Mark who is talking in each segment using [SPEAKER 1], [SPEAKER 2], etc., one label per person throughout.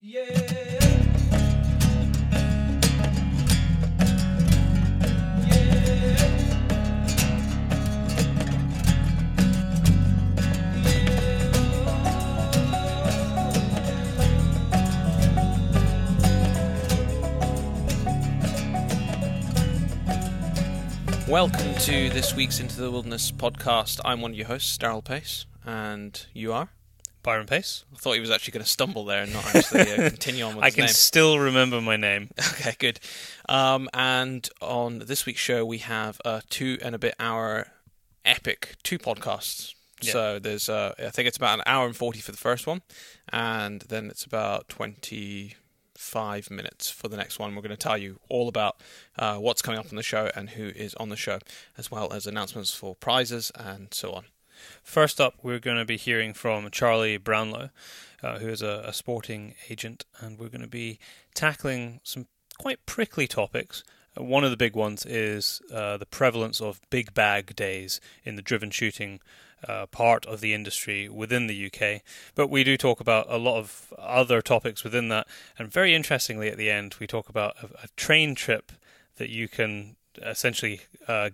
[SPEAKER 1] Welcome to this week's Into the Wilderness podcast. I'm one of your hosts, Darryl Pace, and you are?
[SPEAKER 2] Byron Pace.
[SPEAKER 1] I thought he was actually going to stumble there and not actually continue on with his name.
[SPEAKER 2] I can still remember my name.
[SPEAKER 1] Okay, good. And on this week's show, we have a 2.5-hour epic two podcasts. Yeah. So there's, I think it's about 1 hour and 40 for the first one, and then it's about 25 minutes for the next one. We're going to tell you all about what's coming up on the show and who is on the show, as well as announcements for prizes and so on.
[SPEAKER 2] First up, we're going to be hearing from Charlie Brownlow, who is a sporting agent, and we're going to be tackling some quite prickly topics. One of the big ones is the prevalence of big bag days in the driven shooting part of the industry within the UK. But we do talk about a lot of other topics within that, and very interestingly at the end, we talk about a train trip that you can essentially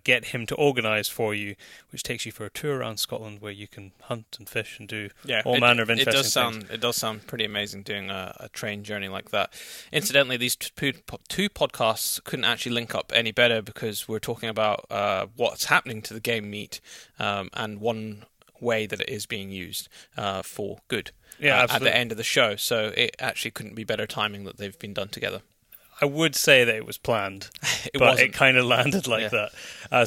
[SPEAKER 2] get him to organise for you, which takes you for a tour around Scotland where you can hunt and fish and do all manner of interesting things.
[SPEAKER 1] It does sound pretty amazing doing a train journey like that. Incidentally, these two podcasts couldn't actually link up any better because we're talking about what's happening to the game meat and one way that it is being used for good at the end of the show. So it actually couldn't be better timing that they've been done together.
[SPEAKER 2] I would say that it was planned, but it kind of landed like that.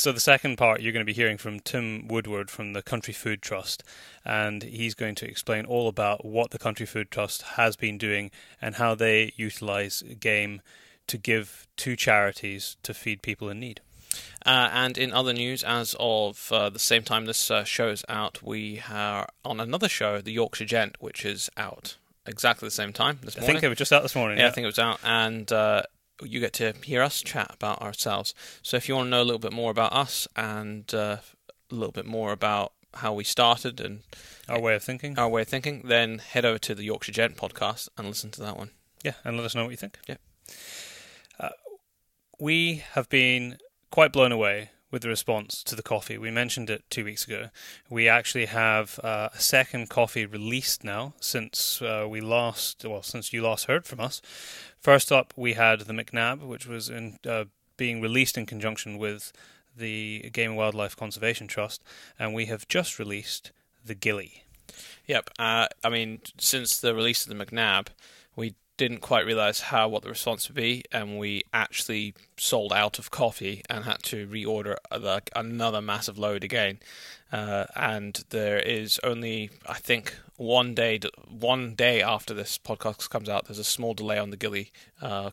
[SPEAKER 2] So the second part, you're going to be hearing from Tim Woodward from the Country Food Trust, and he's going to explain all about what the Country Food Trust has been doing and how they utilise game to give to charities to feed people in need.
[SPEAKER 1] And in other news, as of the same time this show is out, we are on another show, The Yorkshire Gent, which is out exactly the same time this morning.
[SPEAKER 2] I think it was just out this morning.
[SPEAKER 1] Yeah, I think it was out, and you get to hear us chat about ourselves. So if you want to know a little bit more about us and a little bit more about how we started and
[SPEAKER 2] our way of thinking,
[SPEAKER 1] then head over to the Yorkshire Gent podcast and listen to that one.
[SPEAKER 2] Yeah, and let us know what you think.
[SPEAKER 1] Yeah.
[SPEAKER 2] We have been quite blown away with the response to the coffee. We mentioned it 2 weeks ago. We actually have a second coffee released now since you last heard from us. First up, we had the McNab, which was being released in conjunction with the Game and Wildlife Conservation Trust, and we have just released the Gilly.
[SPEAKER 1] Yep. Since the release of the McNab, we didn't quite realise what the response would be, and we actually sold out of coffee and had to reorder another massive load again. And there is only, I think, one day after this podcast comes out, there's a small delay on the Gilly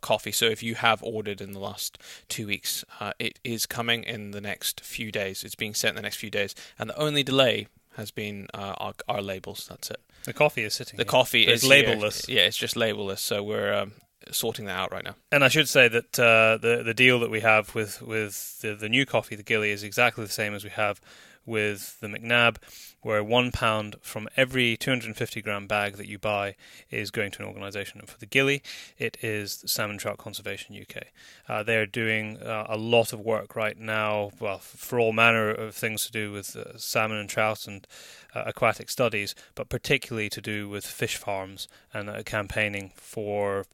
[SPEAKER 1] coffee. So if you have ordered in the last 2 weeks, it is coming in the next few days. It's being sent in the next few days, and the only delay has been our labels. That's it.
[SPEAKER 2] The coffee is sitting.
[SPEAKER 1] The coffee is
[SPEAKER 2] labelless.
[SPEAKER 1] Yeah, it's just labelless. So we're sorting that out right now.
[SPEAKER 2] And I should say that the deal that we have with the new coffee, the Gilly, is exactly the same as we have with the McNab, where £1 from every 250-gram bag that you buy is going to an organisation. And for the Gilly, it is Salmon Trout Conservation UK. They're doing a lot of work right now, for all manner of things to do with salmon and trout and aquatic studies, but particularly to do with fish farms and campaigning for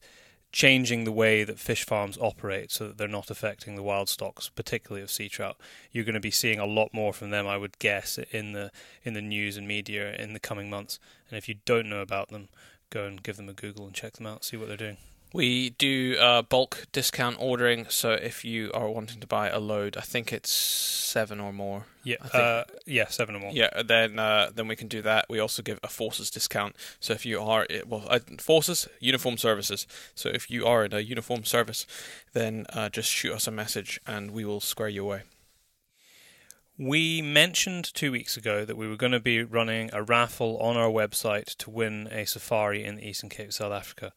[SPEAKER 2] changing the way that fish farms operate so that they're not affecting the wild stocks, particularly of sea trout. You're going to be seeing a lot more from them, I would guess, in the news and media in the coming months. And if you don't know about them, go and give them a Google and check them out, see what they're doing.
[SPEAKER 1] We do bulk discount ordering, so if you are wanting to buy a load, I think it's 7 or more.
[SPEAKER 2] Yeah, 7 or more.
[SPEAKER 1] Yeah, then we can do that. We also give a Forces discount. So if you are Forces uniform services. So if you are in a uniform service, then just shoot us a message and we will square you away.
[SPEAKER 2] We mentioned 2 weeks ago that we were going to be running a raffle on our website to win a safari in the Eastern Cape, South Africa,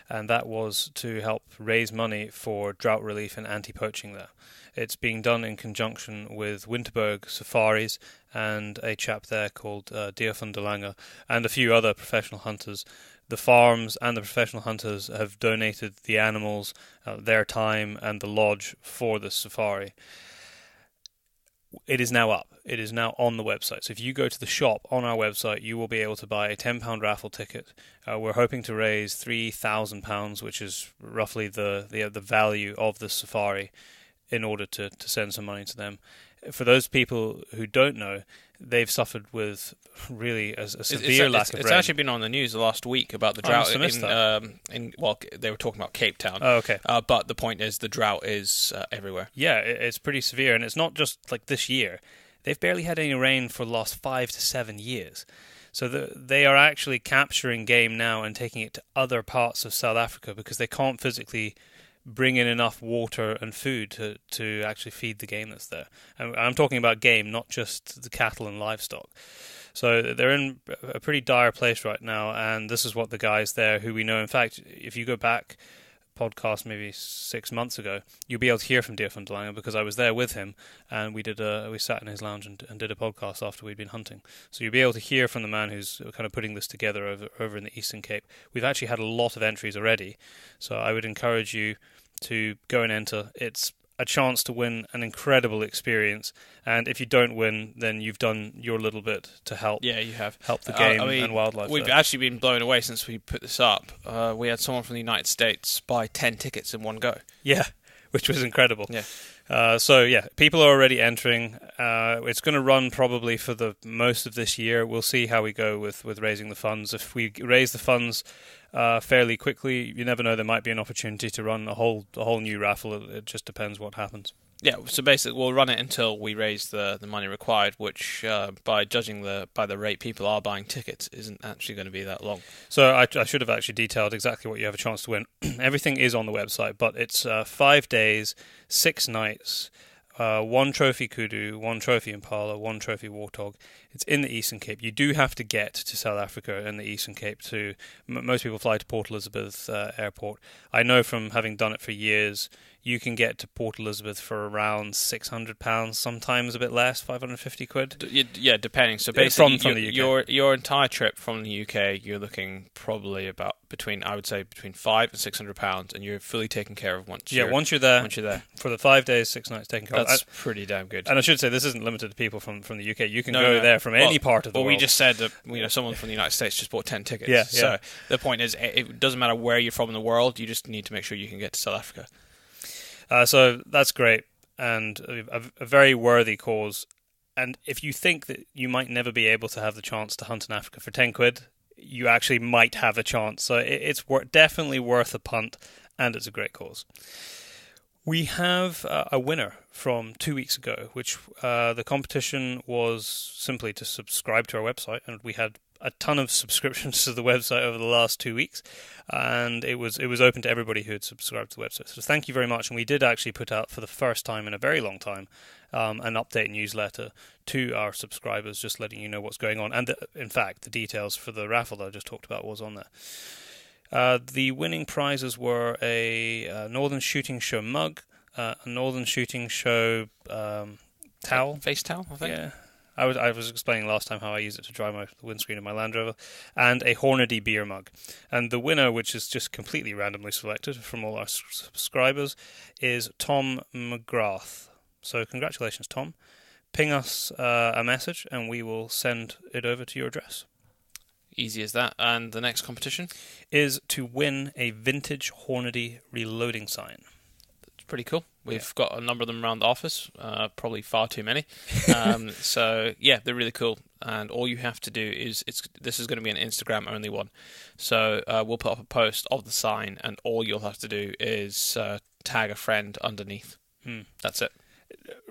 [SPEAKER 2] and that was to help raise money for drought relief and anti-poaching there. It's being done in conjunction with Winterberg Safaris and a chap there called Dia van der Lange and a few other professional hunters the farms and the professional hunters have donated the animals, their time, and the lodge for the safari. It is now up. It is now on the website. So if you go to the shop on our website, you will be able to buy a £10 raffle ticket. We're hoping to raise £3,000, which is roughly the value of the safari, in order to send some money to them. For those people who don't know, they've suffered with really a severe lack of rain.
[SPEAKER 1] It's actually been on the news the last week about the drought well, they were talking about Cape Town.
[SPEAKER 2] Oh, okay.
[SPEAKER 1] But the point is, the drought is everywhere.
[SPEAKER 2] Yeah, it's pretty severe, and it's not just like this year. They've barely had any rain for the last 5 to 7 years. So they are actually capturing game now and taking it to other parts of South Africa because they can't physically bring in enough water and food to actually feed the game that's there. And I'm talking about game, not just the cattle and livestock. So they're in a pretty dire place right now, and this is what the guys there, who we know, in fact, if you go back podcast maybe 6 months ago, you'll be able to hear from Deer van der Lange because I was there with him, and we sat in his lounge and did a podcast after we'd been hunting. So you'll be able to hear from the man who's kind of putting this together over in the Eastern Cape. We've actually had a lot of entries already, so I would encourage you to go and enter. It's a chance to win an incredible experience, and if you don't win, then you've done your little bit to help.
[SPEAKER 1] Yeah, you have
[SPEAKER 2] help the game and wildlife.
[SPEAKER 1] We've actually been blown away since we put this up. We had someone from the United States buy 10 tickets in one go.
[SPEAKER 2] Yeah, which was incredible.
[SPEAKER 1] Yeah.
[SPEAKER 2] So people are already entering. It's going to run probably for the most of this year. We'll see how we go with raising the funds. If we raise the funds fairly quickly, you never know, there might be an opportunity to run a whole new raffle. It just depends what happens.
[SPEAKER 1] Yeah, so basically we'll run it until we raise the money required, which by judging by the rate people are buying tickets isn't actually going to be that long.
[SPEAKER 2] So I should have actually detailed exactly what you have a chance to win. Everything is on the website, but it's 5 days, 6 nights, 1 trophy kudu, 1 trophy impala, 1 trophy warthog. It's in the Eastern Cape. You do have to get to South Africa in the Eastern Cape to. Most people fly to Port Elizabeth Airport. I know from having done it for years, you can get to Port Elizabeth for around £600, sometimes a bit less, 550 quid.
[SPEAKER 1] Yeah, depending. So basically,
[SPEAKER 2] from the UK.
[SPEAKER 1] Your entire trip from the UK, you're looking probably about between £500 and £600, and you're fully taken care of once you're there. For the 5 days, 6 nights taken care of. That's pretty damn good.
[SPEAKER 2] And I should say, this isn't limited to people from the UK. You can go there from any part of the world.
[SPEAKER 1] Well, we just said that someone from the United States just bought 10 tickets.
[SPEAKER 2] Yeah.
[SPEAKER 1] So the point is, it doesn't matter where you're from in the world. You just need to make sure you can get to South Africa.
[SPEAKER 2] So that's great, and a very worthy cause. And if you think that you might never be able to have the chance to hunt in Africa for 10 quid, you actually might have a chance. So it's definitely worth a punt, and it's a great cause. We have a winner from 2 weeks ago, which the competition was simply to subscribe to our website, and we had a ton of subscriptions to the website over the last 2 weeks, and it was open to everybody who had subscribed to the website. So thank you very much. And we did actually put out, for the first time in a very long time, an update newsletter to our subscribers, just letting you know what's going on. And in fact, the details for the raffle that I just talked about was on there. The winning prizes were a Northern Shooting Show mug, a Northern Shooting Show towel.
[SPEAKER 1] Face towel, I think.
[SPEAKER 2] Yeah. I was explaining last time how I use it to dry the windscreen of my Land Rover, and a Hornady beer mug. And the winner, which is just completely randomly selected from all our subscribers, is Tom McGrath. So congratulations, Tom. Ping us a message, and we will send it over to your address.
[SPEAKER 1] Easy as that. And the next competition
[SPEAKER 2] is to win a vintage Hornady reloading sign.
[SPEAKER 1] It's pretty cool. We've got a number of them around the office, probably far too many. So, yeah, they're really cool. And all you have to do is, this is going to be an Instagram-only one. So we'll put up a post of the sign, and all you'll have to do is tag a friend underneath. That's it.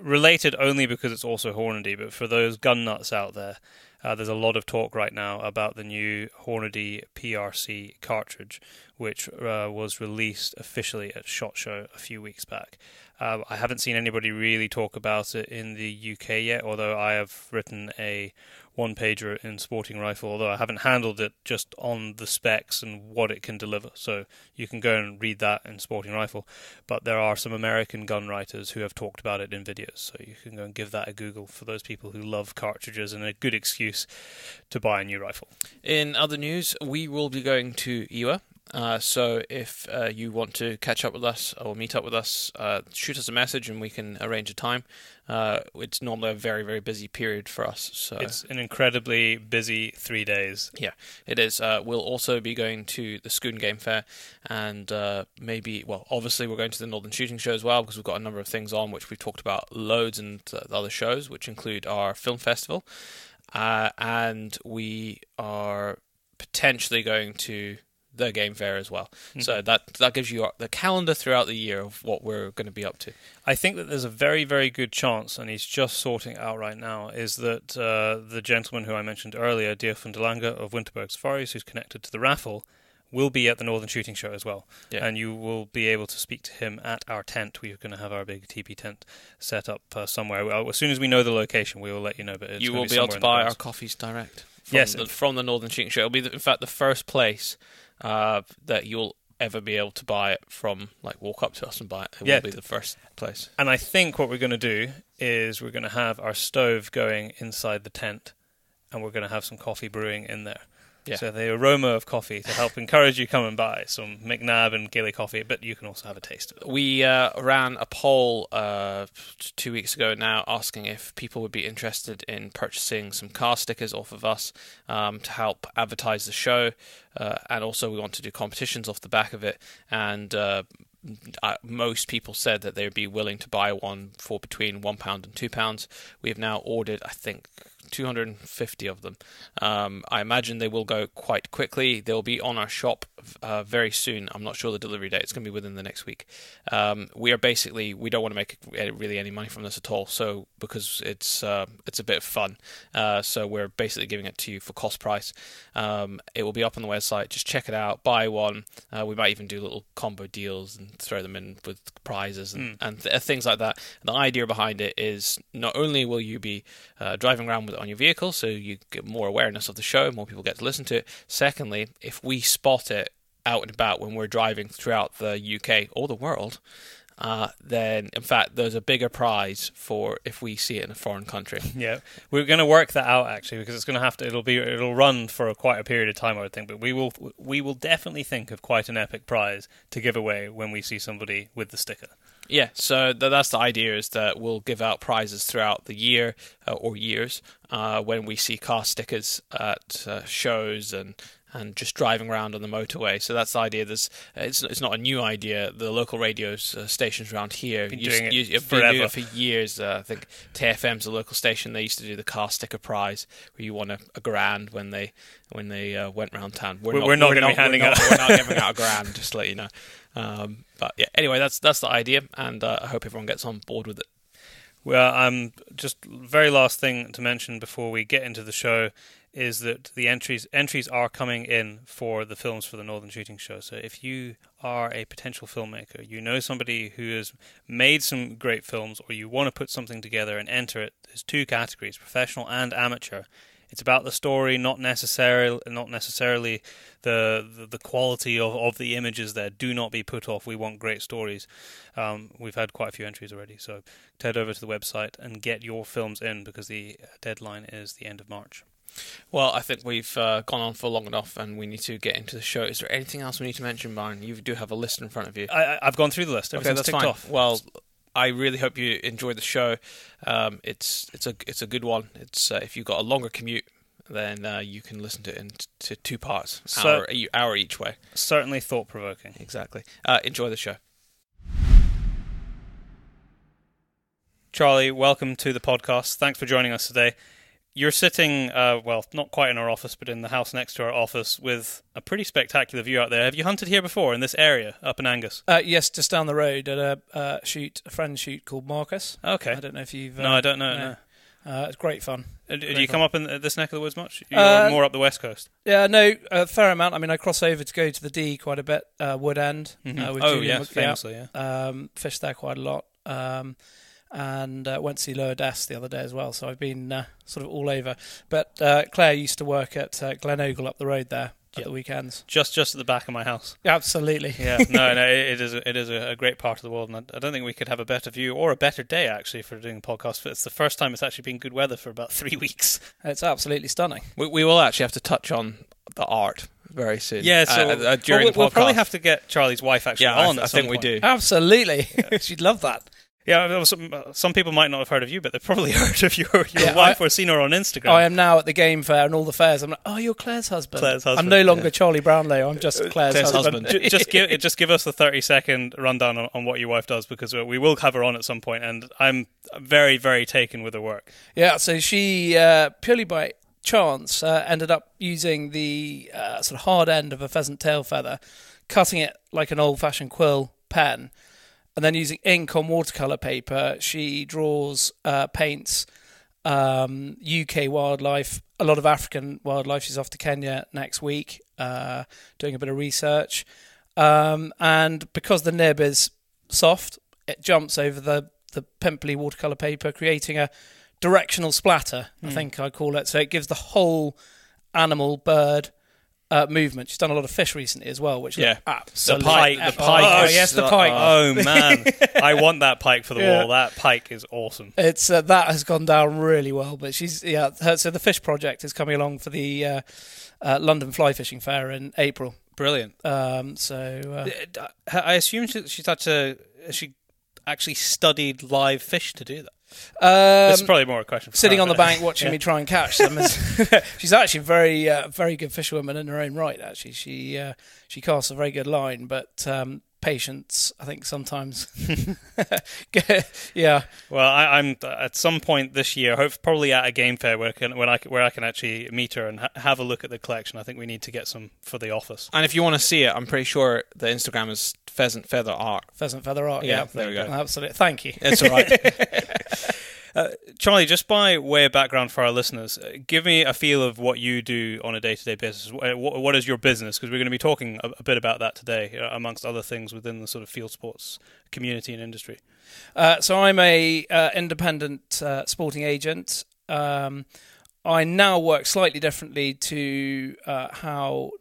[SPEAKER 2] Related only because it's also Hornady, but for those gun nuts out there, there's a lot of talk right now about the new Hornady PRC cartridge, which was released officially at SHOT Show a few weeks back. I haven't seen anybody really talk about it in the UK yet, although I have written a one-pager in Sporting Rifle, although I haven't handled it just on the specs and what it can deliver. So you can go and read that in Sporting Rifle. But there are some American gun writers who have talked about it in videos, so you can go and give that a Google for those people who love cartridges and a good excuse to buy a new rifle.
[SPEAKER 1] In other news, we will be going to IWA. So if you want to catch up with us or meet up with us, shoot us a message and we can arrange a time. It's normally a very, very busy period for us. So
[SPEAKER 2] it's an incredibly busy 3 days.
[SPEAKER 1] Yeah, it is. We'll also be going to the Schoon Game Fair and obviously we're going to the Northern Shooting Show as well, because we've got a number of things on which we've talked about loads, and the other shows, which include our film festival. And we are potentially going to the game fair as well. Mm-hmm. So that gives you the calendar throughout the year of what we're going to be up to.
[SPEAKER 2] I think that there's a very, very good chance, and he's just sorting it out right now, is that the gentleman who I mentioned earlier, Dirk van der Lange of Winterberg Safaris, who's connected to the raffle, will be at the Northern Shooting Show as well. Yeah. And you will be able to speak to him at our tent. We're going to have our big TP tent set up somewhere. As soon as we know the location, we will let you know. But
[SPEAKER 1] you will be able to buy our coffees direct from the Northern Shooting Show. It'll be, in fact, the first place that you'll ever be able to buy it from, like walk up to us and buy it. It will be the first place.
[SPEAKER 2] And I think what we're going to do is we're going to have our stove going inside the tent, and we're going to have some coffee brewing in there. Yeah. So the aroma of coffee to help encourage you come and buy some McNabb and Gilly coffee, but you can also have a taste of it.
[SPEAKER 1] We ran a poll 2 weeks ago now asking if people would be interested in purchasing some car stickers off of us to help advertise the show, and also we want to do competitions off the back of it, and most people said that they would be willing to buy one for between £1 and £2. We have now ordered, I think, 250 of them. I imagine they will go quite quickly. They'll be on our shop very soon. I'm not sure the delivery date. It's going to be within the next week. We don't want to make really any money from this at all. So because it's a bit of fun, so we're basically giving it to you for cost price. It will be up on the website. Just check it out. Buy one. We might even do little combo deals and throw them in with prizes and things like that. And the idea behind it is not only will you be driving around with it on your vehicle, so you get more awareness of the show, more people get to listen to it. Secondly, if we spot it out and about when we're driving throughout the UK or the world, then in fact there's a bigger prize for if we see it in a foreign country.
[SPEAKER 2] Yeah, we're going to work that out actually, because it's going to have to. It'll run for quite a period of time, I would think. But we will definitely think of quite an epic prize to give away when we see somebody with the sticker.
[SPEAKER 1] Yeah, so that's the idea, is that we'll give out prizes throughout the year or years when we see car stickers at shows and just driving around on the motorway. So that's the idea. It's not a new idea. The local radio stations around here
[SPEAKER 2] been doing it
[SPEAKER 1] for years. I think TFM's a local station. They used to do the car sticker prize, where you won a grand when they went round town.
[SPEAKER 2] We're not going to be handing out.
[SPEAKER 1] We're not giving out a grand, just to let you know. But yeah, anyway, that's the idea, and I hope everyone gets on board with it.
[SPEAKER 2] Well, just very last thing to mention before we get into the show is that the entries are coming in for the films for the Northern Shooting Show. So if you are a potential filmmaker, you know somebody who has made some great films, or you want to put something together and enter it, there's two categories, professional and amateur. It's about the story, not necessarily the quality of the images there. Do not be put off. We want great stories. We've had quite a few entries already, so head over to the website and get your films in, because the deadline is the end of March.
[SPEAKER 1] Well, I think we've gone on for long enough, and we need to get into the show. Is there anything else we need to mention, Byron? You do have a list in front of you.
[SPEAKER 2] I've gone through the list.
[SPEAKER 1] Okay, that's fine. Off. Well, I really hope you enjoyed the show. It's a good one. It's if you've got a longer commute, then you can listen to it into two parts, hour each way.
[SPEAKER 2] Certainly thought-provoking.
[SPEAKER 1] Exactly. Enjoy the show.
[SPEAKER 2] Charlie, welcome to the podcast. Thanks for joining us today. You're sitting, not quite in our office, but in the house next to our office with a pretty spectacular view out there. Have you hunted here before, in this area, up in Angus?
[SPEAKER 3] Yes, just down the road at a friend's shoot called Marcus.
[SPEAKER 2] Okay.
[SPEAKER 3] I don't know if you've...
[SPEAKER 2] No, I don't know, no.
[SPEAKER 3] It's great fun.
[SPEAKER 2] Do you come up in this neck of the woods much? You're more up the west coast?
[SPEAKER 3] Yeah, no, a fair amount. I mean, I cross over to go to the D quite a bit, Wood End.
[SPEAKER 2] Mm-hmm.
[SPEAKER 3] With Julian
[SPEAKER 2] famously, yeah.
[SPEAKER 3] Fish there quite a lot. and went to see Lower Desk the other day as well. So I've been sort of all over. But Claire used to work at Glen Ogle up the road there at the weekends.
[SPEAKER 2] Just at the back of my house.
[SPEAKER 3] Absolutely.
[SPEAKER 2] Yeah, no, it is a great part of the world, and I don't think we could have a better view or a better day actually for doing a podcast. It's the first time it's actually been good weather for about 3 weeks.
[SPEAKER 3] It's absolutely stunning.
[SPEAKER 1] We will actually have to touch on the art very soon.
[SPEAKER 2] Yeah, so
[SPEAKER 1] during the podcast.
[SPEAKER 2] We'll probably have to get Charlie's wife actually on.
[SPEAKER 1] I think we do.
[SPEAKER 3] Absolutely. She'd love that.
[SPEAKER 2] Yeah, some people might not have heard of you, but they've probably heard of your wife or seen her on Instagram.
[SPEAKER 3] I am now at the game fair and all the fairs. I'm like, oh, you're Claire's husband. I'm no longer Charlie Brownlow. I'm just Claire's husband.
[SPEAKER 2] just give us the 30-second rundown on what your wife does, because we will have her on at some point, and I'm very, very taken with her work.
[SPEAKER 3] Yeah, so she, purely by chance, ended up using the sort of hard end of a pheasant tail feather, cutting it like an old-fashioned quill pen, and then using ink on watercolour paper, she draws, paints UK wildlife, a lot of African wildlife. She's off to Kenya next week, doing a bit of research. And because the nib is soft, it jumps over the pimply watercolour paper, creating a directional splatter, I think I call it. So it gives the whole animal, bird, movement. She's done a lot of fish recently as well, which absolutely...
[SPEAKER 2] The pike.
[SPEAKER 3] Oh, yes, the pike.
[SPEAKER 2] Oh, man. I want that pike for the wall. That pike is awesome.
[SPEAKER 3] It's that has gone down really well, but she's... so the fish project is coming along for the London Fly Fishing Fair in April.
[SPEAKER 2] Brilliant.
[SPEAKER 3] I
[SPEAKER 2] assume she actually studied live fish to do that. This is probably more a question for
[SPEAKER 3] sitting
[SPEAKER 2] her,
[SPEAKER 3] on the bank watching me try and catch them. She's actually a very good fisherwoman in her own right. Actually, she casts a very good line, but patience, I think, sometimes. Yeah.
[SPEAKER 2] Well, I'm at some point this year, probably at a game fair where I can actually meet her and have a look at the collection. I think we need to get some for the office.
[SPEAKER 1] And if you want to see it, I'm pretty sure the Instagram is Pheasant Feather Art.
[SPEAKER 3] Pheasant Feather Art.
[SPEAKER 1] Yeah, there we go.
[SPEAKER 3] Absolutely. Thank you.
[SPEAKER 1] It's all right.
[SPEAKER 2] Charlie, just by way of background for our listeners, give me a feel of what you do on a day-to-day basis. What is your business? Because we're going to be talking a bit about that today, amongst other things within the sort of field sports community and industry.
[SPEAKER 3] So I'm a independent sporting agent. I now work slightly differently to how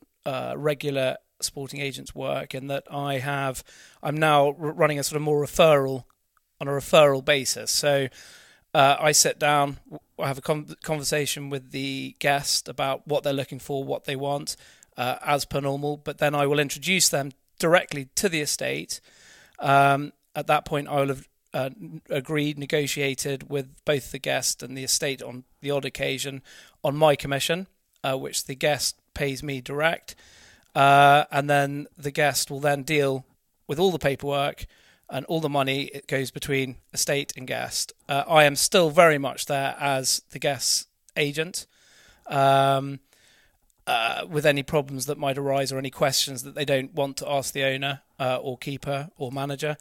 [SPEAKER 3] regular sporting agents work, in that I'm now running a sort of more on a referral basis. So I sit down, I have a conversation with the guest about what they're looking for, what they want, as per normal, but then I will introduce them directly to the estate. At that point, I will have negotiated with both the guest and the estate on the odd occasion on my commission, which the guest pays me direct, and then the guest will then deal with all the paperwork, and all the money, it goes between estate and guest. I am still very much there as the guest's agent, with any problems that might arise or any questions that they don't want to ask the owner or keeper or manager.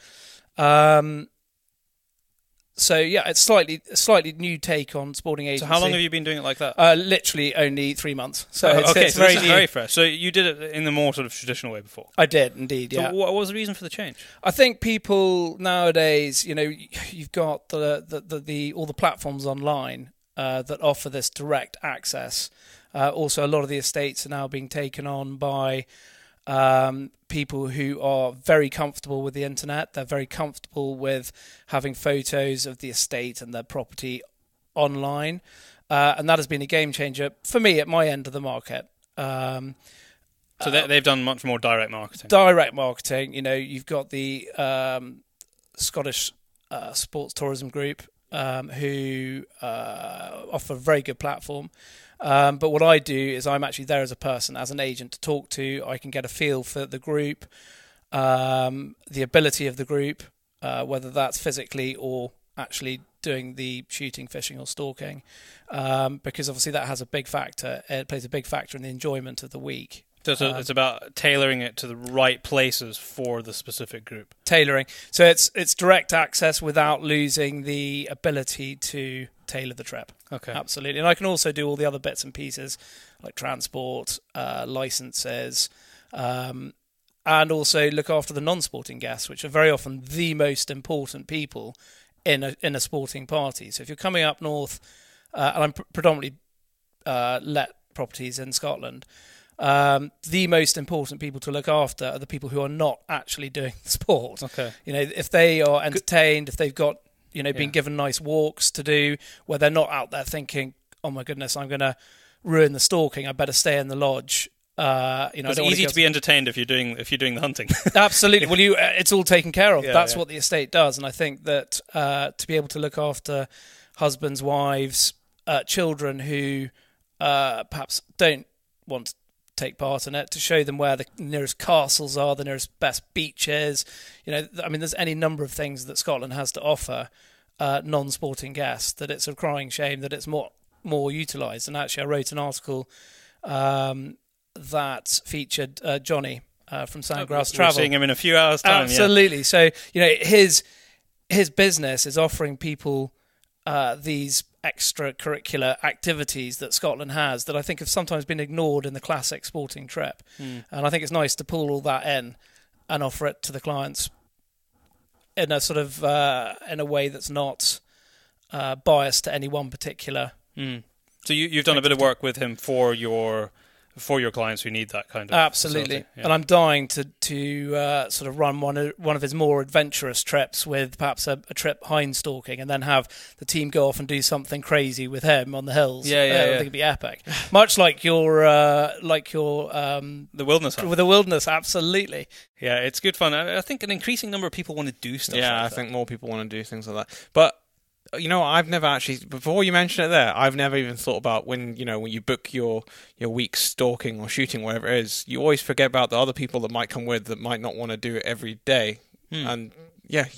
[SPEAKER 3] So yeah, it's a slightly new take on sporting agency.
[SPEAKER 2] So how long have you been doing it like that?
[SPEAKER 3] Literally only 3 months. So
[SPEAKER 2] it's very fresh. So you did it in the more sort of traditional way before?
[SPEAKER 3] I did indeed. Yeah.
[SPEAKER 2] So what was the reason for the change?
[SPEAKER 3] I think people nowadays, you've got the all the platforms online that offer this direct access. Also, a lot of the estates are now being taken on by people who are very comfortable with the internet. They're very comfortable with having photos of the estate and their property online, and that has been a game changer for me at my end of the market.
[SPEAKER 2] So they've done much more direct marketing.
[SPEAKER 3] Direct marketing. You've got the Scottish Sports Tourism Group who offer a very good platform. But what I do is I'm actually there as a person, as an agent to talk to. I can get a feel for the group, the ability of the group, whether that's physically or actually doing the shooting, fishing or stalking, because obviously that has a big factor. It plays a big factor in the enjoyment of the week.
[SPEAKER 2] So it's about tailoring it to the right places for the specific group.
[SPEAKER 3] Tailoring. So it's direct access without losing the ability to tailor the trip.
[SPEAKER 2] Okay.
[SPEAKER 3] Absolutely. And I can also do all the other bits and pieces like transport, licenses, and also look after the non-sporting guests, which are very often the most important people in a sporting party. So if you're coming up north, and I'm predominantly let properties in Scotland, the most important people to look after are the people who are not actually doing the sport.
[SPEAKER 2] Okay.
[SPEAKER 3] If they are entertained, if they've got been given nice walks to do, where they're not out there thinking, oh my goodness, I'm going to ruin the stalking, I better stay in the lodge.
[SPEAKER 2] It's easy to be entertained if you're doing the hunting.
[SPEAKER 3] Absolutely. Well, it's all taken care of. That's what the estate does, and I think that to be able to look after husbands, wives, children who perhaps don't want to take part in it, to show them where the nearest castles are, the nearest best beaches. There's any number of things that Scotland has to offer non-sporting guests, that it's a crying shame that it's more utilised. And actually, I wrote an article that featured Johnny from Sandgrass Travel.
[SPEAKER 2] We're seeing him in a few hours' time.
[SPEAKER 3] Absolutely. So his business is offering people these extracurricular activities that Scotland has that I think have sometimes been ignored in the classic sporting trip. And I think it's nice to pull all that in and offer it to the clients in a sort of in a way that's not biased to any one particular.
[SPEAKER 2] So you've done a bit of work with him for your clients who need that kind of
[SPEAKER 3] absolutely, and I'm dying to sort of run one of his more adventurous trips with perhaps a trip hind stalking, and then have the team go off and do something crazy with him on the hills. I think it'd be epic, much like your the
[SPEAKER 2] wilderness hunt.
[SPEAKER 3] With the wilderness, absolutely.
[SPEAKER 2] Yeah, it's good fun. I think an increasing number of people want to do stuff.
[SPEAKER 1] Yeah,
[SPEAKER 2] like
[SPEAKER 1] I think more people want to do things like that, but. I've never actually, before you mention it there, I've never even thought about when you book your week's stalking or shooting, whatever it is, you always forget about the other people that might come with that might not want to do it every day. And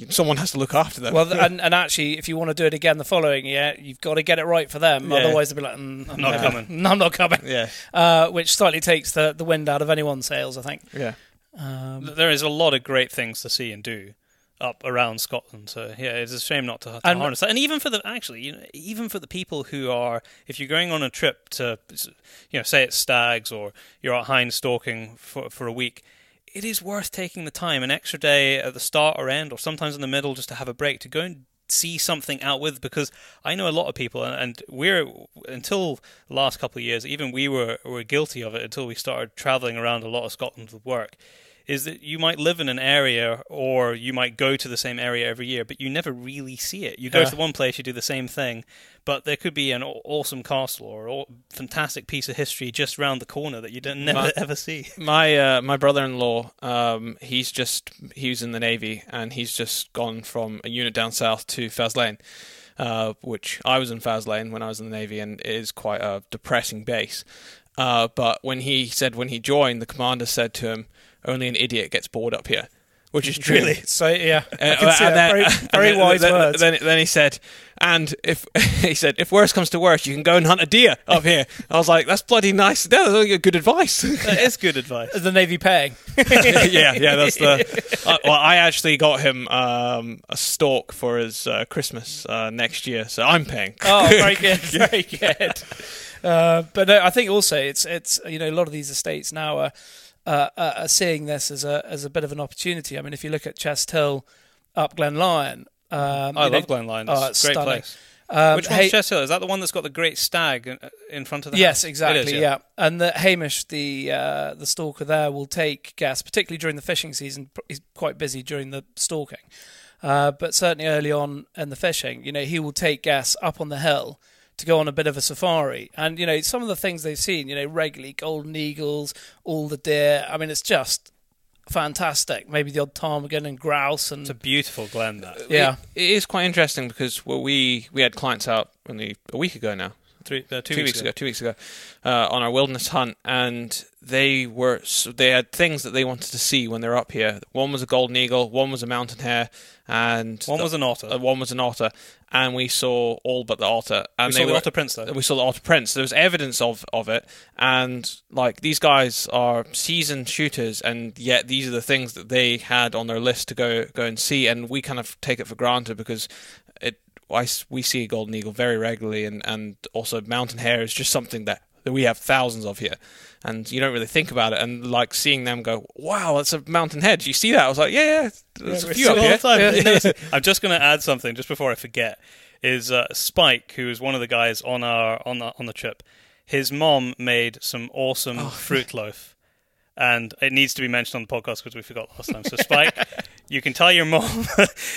[SPEAKER 1] someone has to look after them.
[SPEAKER 3] Well, and actually, if you want to do it again the following year, you've got to get it right for them. Otherwise, they'll be like, I'm not coming. I'm not coming.
[SPEAKER 1] Yeah.
[SPEAKER 3] Which slightly takes the wind out of anyone's sails, I think.
[SPEAKER 1] Yeah.
[SPEAKER 2] There is a lot of great things to see and do up around Scotland, so it's a shame not to harness that. And even for the people who are, if you're going on a trip to, say it's stags or you're out hind stalking for a week, it is worth taking the time, an extra day at the start or end, or sometimes in the middle, just to have a break, to go and see something out with. Because I know a lot of people, and we're, until the last couple of years, even we were guilty of it until we started travelling around a lot of Scotland with work, is that you might live in an area, or you might go to the same area every year, but you never really see it. You go to one place, you do the same thing, but there could be an awesome castle or a fantastic piece of history just round the corner that you never ever see.
[SPEAKER 1] My brother-in-law, he was in the Navy, and he's just gone from a unit down south to Faslane, which I was in Faslane when I was in the Navy, and it is quite a depressing base. But when he joined, the commander said to him, "Only an idiot gets bored up here," which is true.
[SPEAKER 3] Really? So I can see that. Very wise words.
[SPEAKER 1] Then he said, "And if worse comes to worse, you can go and hunt a deer up here." I was like, "That's bloody nice. That's good advice."
[SPEAKER 2] That is good advice.
[SPEAKER 3] Is the Navy paying?
[SPEAKER 1] yeah. That's the. I actually got him a stalk for his Christmas next year, so I'm paying.
[SPEAKER 3] Oh, very good, very good. But no, I think also it's a lot of these estates now are seeing this as a bit of an opportunity. I mean, if you look at Chest Hill up Glen Lyon,
[SPEAKER 2] I love Glen Lyon. It's a great place. Which one's Chest Hill? Is that the one that's got the great stag in front of the house?
[SPEAKER 3] Yes, exactly. Yeah. And Hamish, the stalker there, will take guests, particularly during the fishing season. He's quite busy during the stalking, but certainly early on in the fishing, he will take guests up on the hill to go on a bit of a safari. And, some of the things they've seen, regularly golden eagles, all the deer. I mean, it's just fantastic. Maybe the odd ptarmigan and grouse. And
[SPEAKER 2] it's a beautiful glen, that.
[SPEAKER 3] Yeah.
[SPEAKER 1] It is quite interesting because we had clients out only a week ago now.
[SPEAKER 2] 2 weeks ago.
[SPEAKER 1] 2 weeks ago, on our wilderness hunt, and they had things that they wanted to see when they're up here. One was a golden eagle, one was a mountain hare, and
[SPEAKER 2] one was an otter.
[SPEAKER 1] One was an otter, and we saw all but the otter. And
[SPEAKER 2] we saw the otter prints, though.
[SPEAKER 1] We saw the otter prints. There was evidence of it, and these guys are seasoned shooters, and yet these are the things that they had on their list to go and see, and we kind of take it for granted because we see a golden eagle very regularly, and also mountain hare is just something that that we have thousands of here, and you don't really think about it. And like seeing them go, wow, that's a mountain hedge. You see that? I was like, yeah, there's a few up here.
[SPEAKER 2] I'm just going to add something just before I forget. Is Spike, who is one of the guys on the trip, his mom made some awesome fruit loaf. And it needs to be mentioned on the podcast because we forgot last time. So, Spike, you can tell your mom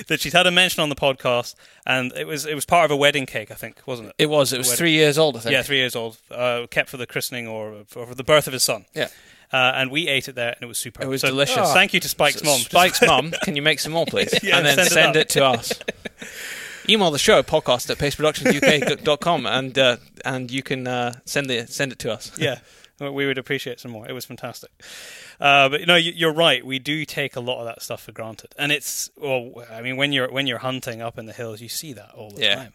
[SPEAKER 2] that she's had a mention on the podcast, and it was part of a wedding cake, I think, wasn't it?
[SPEAKER 1] It was 3 years old, I think.
[SPEAKER 2] Yeah, 3 years old, kept for the christening or for the birth of his son.
[SPEAKER 1] Yeah.
[SPEAKER 2] And we ate it there, and it was superb.
[SPEAKER 1] It was delicious.
[SPEAKER 2] Thank you to Spike's mom.
[SPEAKER 1] Spike's mum, can you make some more, please?
[SPEAKER 2] Yeah,
[SPEAKER 1] and then send it to us. Email the show, podcast@paceproductionsuk.com, and you can send it to us.
[SPEAKER 2] Yeah. We would appreciate some more. It was fantastic. But you're right. We do take a lot of that stuff for granted, and when you're hunting up in the hills, you see that all the time.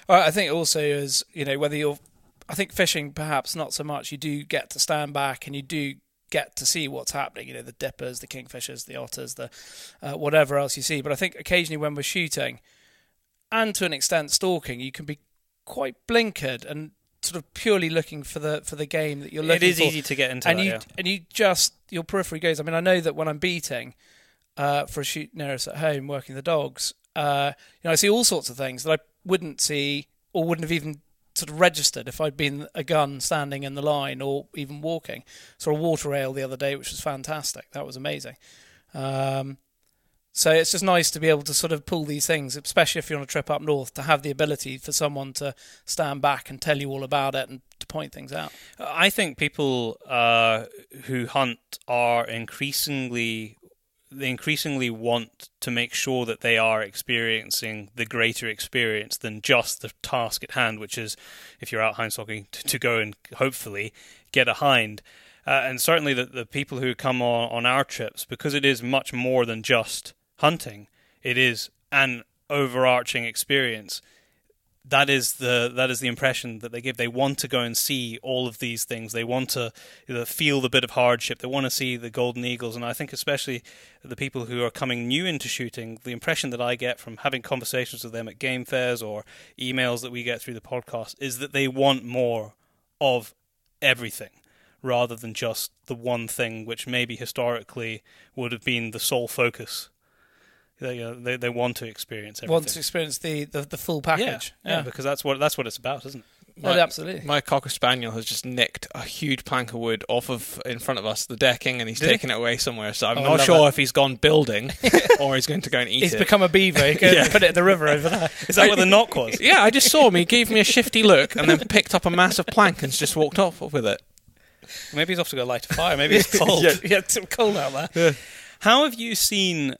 [SPEAKER 3] Well, I think also is whether you're, I think fishing perhaps not so much. You do get to stand back and you do get to see what's happening. The dippers, the kingfishers, the otters, the whatever else you see. But I think occasionally when we're shooting, and to an extent stalking, you can be quite blinkered and sort of purely looking for the game that you're looking for. It
[SPEAKER 2] is easy to get into
[SPEAKER 3] and
[SPEAKER 2] that,
[SPEAKER 3] and you just, your periphery goes. I mean, I know that when I'm beating for a shoot near us at home, working the dogs, I see all sorts of things that I wouldn't see or wouldn't have even sort of registered if I'd been a gun standing in the line or even walking. Saw a water rail the other day, which was fantastic. That was amazing. So it's just nice to be able to sort of pull these things, especially if you're on a trip up north, to have the ability for someone to stand back and tell you all about it and to point things out.
[SPEAKER 2] I think people who hunt are increasingly want to make sure that they are experiencing the greater experience than just the task at hand, which is, if you're out hindstalking, to go and hopefully get a hind. And certainly the people who come on our trips, because it is much more than just hunting, it is an overarching experience. That is the impression that they give. They want to go and see all of these things. They want to feel the bit of hardship. They want to see the golden eagles. And I think especially the people who are coming new into shooting, the impression that I get from having conversations with them at game fairs or emails that we get through the podcast is that they want more of everything, rather than just the one thing which maybe historically would have been the sole focus. They want to experience everything.
[SPEAKER 3] Want to experience the full package.
[SPEAKER 2] Yeah, because that's what it's about, isn't it?
[SPEAKER 3] Absolutely.
[SPEAKER 1] My Cocker Spaniel has just nicked a huge plank of wood off of in front of us, the decking, and he's taken it away somewhere. So I'm not sure if he's gone building or he's going to go and eat it.
[SPEAKER 3] He's become a beaver. He could put it in the river over there.
[SPEAKER 2] Is that what the knock was?
[SPEAKER 1] Yeah, I just saw him. He gave me a shifty look and then picked up a massive plank and just walked off with it.
[SPEAKER 2] Maybe he's off to go light a fire. Maybe it's cold.
[SPEAKER 3] It's cold out there.
[SPEAKER 2] How have you seen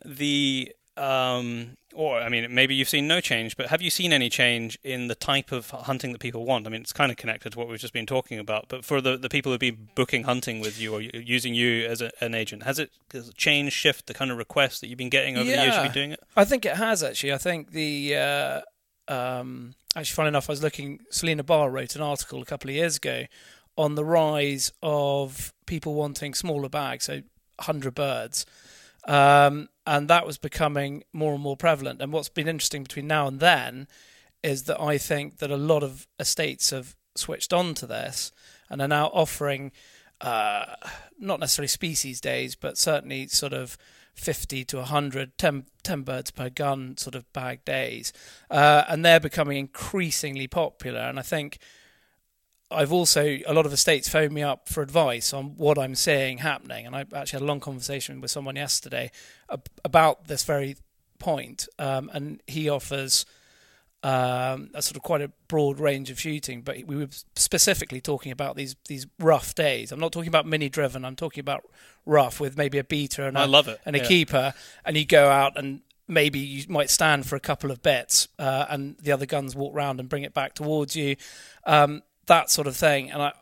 [SPEAKER 2] maybe you've seen no change, but have you seen any change in the type of hunting that people want? I mean, it's kind of connected to what we've just been talking about, but for the people who've been booking hunting with you or using you as an agent, has it changed, shift the kind of requests that you've been getting over the years you've been doing it?
[SPEAKER 3] I think it has, actually. I think actually, funny enough, I was looking, Selena Barr wrote an article a couple of years ago on the rise of people wanting smaller bags, so 100 birds. And that was becoming more and more prevalent. And what's been interesting between now and then is that I think that a lot of estates have switched on to this and are now offering not necessarily species days, but certainly sort of 50 to 100, 10 birds per gun sort of bag days. And they're becoming increasingly popular. And I think I've also, a lot of estates phone me up for advice on what I'm seeing happening. And I actually had a long conversation with someone yesterday about this very point. And he offers a sort of quite a broad range of shooting, but we were specifically talking about these rough days. I'm not talking about mini driven. I'm talking about rough with maybe a beater and a keeper. And you go out and maybe you might stand for a couple of bits and the other guns walk round and bring it back towards you. That sort of thing, and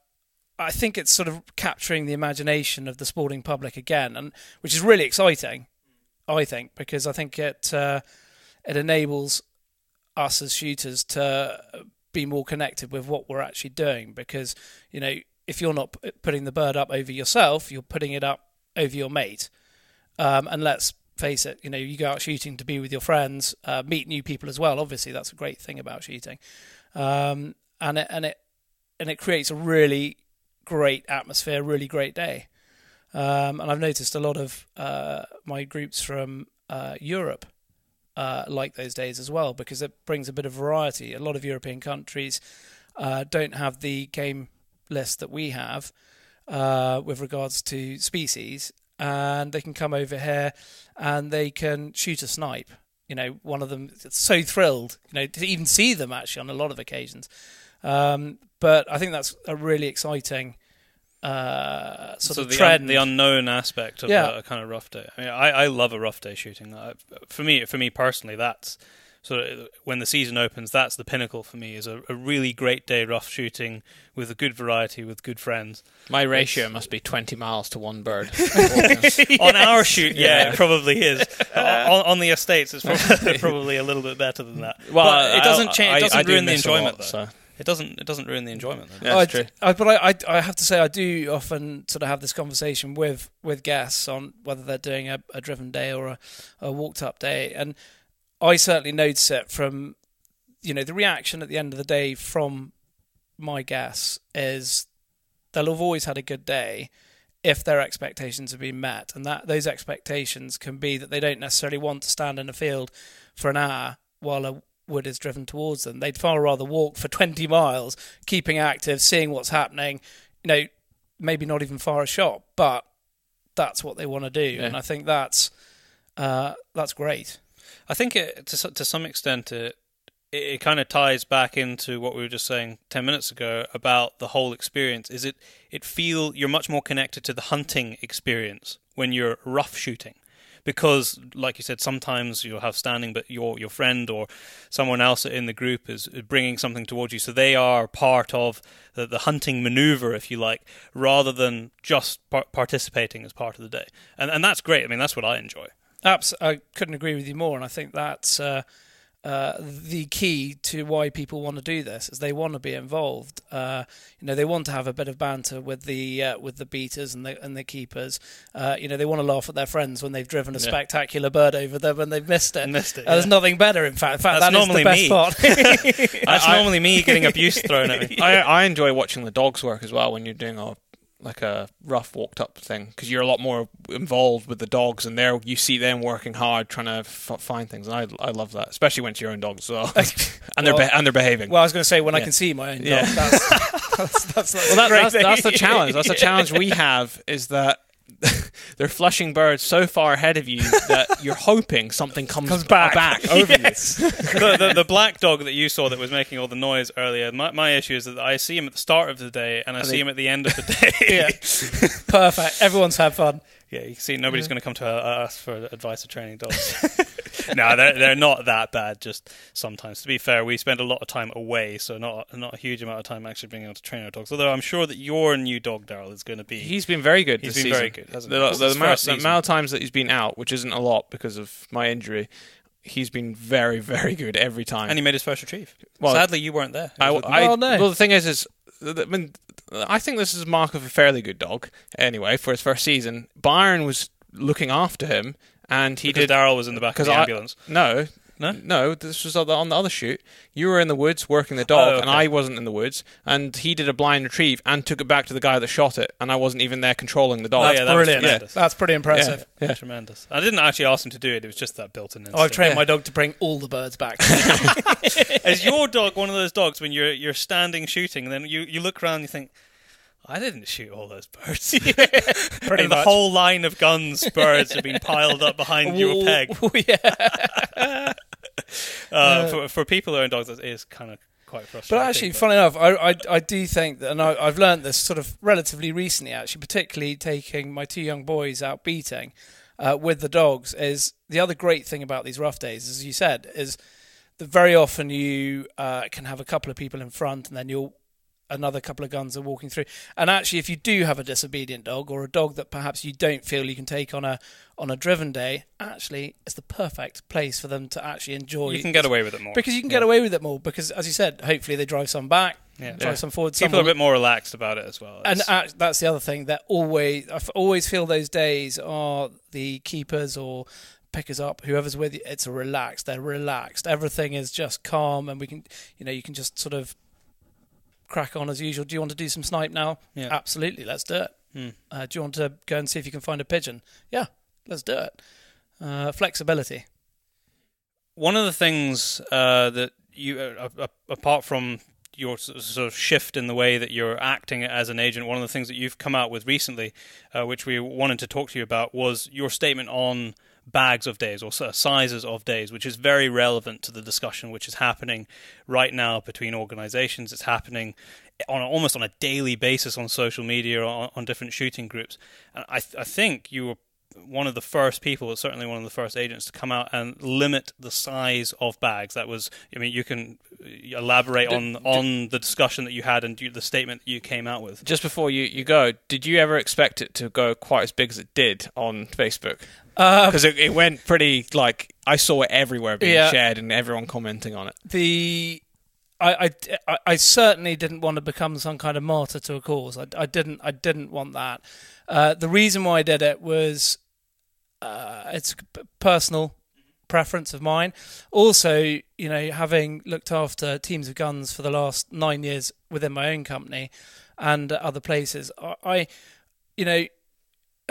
[SPEAKER 3] I think it's sort of capturing the imagination of the sporting public again, and which is really exciting, I think, because I think it enables us as shooters to be more connected with what we're actually doing. Because if you're not putting the bird up over yourself, you're putting it up over your mate. And let's face it, you go out shooting to be with your friends, meet new people as well. Obviously, that's a great thing about shooting, and it creates a really great atmosphere, really great day. And I've noticed a lot of my groups from Europe like those days as well, because it brings a bit of variety. A lot of European countries don't have the game list that we have with regards to species, and they can come over here and they can shoot a snipe. One of them is so thrilled, to even see them actually on a lot of occasions. But I think that's a really exciting sort of trend.
[SPEAKER 2] The unknown aspect of a kind of rough day. I mean, I love a rough day shooting. For me personally, that's sort of when the season opens. That's the pinnacle for me. Is a really great day rough shooting with a good variety, with good friends.
[SPEAKER 1] My ratio must be 20 miles to one bird.
[SPEAKER 2] On our shoot, it probably is. On the estates, it's probably a little bit better than that.
[SPEAKER 1] Well,
[SPEAKER 2] but it doesn't change. It doesn't ruin the enjoyment, though.
[SPEAKER 1] So.
[SPEAKER 2] It doesn't ruin the enjoyment, though.
[SPEAKER 1] Yeah, that's true.
[SPEAKER 3] But I have to say, I do often sort of have this conversation with guests on whether they're doing a driven day or a walked up day, and I certainly notice it from the reaction at the end of the day from my guests is they'll have always had a good day if their expectations have been met, and that those expectations can be that they don't necessarily want to stand in a field for an hour while a wood is driven towards them. They'd far rather walk for 20 miles, keeping active, seeing what's happening, maybe not even far a shot, but that's what they want to do. Yeah. And I think that's great.
[SPEAKER 2] I think to some extent it kind of ties back into what we were just saying 10 minutes ago about the whole experience. Is you're much more connected to the hunting experience when you're rough shooting. Because, like you said, sometimes you'll have standing, but your friend or someone else in the group is bringing something towards you. So they are part of the hunting maneuver, if you like, rather than just participating as part of the day. And that's great. I mean, that's what I enjoy.
[SPEAKER 3] I couldn't agree with you more. And I think that's the key to why people want to do this, is they want to be involved. They want to have a bit of banter with the beaters and the keepers. They want to laugh at their friends when they've driven a spectacular bird over them and they've missed it. There's nothing better. In fact, that is the best part.
[SPEAKER 2] That's normally me getting abuse thrown at me.
[SPEAKER 1] I enjoy watching the dogs work as well when you're doing a rough walked up thing, because you're a lot more involved with the dogs, and you see them working hard trying to find things, and I love that, especially when it's your own dogs as well. and they're behaving.
[SPEAKER 3] Well, I was going to say, when I can see my own dog, that's
[SPEAKER 1] the challenge. That's the challenge we have, is that they're flushing birds so far ahead of you that you're hoping something comes back over you.
[SPEAKER 2] The black dog that you saw that was making all the noise earlier, my issue is that I see him at the start of the day and I see him at the end of the day.
[SPEAKER 3] Perfect. Everyone's had fun.
[SPEAKER 2] Yeah, you can see nobody's going to come to us for advice of training dogs. No, they're not that bad, just sometimes. To be fair, we spend a lot of time away, so not a huge amount of time actually being able to train our dogs. Although I'm sure that your new dog, Daryl, is going to be...
[SPEAKER 1] He's been very good this season.
[SPEAKER 2] He's been very good, hasn't he?
[SPEAKER 1] The amount of times that he's been out, which isn't a lot because of my injury, he's been very, very good every time.
[SPEAKER 2] And he made his first retrieve. Well, sadly, you weren't there.
[SPEAKER 1] No. Well, the thing is I think this is a mark of a fairly good dog, anyway, for his first season. Byron was looking after him, and
[SPEAKER 2] Daryl was in the back of the ambulance.
[SPEAKER 1] No, this was on the other shoot. You were in the woods working the dog, and I wasn't in the woods, and he did a blind retrieve and took it back to the guy that shot it, and I wasn't even there controlling the dog.
[SPEAKER 3] That's brilliant. That's pretty impressive.
[SPEAKER 2] Yeah. Tremendous. I didn't actually ask him to do it. It was just that built-in instinct.
[SPEAKER 3] I've trained my dog to bring all the birds back.
[SPEAKER 2] Is your dog one of those dogs when you're standing shooting, and then you look around and you think, I didn't shoot all those birds.
[SPEAKER 3] Pretty much.
[SPEAKER 2] The whole line of guns birds have been piled up behind your peg. For people who own dogs, it is kind of quite frustrating.
[SPEAKER 3] But actually, funny enough, I do think that, and I've learned this sort of relatively recently, actually, particularly taking my two young boys out beating with the dogs, is the other great thing about these rough days, as you said, is that very often you can have a couple of people in front, and then another couple of guns are walking through. And actually, if you do have a disobedient dog, or a dog that perhaps you don't feel you can take on a driven day, actually it's the perfect place for them to actually enjoy.
[SPEAKER 2] You can get away with it more.
[SPEAKER 3] Because you can get away with it more, because, as you said, hopefully they drive some back, drive some forward.
[SPEAKER 2] People are a bit more relaxed about it as well.
[SPEAKER 3] And that's the other thing. I always feel those days are the keepers or pickers up, whoever's with you, they're relaxed. Everything is just calm, and you can just sort of crack on as usual. Do you want to do some snipe now?
[SPEAKER 2] Yeah.
[SPEAKER 3] Absolutely, let's do it. Do you want to go and see if you can find a pigeon? Yeah, let's do it. Flexibility.
[SPEAKER 2] One of the things that you, apart from your sort of shift in the way that you're acting as an agent, one of the things that you've come out with recently, which we wanted to talk to you about, was your statement on bags of days or sizes of days, which is very relevant to the discussion which is happening right now between organizations. It's happening almost on a daily basis on social media, on different shooting groups. And I think you were one of the first people, certainly one of the first agents, to come out and limit the size of bags. That was, I mean, you can elaborate on the discussion that you had and the statement that you came out with.
[SPEAKER 1] Just before you go, did you ever expect it to go quite as big as it did on Facebook? Because it went pretty, like, I saw it everywhere being shared and everyone commenting on it.
[SPEAKER 3] I certainly didn't want to become some kind of martyr to a cause. I didn't want that. The reason why I did it was it's a personal preference of mine. Also, having looked after teams of guns for the last 9 years within my own company and other places, a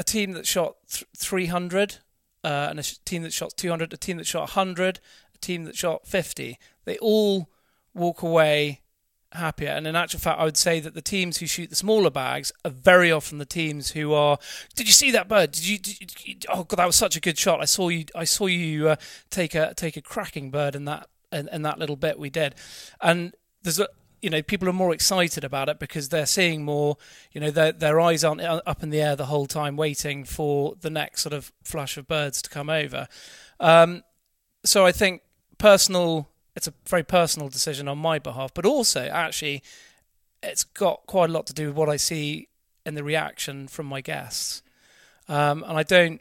[SPEAKER 3] team that shot 300, and a team that shot 200, a team that shot 100, a team that shot 50, they all walk away happier. And in actual fact, I would say that the teams who shoot the smaller bags are very often the teams who are, did you see that bird? Did you oh god, that was such a good shot. I saw you take a cracking bird in that little bit we did. And there's people are more excited about it because they're seeing more, their eyes aren't up in the air the whole time waiting for the next sort of flush of birds to come over. So I think it's a very personal decision on my behalf, but also actually it's got quite a lot to do with what I see in the reaction from my guests. And I don't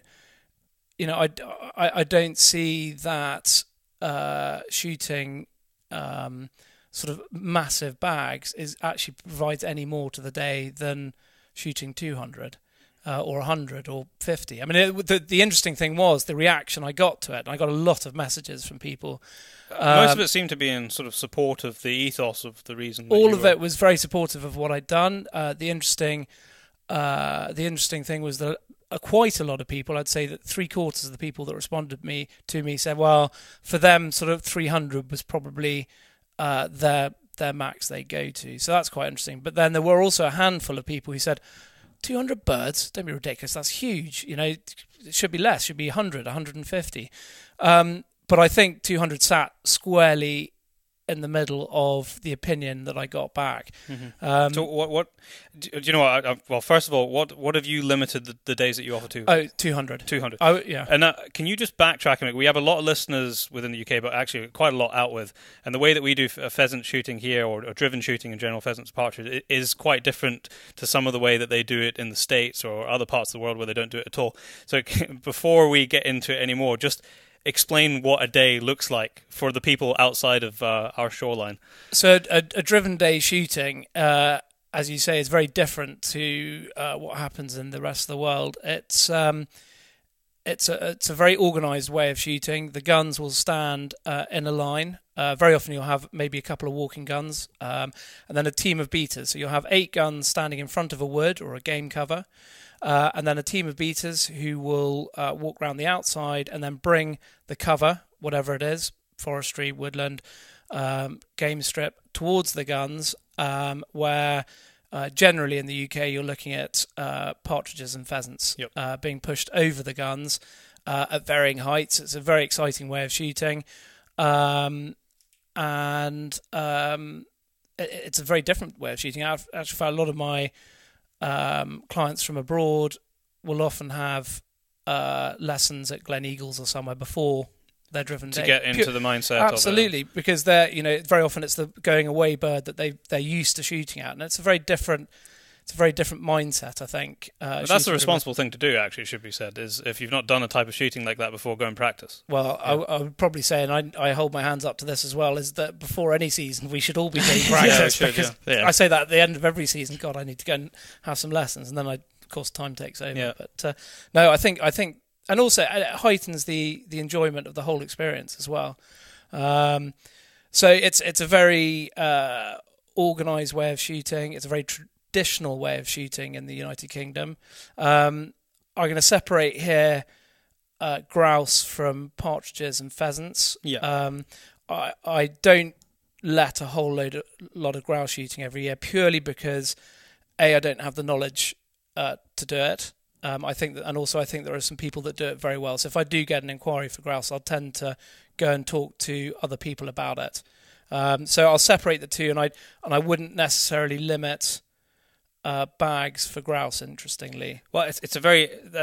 [SPEAKER 3] see that shooting sort of massive bags actually provides any more to the day than shooting 200 or 100 or 50. I mean, the interesting thing was the reaction I got to it. I got a lot of messages from people.
[SPEAKER 2] Most of it seemed to be in sort of support of the ethos of the reason.
[SPEAKER 3] All of it was very supportive of what I'd done. The interesting thing was that quite a lot of people, I'd say that 3/4 of the people that responded to me said, well, for them, sort of 300 was probably their max they go to. So that's quite interesting. But then there were also a handful of people who said, 200 birds? Don't be ridiculous. That's huge. It should be less. It should be 100, 150. But I think 200 sat squarely in the middle of the opinion that I got back.
[SPEAKER 2] Mm-hmm. So what do you know what? Well, first of all, what have you limited the days that you offer to?
[SPEAKER 3] Oh, 200.
[SPEAKER 2] 200.
[SPEAKER 3] Oh, yeah.
[SPEAKER 2] And can you just backtrack a minute? We have a lot of listeners within the UK, but actually quite a lot out with. And the way that we do pheasant shooting here, or driven shooting in general, pheasants, partridge, is quite different to some of the way that they do it in the States or other parts of the world where they don't do it at all. So before we get into it anymore, just explain what a day looks like for the people outside of our shoreline.
[SPEAKER 3] So a driven day shooting, as you say, is very different to what happens in the rest of the world. It's a very organised way of shooting. The guns will stand in a line. Very often you'll have maybe a couple of walking guns, and then a team of beaters. So you'll have 8 guns standing in front of a wood or a game cover. And then a team of beaters who will walk around the outside and then bring the cover, whatever it is, forestry, woodland, game strip, towards the guns, where generally in the UK you're looking at partridges and pheasants being pushed over the guns at varying heights. It's a very exciting way of shooting. And it's a very different way of shooting. I've actually found a lot of my clients from abroad will often have lessons at Glen Eagles or somewhere before their driven day.
[SPEAKER 2] To get into the mindset
[SPEAKER 3] absolutely, of it. Because they're, very often it's the going away bird that they're used to shooting at, and it's a very different mindset, I think.
[SPEAKER 2] But that's the responsible thing to do, actually, should be said, is if you've not done a type of shooting like that before, go and practice.
[SPEAKER 3] Well, yeah. I would probably say, and I hold my hands up to this as well, is that before any season we should all be doing practice. I say that at the end of every season, God, I need to go and have some lessons, and then of course time takes over.
[SPEAKER 2] Yeah.
[SPEAKER 3] But no, I think, and also it heightens the enjoyment of the whole experience as well. So it's a very organised way of shooting. It's a very traditional way of shooting in the United Kingdom. I'm going to separate here grouse from partridges and pheasants.
[SPEAKER 2] Yeah.
[SPEAKER 3] I don't let a whole lot of grouse shooting every year purely because I don't have the knowledge to do it. I think there are some people that do it very well. So if I do get an inquiry for grouse, I'll tend to go and talk to other people about it. So I'll separate the two, and I wouldn't necessarily limit bags for grouse. Interestingly,
[SPEAKER 2] well,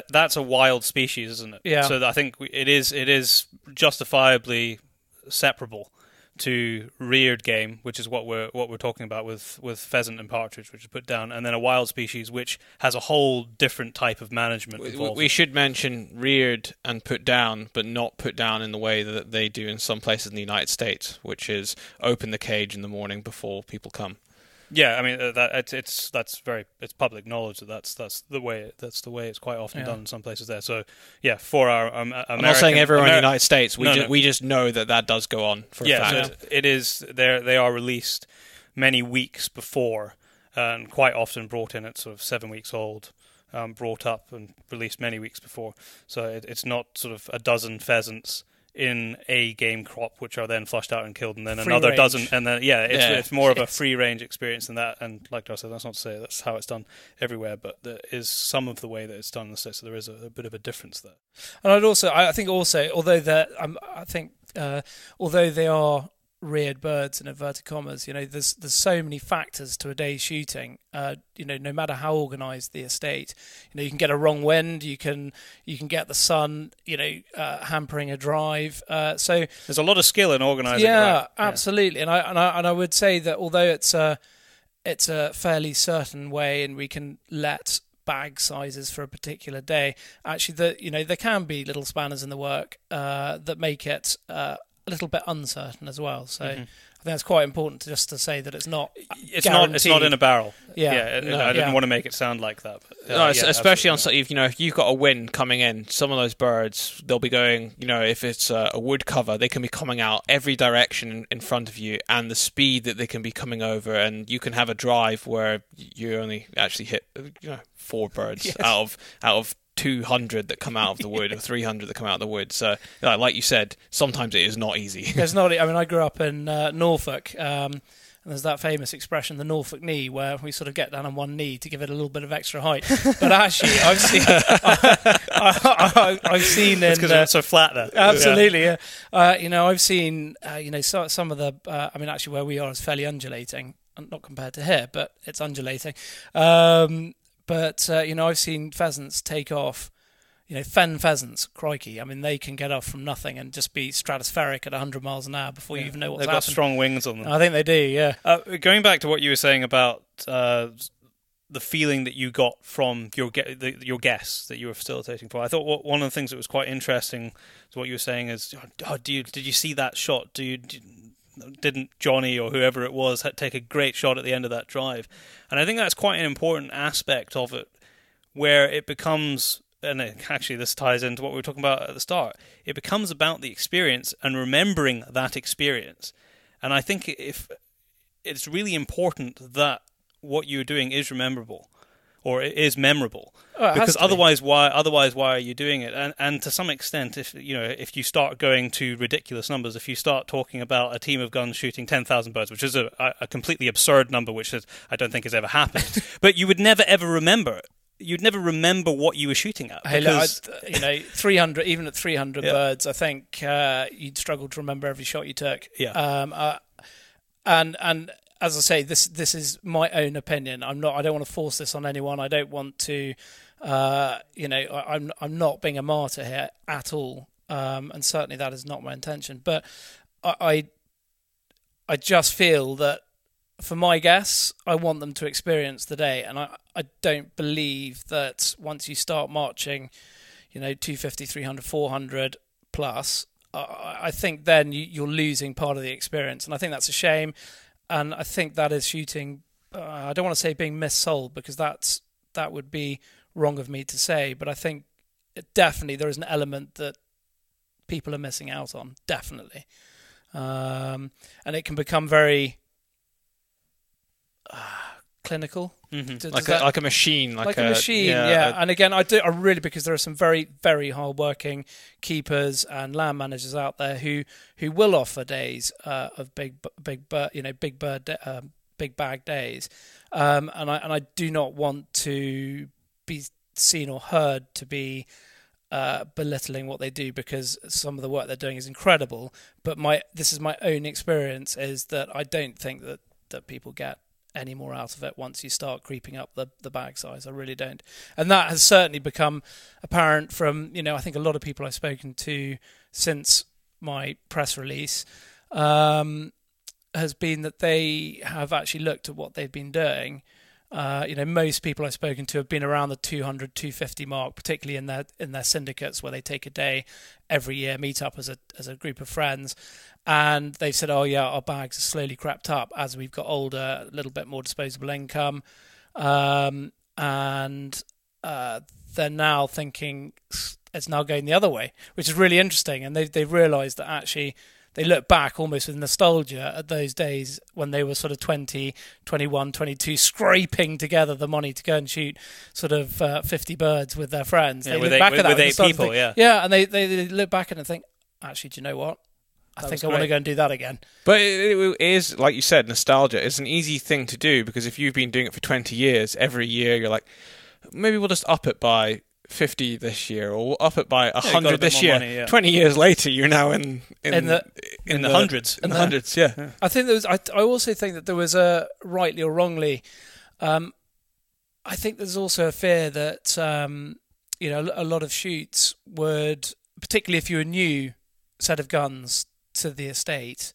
[SPEAKER 2] that's a wild species, isn't it?
[SPEAKER 3] Yeah.
[SPEAKER 2] So I think it is justifiably separable to reared game, which is what we're talking about with pheasant and partridge, which is put down, and then a wild species which has a whole different type of management involved.
[SPEAKER 1] We should mention reared and put down, but not put down in the way that they do in some places in the United States, which is open the cage in the morning before people come.
[SPEAKER 2] Yeah, I mean it's public knowledge that's the way it's quite often done in some places there. So yeah, for our American,
[SPEAKER 1] I'm not saying everyone in the United States. We just know that does go on for a fact.
[SPEAKER 2] So it is. They are released many weeks before, and quite often brought in at sort of 7 weeks old, brought up and released many weeks before. So it's not sort of a dozen pheasants in a game crop which are then flushed out and killed, and then
[SPEAKER 3] free
[SPEAKER 2] another
[SPEAKER 3] range.
[SPEAKER 2] dozen, and then it's more of a free range experience than that. And like I said, that's not to say that's how it's done everywhere, but there is some of the way that it's done in the States, so there is a bit of a difference there.
[SPEAKER 3] And I think also, although they are reared birds in inverted commas, there's so many factors to a day's shooting. No matter how organised the estate, you can get a wrong wind, you can get the sun, hampering a drive. So
[SPEAKER 2] there's a lot of skill in organising.
[SPEAKER 3] Yeah,
[SPEAKER 2] right.
[SPEAKER 3] absolutely. And I would say that although it's a fairly certain way, and we can let bag sizes for a particular day, actually, there can be little spanners in the work that make it a little bit uncertain as well. So I think it's quite important to say that it's not guaranteed.
[SPEAKER 2] It's not in a barrel.
[SPEAKER 3] Yeah.
[SPEAKER 2] I didn't want to make it sound like that. But,
[SPEAKER 1] no, especially on if you've got a wind coming in, some of those birds, they'll be going, if it's a wood cover, they can be coming out every direction in front of you, and the speed that they can be coming over, and you can have a drive where you only actually hit 4 birds out of 200 that come out of the wood, or 300 that come out of the wood. So, like you said, sometimes it is not easy.
[SPEAKER 3] It's not. I mean, I grew up in Norfolk, and there's that famous expression, the Norfolk knee, where we sort of get down on one knee to give it a little bit of extra height. But actually, I've seen in
[SPEAKER 2] because it's so flat there.
[SPEAKER 3] Absolutely, yeah. I've seen some of the. Actually, where we are is fairly undulating, not compared to here, but it's undulating. But I've seen pheasants take off, fen pheasants, crikey. I mean, they can get off from nothing and just be stratospheric at 100 miles an hour before you even know what's happening.
[SPEAKER 2] They've got strong wings on them.
[SPEAKER 3] I think they do, yeah.
[SPEAKER 2] Going back to what you were saying about the feeling that you got from your guests that you were facilitating for, I thought one of the things that was quite interesting to what you were saying is, did you see that shot? Didn't Johnny or whoever it was take a great shot at the end of that drive? And I think that's quite an important aspect of it, where it becomes, and actually this ties into what we were talking about at the start, it becomes about the experience and remembering that experience. And I think if it's really important that what you're doing is rememberable, or it is memorable, because otherwise why are you doing it? And to some extent, if you start going to ridiculous numbers, if you start talking about a team of guns shooting 10,000 birds, which is a completely absurd number, which I don't think has ever happened, but you would never ever remember it. You'd never remember what you were shooting at. Because,
[SPEAKER 3] 300, even at 300 birds, I think you'd struggle to remember every shot you took.
[SPEAKER 2] Yeah.
[SPEAKER 3] And as I say, this is my own opinion. I don't want to force this on anyone. I don't want to, I'm not being a martyr here at all. And certainly that is not my intention. But I just feel that for my guests, I want them to experience the day. And I don't believe that once you start marching, 250, 300, 400 plus, I think then you're losing part of the experience. And I think that's a shame. And I think that is shooting, I don't want to say being missold, because that would be wrong of me to say, but I think definitely there is an element that people are missing out on, definitely. And it can become very clinical.
[SPEAKER 1] Mm-hmm. Like a machine,
[SPEAKER 3] like a machine. Yeah. And again, I really, because there are some very, very hardworking keepers and land managers out there who will offer days of big bag days, and I do not want to be seen or heard to be belittling what they do, because some of the work they're doing is incredible. But this is my own experience, is that I don't think that people get any more out of it once you start creeping up the bag size. I really don't. And that has certainly become apparent from, I think a lot of people I've spoken to since my press release has been that they have actually looked at what they've been doing. Most people I've spoken to have been around the 200, 250 mark, particularly in their syndicates where they take a day every year, meet up as a group of friends, and they've said, "Oh yeah, our bags have slowly crept up as we've got older, a little bit more disposable income," and they're now thinking it's now going the other way, which is really interesting, and they've realised that actually. They look back almost with nostalgia at those days when they were sort of 20, 21, 22, scraping together the money to go and shoot sort of 50 birds with their friends.
[SPEAKER 2] Yeah,
[SPEAKER 3] they look back at that
[SPEAKER 2] with 8 people,
[SPEAKER 3] think, yeah, and they look back at it and think, actually, do you know what? I think I want to go and do that again.
[SPEAKER 1] But it is, like you said, nostalgia. It's an easy thing to do, because if you've been doing it for 20 years, every year you're like, maybe we'll just up it by 50 this year, or we'll up it by 100 this year. Money, 20 years later, you're now in the
[SPEAKER 2] hundreds.
[SPEAKER 1] In the hundreds, yeah.
[SPEAKER 3] I think there was. I also think that there was a, rightly or wrongly, I think there's also a fear that a lot of shoots would, particularly if you're a new set of guns to the estate,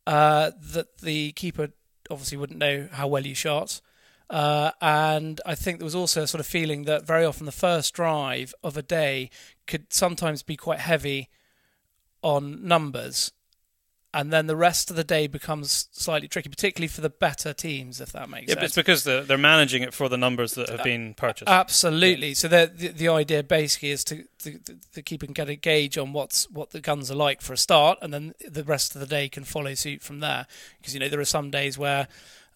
[SPEAKER 3] that the keeper obviously wouldn't know how well you shot. And I think there was also a sort of feeling that very often the first drive of a day could sometimes be quite heavy on numbers, and then the rest of the day becomes slightly tricky, particularly for the better teams, if that makes sense.
[SPEAKER 2] Yeah, it's because they're managing it for the numbers that have been purchased.
[SPEAKER 3] Absolutely. Yeah. So the idea basically is to keep and get a gauge on what the guns are like for a start, and then the rest of the day can follow suit from there. Because there are some days where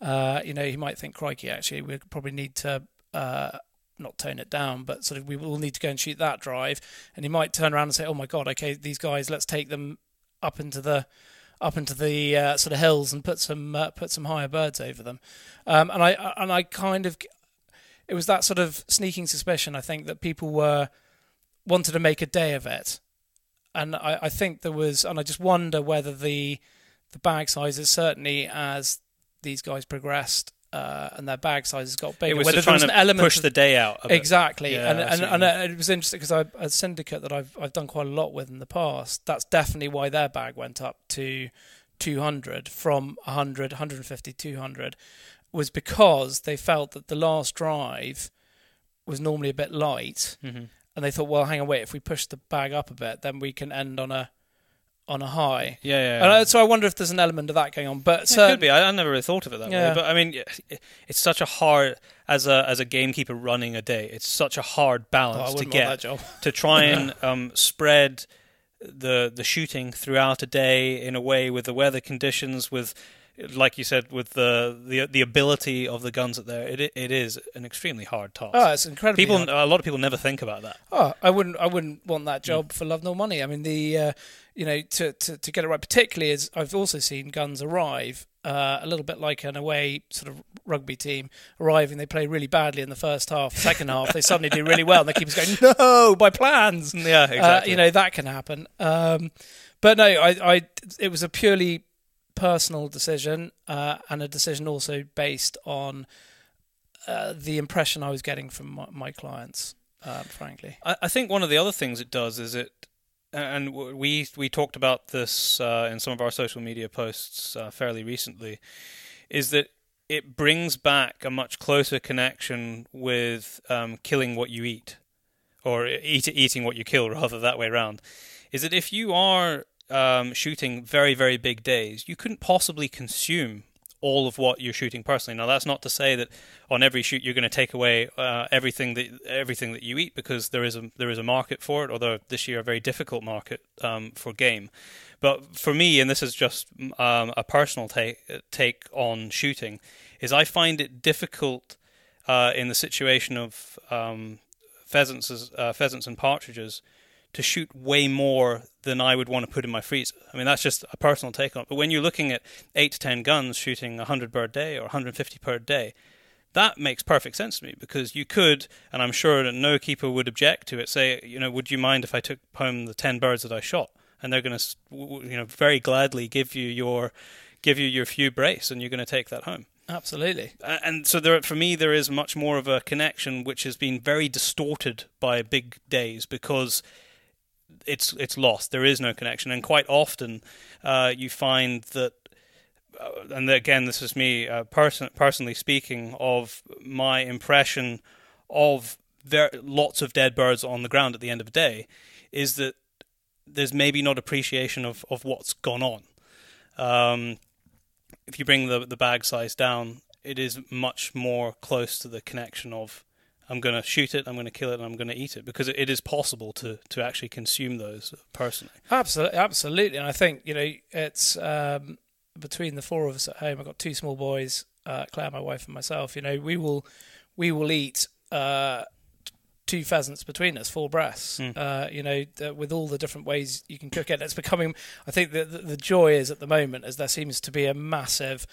[SPEAKER 3] you might think, crikey, actually, we probably need to not tone it down, but sort of we will need to go and shoot that drive. And you might turn around and say, oh my God, okay, these guys, let's take them up into the sort of hills and put some higher birds over them. And I kind of, it was that sort of sneaking suspicion, I think, that people wanted to make a day of it. And I think there was, and I just wonder whether the bag sizes, certainly as these guys progressed and their bag sizes got bigger.
[SPEAKER 2] It was trying to push the day out of
[SPEAKER 3] exactly.
[SPEAKER 2] Yeah,
[SPEAKER 3] and it was interesting because a syndicate that I've done quite a lot with in the past, that's definitely why their bag went up to 200 from 100, 150, 200, was because they felt that the last drive was normally a bit light, and they thought, well, hang on, wait, if we push the bag up a bit, then we can end on a high.
[SPEAKER 2] Yeah.
[SPEAKER 3] And so I wonder if there's an element of that going on. But
[SPEAKER 2] it could be. I never really thought of it that way. But I mean, it's such a hard, as a gamekeeper running a day, it's such a hard balance to get to try and spread the shooting throughout a day in a way with the weather conditions, with, like you said, with the ability of the guns out there. It is an extremely hard task.
[SPEAKER 3] Oh, it's incredibly hard.
[SPEAKER 2] A lot of people never think about that.
[SPEAKER 3] Oh, I wouldn't want that job for love nor money. I mean, to get it right, particularly as I've also seen guns arrive a little bit like an away sort of rugby team arriving. They play really badly in the first half. Second half, they suddenly do really well, and the keeper's going, no, my plans.
[SPEAKER 2] Yeah, exactly.
[SPEAKER 3] That can happen. But no, it was a purely personal decision, and a decision also based on the impression I was getting from my clients, frankly.
[SPEAKER 2] I think one of the other things it does is and we talked about this in some of our social media posts fairly recently, is that it brings back a much closer connection with killing what you eat, or eating what you kill, rather, that way around. Is that if you are shooting very, very big days, you couldn't possibly consume all of what you're shooting personally. Now, that's not to say that on every shoot you're going to take away everything that you eat, because there is a market for it, although this year a very difficult market for game. But for me, and this is just a personal take on shooting, is I find it difficult in the situation of pheasants and partridges to shoot way more than I would want to put in my freezer. I mean, that's just a personal take on it. But when you're looking at 8 to 10 guns shooting 100 bird a day or 150 per day, that makes perfect sense to me, because you could, and I'm sure that no keeper would object to it, say, would you mind if I took home the 10 birds that I shot? And they're going to, very gladly give you your few brace, and you're going to take that home.
[SPEAKER 3] Absolutely.
[SPEAKER 2] And so for me, there is much more of a connection which has been very distorted by big days, because it's lost. There is no connection, and quite often you find that. And again, this is me personally speaking of my impression of lots of dead birds on the ground at the end of the day, is that there's maybe not appreciation of what's gone on. If you bring the bag size down, it is much more close to the connection of I'm going to shoot it, I'm going to kill it, and I'm going to eat it, because it is possible to actually consume those personally.
[SPEAKER 3] Absolutely. And I think, it's... between the four of us at home, I've got two small boys, Claire, my wife, and myself. We will eat 2 pheasants between us, 4 breasts. With all the different ways you can cook it. It's becoming. I think the joy is at the moment, as there seems to be a massive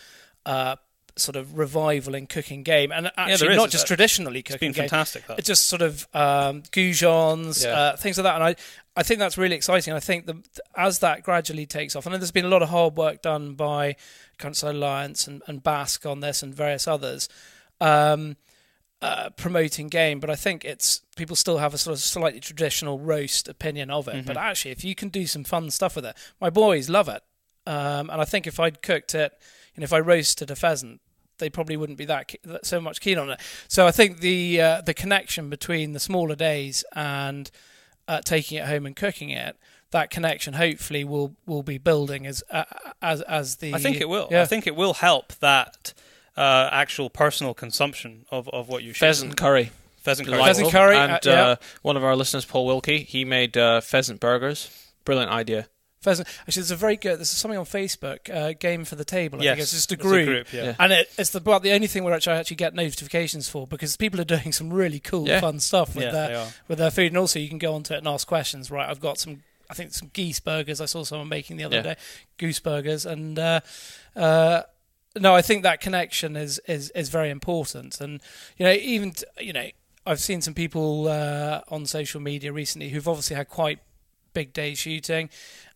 [SPEAKER 3] sort of revival in cooking game, and actually not just traditionally cooking.
[SPEAKER 2] It's been fantastic.
[SPEAKER 3] It's just sort of goujons, things like that, and I think that's really exciting. And I think as that gradually takes off, I know there's been a lot of hard work done by Countryside Alliance and Basque on this and various others promoting game, but I think people still have a sort of slightly traditional roast opinion of it. Mm-hmm. But actually, if you can do some fun stuff with it, my boys love it, and I think if I'd cooked it, if I roasted a pheasant, they probably wouldn't be so much keen on it. So I think the connection between the smaller days and taking it home and cooking it, that connection hopefully will be building as the.
[SPEAKER 2] I think it will.
[SPEAKER 3] Yeah.
[SPEAKER 2] I think it will help that actual personal consumption of what you shoot.
[SPEAKER 1] Pheasant curry.
[SPEAKER 2] Pheasant curry.
[SPEAKER 3] Pheasant curry.
[SPEAKER 1] And one of our listeners, Paul Wilkie, he made pheasant burgers. Brilliant idea.
[SPEAKER 3] Pheasant. Actually, there's a very good. There's something on Facebook, Game for the Table. I think it's just a group.
[SPEAKER 2] Yeah.
[SPEAKER 3] And it's about the only thing which I actually get notifications for, because people are doing some really cool, fun stuff with their food, and also you can go onto it and ask questions. Right, I've got some geese burgers. I saw someone making the other day, goose burgers, and no, I think that connection is very important. And I've seen some people on social media recently who've obviously had quite big days shooting,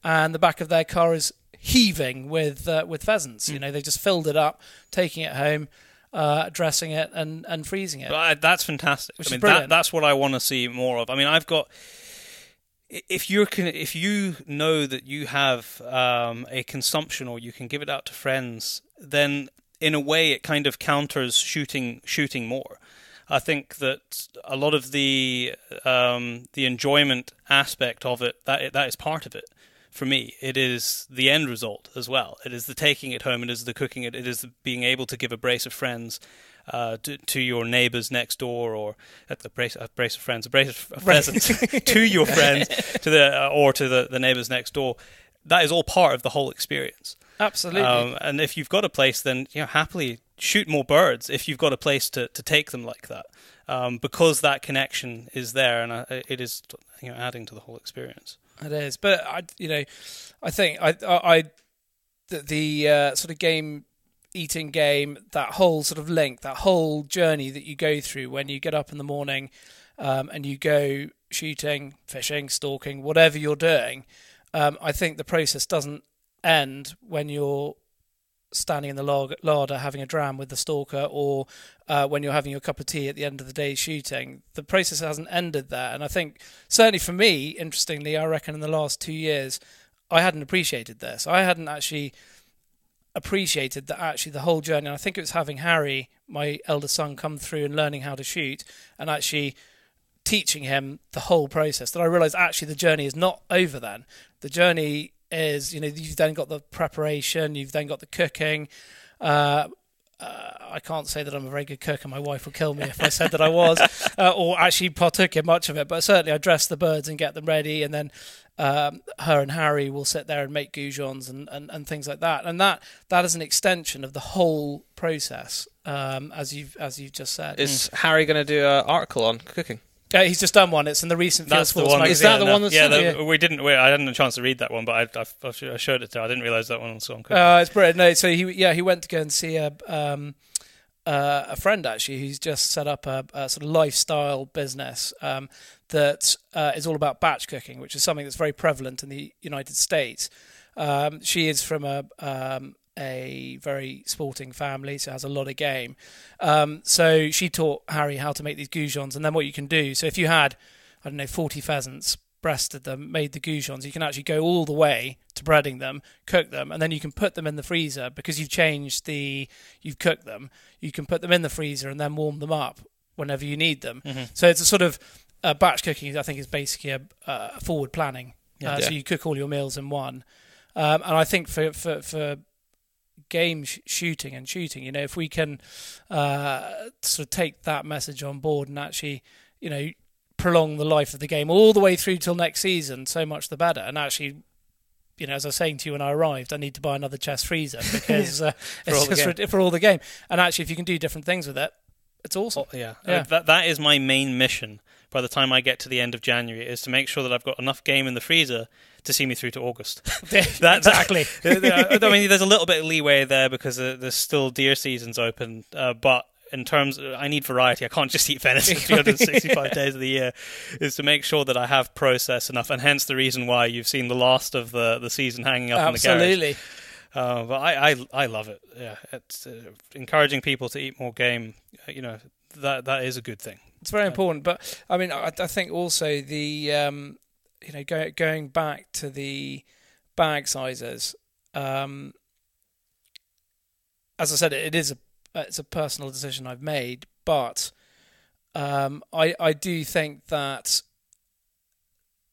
[SPEAKER 3] and the back of their car is heaving with pheasants. They just filled it up, taking it home, dressing it and freezing it.
[SPEAKER 2] But that's fantastic.
[SPEAKER 3] Which is brilliant.
[SPEAKER 2] That's what I want to see more of. I mean, I've got. If you know that you have a consumption, or you can give it out to friends, then in a way it kind of counters shooting more. I think that a lot of the enjoyment aspect of it, that is part of it. For me, it is the end result as well. It is the taking it home. It is the cooking it. It is the being able to give a brace of friends to your neighbours next door, or a brace of pheasants to your friends, to the neighbours next door. That is all part of the whole experience.
[SPEAKER 3] Absolutely.
[SPEAKER 2] And if you've got a place, then happily shoot more birds if you've got a place to take them like that, because that connection is there, and it is adding to the whole experience.
[SPEAKER 3] It is, but I think the sort of eating game, that whole sort of link, that whole journey that you go through when you get up in the morning, and you go shooting, fishing, stalking, whatever you're doing. I think the process doesn't end when you're standing in the larder having a dram with the stalker, or when you're having your cup of tea at the end of the day shooting. The process hasn't ended there. And I think, certainly for me, interestingly, I reckon in the last 2 years, I hadn't appreciated this. I hadn't actually appreciated the whole journey. And I think it was having Harry, my eldest son, come through and learning how to shoot, and actually teaching him the whole process, that I realised actually the journey is not over then. The journey is, you've then got the preparation, you've then got the cooking. I can't say that I'm a very good cook, and my wife would kill me if I said that I was, or actually partook in much of it. But certainly I dress the birds and get them ready, and then her and Harry will sit there and make goujons and things like that, and that is an extension of the whole process, as you've just said.
[SPEAKER 1] Is Harry going to do an article on cooking?
[SPEAKER 3] He's just done one. It's in the recent Field Sports magazine.
[SPEAKER 1] Is that the one that's...
[SPEAKER 2] I hadn't a chance to read that one, but I showed it to her. I didn't realise that one was on cooking.
[SPEAKER 3] It's brilliant. No, so he went to go and see a friend, actually, who's just set up a sort of lifestyle business that is all about batch cooking, which is something that's very prevalent in the United States. She is from a very sporting family, so has a lot of game. So she taught Harry how to make these goujons, and then what you can do, so if you had, 40 pheasants, breasted them, made the goujons, you can actually go all the way to breading them, cook them, and then you can put them in the freezer because you've cooked them. You can put them in the freezer and then warm them up whenever you need them. Mm-hmm. So it's a sort of batch cooking, I think, is basically a forward planning. So you cook all your meals in one. And I think for game shooting, if we can sort of take that message on board and actually, prolong the life of the game all the way through till next season, so much the better. And actually, as I was saying to you when I arrived, I need to buy another chest freezer because for all the game. And actually, if you can do different things with it, it's awesome.
[SPEAKER 2] That is my main mission. By the time I get to the end of January, is to make sure that I've got enough game in the freezer to see me through to August.
[SPEAKER 3] Exactly.
[SPEAKER 2] I mean, there's a little bit of leeway there because there's still deer seasons open, but in terms of, I need variety. I can't just eat venison 365 days of the year. Is to make sure that I have processed enough, and hence the reason why you've seen the last of the season hanging up in the garage.
[SPEAKER 3] Absolutely.
[SPEAKER 2] But I love it. Yeah, it's encouraging people to eat more game. That is a good thing.
[SPEAKER 3] It's very important. But I mean, I think also the going back to the bag sizes. As I said, it's a personal decision I've made, but I do think that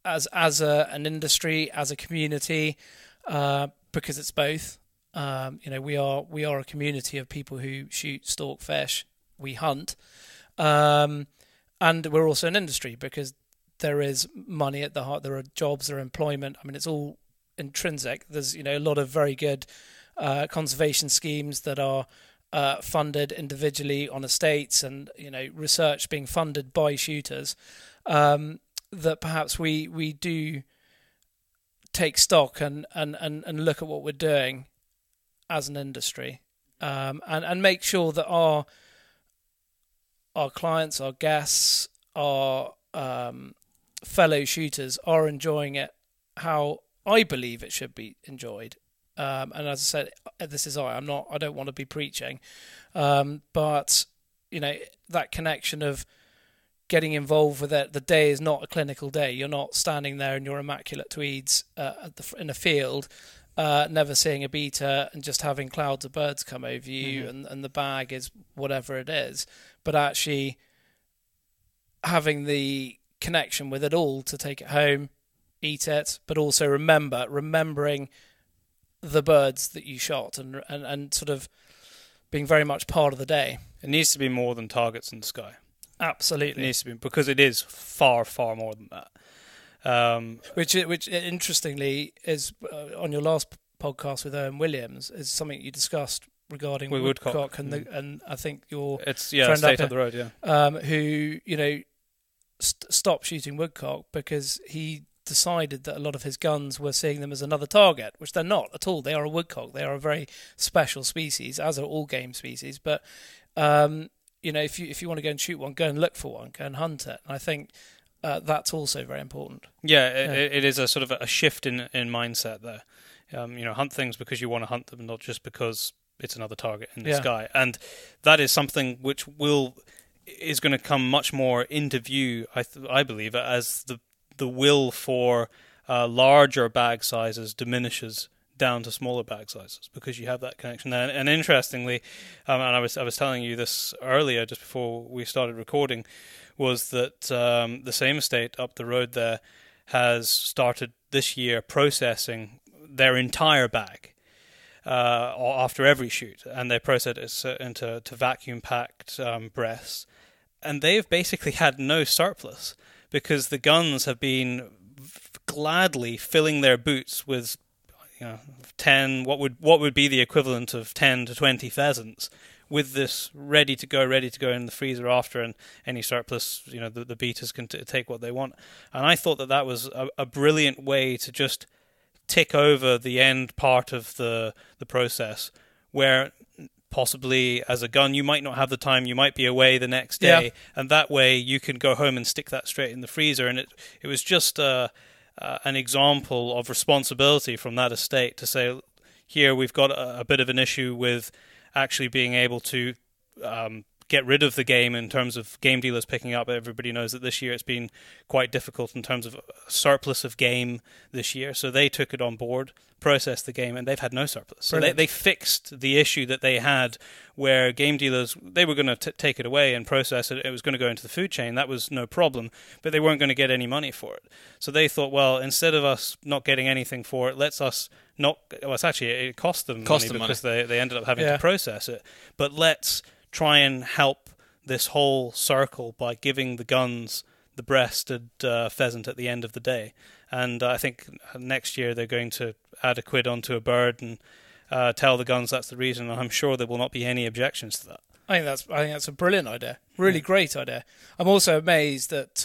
[SPEAKER 3] as an industry, as a community, because it's both. We are a community of people who shoot, stalk, fish. We hunt, and we're also an industry because there is money at the heart. There are jobs, there are employment. I mean, it's all intrinsic. There's a lot of very good conservation schemes that are funded individually on estates, and research being funded by shooters. That perhaps we do take stock and look at what we're doing as an industry, and make sure that our clients, our guests, our fellow shooters are enjoying it how I believe it should be enjoyed. And as I said, this is I don't want to be preaching, but that connection of getting involved with it. The day is not a clinical day. You're not standing there in your immaculate tweeds in a field, never seeing a beta and just having clouds of birds come over you, and the bag is whatever it is. But actually having the connection with it all to take it home, eat it, but also remembering the birds that you shot and sort of being very much part of the day.
[SPEAKER 2] It needs to be more than targets in the sky.
[SPEAKER 3] Absolutely.
[SPEAKER 2] It needs to be, because it is far, far more than that.
[SPEAKER 3] Which interestingly is on your last podcast with Owen Williams is something you discussed regarding woodcock and I think your friend
[SPEAKER 2] State up the road,
[SPEAKER 3] who stopped shooting woodcock because he decided that a lot of his guns were seeing them as another target, which they're not at all. They are a woodcock. They are a very special species, as are all game species. But if you want to go and shoot one, go and look for one, go and hunt it. And I think that's also very important.
[SPEAKER 2] It is a sort of a shift in mindset there. Hunt things because you want to hunt them, not just because it's another target in the sky. And that is something which is going to come much more into view, I believe, as the will for larger bag sizes diminishes down to smaller bag sizes, because you have that connection there. And interestingly, and I was telling you this earlier, just before we started recording, was that the same estate up the road there has started this year processing their entire bag after every shoot, and they process it into vacuum packed breasts, and they've basically had no surplus because the guns have been gladly filling their boots with 10, what would be the equivalent of 10 to 20 pheasants, with this ready to go in the freezer after, and any surplus, the beaters can take what they want. And I thought that was a brilliant way to just tick over the end part of the process, where possibly as a gun you might not have the time, you might be away the next day, and that way you can go home and stick that straight in the freezer. And it was just an example of responsibility from that estate to say, here we've got a bit of an issue with actually being able to get rid of the game in terms of game dealers picking up. Everybody knows that this year it's been quite difficult in terms of surplus of game this year. So they took it on board, processed the game, and they've had no surplus. So they fixed the issue that they had, where game dealers, they were going to take it away and process it. It was going to go into the food chain. That was no problem, but they weren't going to get any money for it. So they thought, well, instead of us not getting anything for it, let's us not... Well, it cost them money because they ended up having to process it. But let's try and help this whole circle by giving the guns the breasted pheasant at the end of the day. And I think next year they're going to add a quid onto a bird and tell the guns that's the reason. And I'm sure there will not be any objections to that.
[SPEAKER 3] I think that's a brilliant idea. Really great idea. I'm also amazed that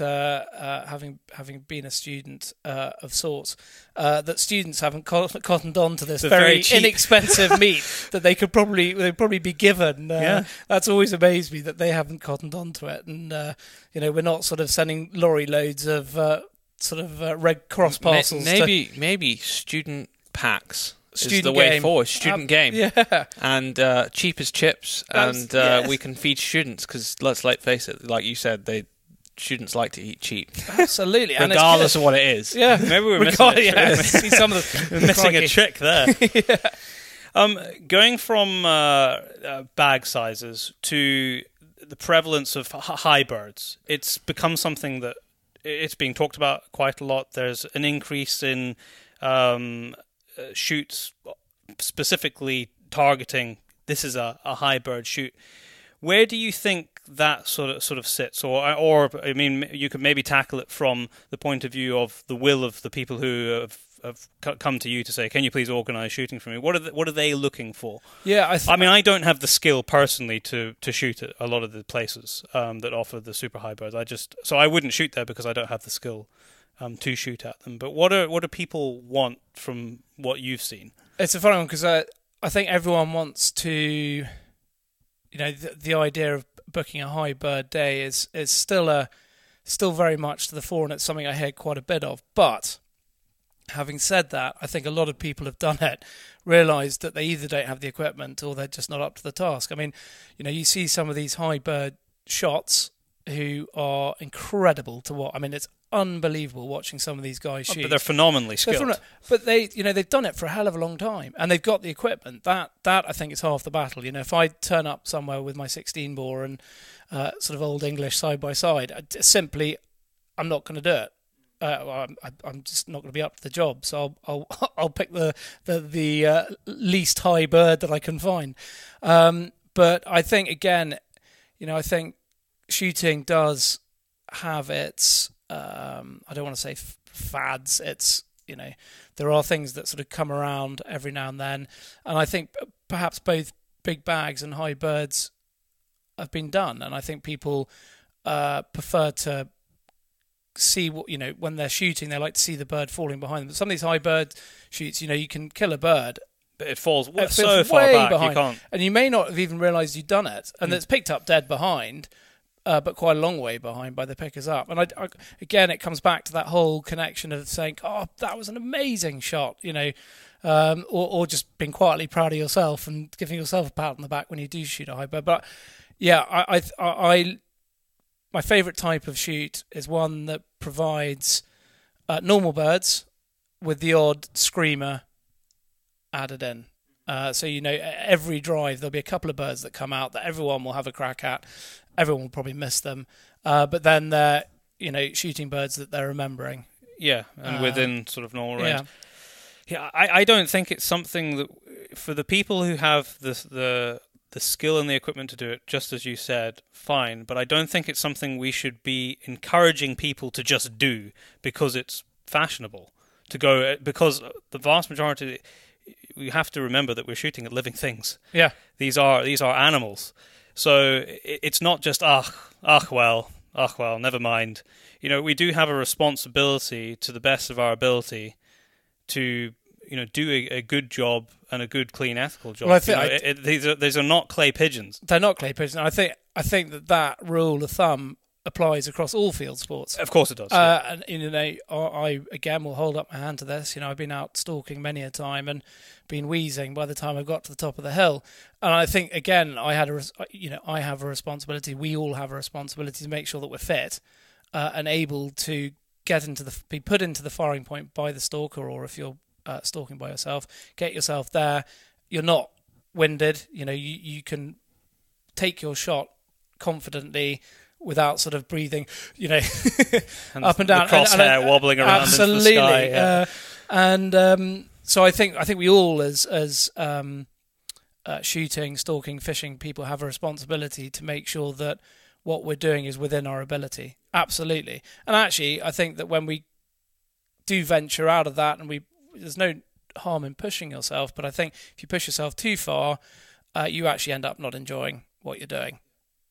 [SPEAKER 3] having been a student of sorts, that students haven't cottoned on to this very inexpensive meat that they'd probably be given. That's always amazed me that they haven't cottoned on to it. And we're not sort of sending lorry loads of Red Cross parcels.
[SPEAKER 1] Maybe student packs. Is the way forward. Student game.
[SPEAKER 3] Yeah.
[SPEAKER 1] And cheap as chips. We can feed students, because let's face it, like you said, students like to eat cheap.
[SPEAKER 3] Absolutely.
[SPEAKER 1] Regardless of what it is.
[SPEAKER 3] Yeah.
[SPEAKER 2] Maybe we're missing a trick there. Going from bag sizes to the prevalence of high birds, it's become something that it's being talked about quite a lot. There's an increase in shoots specifically targeting, this is a high bird shoot. Where do you think that sort of sits, or I mean, you could maybe tackle it from the point of view of the will of the people who have come to you to say, can you please organise shooting for me? What are they looking for?
[SPEAKER 3] Yeah,
[SPEAKER 2] I mean, I don't have the skill personally to shoot at a lot of the places that offer the super high birds. So I wouldn't shoot there because I don't have the skill to shoot at them. But what do people want from what you've seen?
[SPEAKER 3] It's a funny one, because I think everyone wants to, the idea of booking a high bird day is still very much to the fore, and it's something I hear quite a bit of. But having said that, I think a lot of people have done it, realised that they either don't have the equipment or they're just not up to the task. I mean, you see some of these high bird shots who are incredible to watch. I mean, it's unbelievable watching some of these guys shoot.
[SPEAKER 2] But they're phenomenally skilled.
[SPEAKER 3] But they've done it for a hell of a long time, and they've got the equipment. That I think is half the battle. If I turn up somewhere with my 16 bore and sort of old English side by side, I'm not going to do it. I'm just not going to be up to the job. So I'll pick the least high bird that I can find. But I think again, I think shooting does have its I don't want to say fads. It's there are things that sort of come around every now and then, and I think perhaps both big bags and high birds have been done, and I think people prefer to see what when they're shooting, they like to see the bird falling behind them. But some of these high bird shoots, you can kill a bird,
[SPEAKER 2] but it falls so far back
[SPEAKER 3] behind,
[SPEAKER 2] you can't,
[SPEAKER 3] and you may not have even realised you've done it, and it's picked up dead behind. But quite a long way behind by the pickers up. And again, it comes back to that whole connection of saying, oh, that was an amazing shot, or just being quietly proud of yourself and giving yourself a pat on the back when you do shoot a high bird. But yeah, my favourite type of shoot is one that provides normal birds with the odd screamer added in. So every drive there'll be a couple of birds that come out that everyone will have a crack at. Everyone will probably miss them, but then they're shooting birds that they're remembering.
[SPEAKER 2] Yeah, and within sort of normal range. Yeah, I don't think it's something that for the people who have the skill and the equipment to do it, just as you said, fine. But I don't think it's something we should be encouraging people to just do because it's fashionable to go, because the vast majority, we have to remember that we're shooting at living things.
[SPEAKER 3] Yeah.
[SPEAKER 2] These are animals. So it's not just, well, never mind. You know, we do have a responsibility to the best of our ability to, you know, do a good job and a good, clean, ethical job.
[SPEAKER 3] Well, I think
[SPEAKER 2] these are not clay pigeons.
[SPEAKER 3] They're not clay pigeons. I think that rule of thumb applies across all field sports.
[SPEAKER 2] Of course it does.
[SPEAKER 3] And you know, I again will hold up my hand to this. You know, I've been out stalking many a time and been wheezing by the time I've got to the top of the hill. And I think again, I have a responsibility. We all have a responsibility to make sure that we're fit and able to be put into the firing point by the stalker, or if you're stalking by yourself, get yourself there. You're not winded. You know, you can take your shot confidently without sort of breathing, you know, up and down,
[SPEAKER 2] the crosshair wobbling around
[SPEAKER 3] absolutely.
[SPEAKER 2] Into the sky.
[SPEAKER 3] So I think we all, as shooting, stalking, fishing people, have a responsibility to make sure that what we're doing is within our ability. Absolutely. And actually, I think that when we do venture out of that, and there's no harm in pushing yourself, but I think if you push yourself too far, you actually end up not enjoying what you're doing.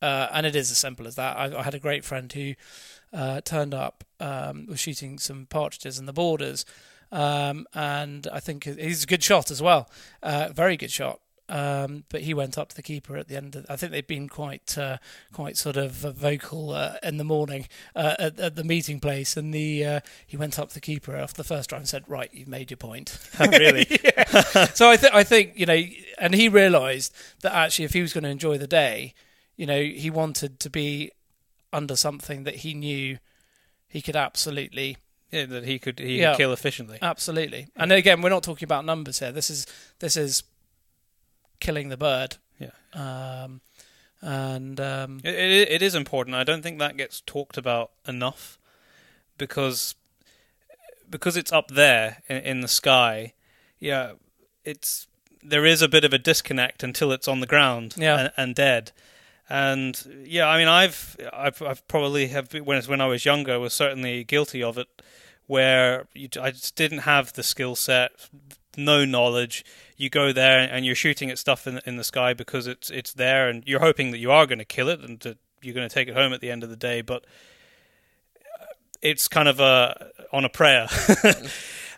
[SPEAKER 3] And it is as simple as that. I had a great friend who turned up, was shooting some partridges in the borders, and I think he's a good shot as well, very good shot. But he went up to the keeper at the end. I think they'd been quite sort of vocal in the morning at the meeting place, and he went up to the keeper after the first drive and said, "Right, you've made your point."
[SPEAKER 2] Really?
[SPEAKER 3] So I think you know, and he realised that actually, if he was going to enjoy the day, you know, he wanted to be under something that he knew he could absolutely.
[SPEAKER 2] Yeah, that he could kill efficiently.
[SPEAKER 3] Absolutely. And again, we're not talking about numbers here. This is killing the bird.
[SPEAKER 2] Yeah. It is important. I don't think that gets talked about enough, because it's up there in the sky. Yeah, there is a bit of a disconnect until it's on the ground and dead. And yeah, I mean, I've probably when I was younger, was certainly guilty of it, where I just didn't have the skill set, no knowledge. You go there and you're shooting at stuff in the sky because it's there, and you're hoping that you are going to kill it and that you're going to take it home at the end of the day. But it's kind of on a prayer.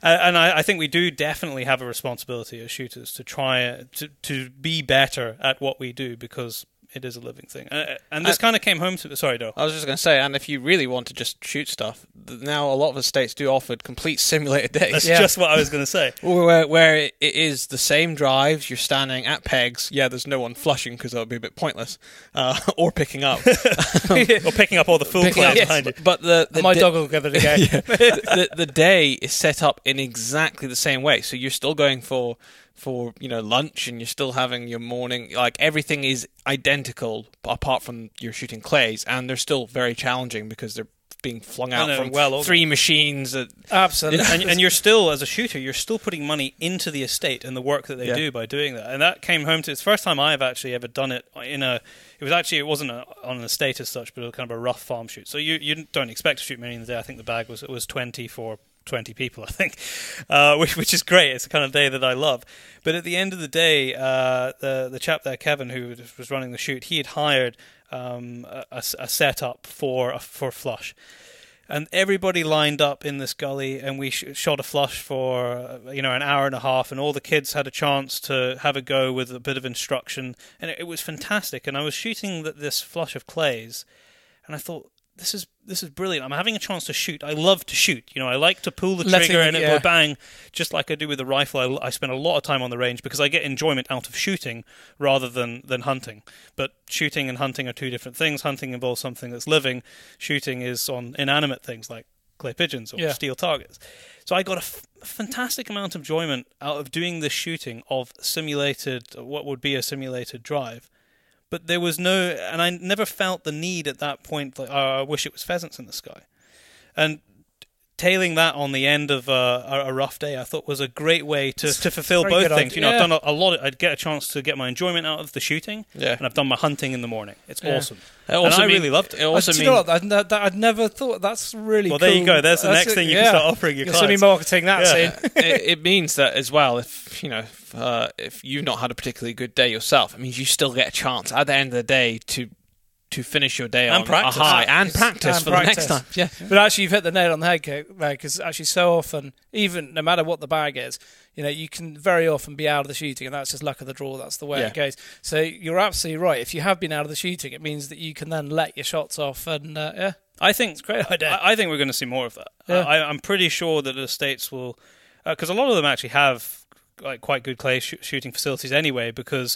[SPEAKER 2] And I think we do definitely have a responsibility as shooters to try to be better at what we do, because it is a living thing. And this kind of came home to... Sorry, Doe.
[SPEAKER 1] I was just going to say, and if you really want to just shoot stuff, now a lot of the states do offer complete simulated days.
[SPEAKER 2] That's just what I was going to say.
[SPEAKER 1] Where it is the same drives, you're standing at pegs. Yeah, there's no one flushing because that would be a bit pointless. Or picking up.
[SPEAKER 2] Or picking up all the full clouds behind you.
[SPEAKER 1] But
[SPEAKER 3] my dog will give it a go.
[SPEAKER 1] The day is set up in exactly the same way. So you're still going for lunch, and you're still having your morning. Like, everything is identical apart from you're shooting clays, and they're still very challenging because they're being flung out from three machines.
[SPEAKER 3] Absolutely.
[SPEAKER 2] And you're still, as a shooter, you're still putting money into the estate and the work that they do by doing that. And that came home to... It's the first time I've actually ever done it it wasn't on an estate as such, but it was kind of a rough farm shoot. So you don't expect to shoot many in the day. I think the bag was 20 for 20 people, I think, which is great. It's the kind of day that I love. But at the end of the day, the chap there, Kevin, who was running the shoot, he had hired a setup for flush, and everybody lined up in this gully, and we shot a flush for an hour and a half, and all the kids had a chance to have a go with a bit of instruction, and it was fantastic. And I was shooting this flush of clays, and I thought, this is brilliant. I'm having a chance to shoot. I love to shoot. You know, I like to pull the trigger and it go bang, just like I do with the rifle. I spend a lot of time on the range because I get enjoyment out of shooting rather than hunting. But shooting and hunting are two different things. Hunting involves something that's living. Shooting is on inanimate things like clay pigeons or steel targets. So I got a fantastic amount of enjoyment out of doing this shooting of what would be a simulated drive. But there was and I never felt the need at that point, like, I wish it was pheasants in the sky. And tailing that on the end of a rough day, I thought was a great way to fulfill
[SPEAKER 3] Very
[SPEAKER 2] both
[SPEAKER 3] good
[SPEAKER 2] things.
[SPEAKER 3] idea.
[SPEAKER 2] You know, I've done a lot. I'd get a chance to get my enjoyment out of the shooting,
[SPEAKER 1] Yeah.
[SPEAKER 2] and I've done my hunting in the morning. It's awesome.
[SPEAKER 1] It also
[SPEAKER 2] and I really loved it.
[SPEAKER 1] It also
[SPEAKER 3] Do you know what? I'd never thought. That's really
[SPEAKER 2] Well,
[SPEAKER 3] cool.
[SPEAKER 2] there you go. There's the
[SPEAKER 3] That's
[SPEAKER 2] next
[SPEAKER 3] it,
[SPEAKER 2] thing you can start offering your
[SPEAKER 3] You'll see me
[SPEAKER 2] clients.
[SPEAKER 3] marketing that
[SPEAKER 2] Yeah.
[SPEAKER 3] soon.
[SPEAKER 1] it means that as well, if you know, if you've not had a particularly good day yourself, it means you still get a chance at the end of the day to finish your day
[SPEAKER 2] And
[SPEAKER 1] on
[SPEAKER 2] practice.
[SPEAKER 1] a high and practice
[SPEAKER 3] And
[SPEAKER 1] for
[SPEAKER 3] practice.
[SPEAKER 1] the next time. Yeah.
[SPEAKER 3] But actually, you've hit the nail on the head, because actually, so often, even no matter what the bag is, you know, you can very often be out of the shooting, and that's just luck of the draw. That's the way
[SPEAKER 1] Yeah.
[SPEAKER 3] it goes. So you're absolutely right. If you have been out of the shooting, it means that you can then let your shots off, and
[SPEAKER 2] I think
[SPEAKER 3] it's a great idea.
[SPEAKER 2] I think we're going to see more of that.
[SPEAKER 3] Yeah.
[SPEAKER 2] I'm pretty sure that the states will, because a lot of them actually have like quite good clay shooting facilities anyway. Because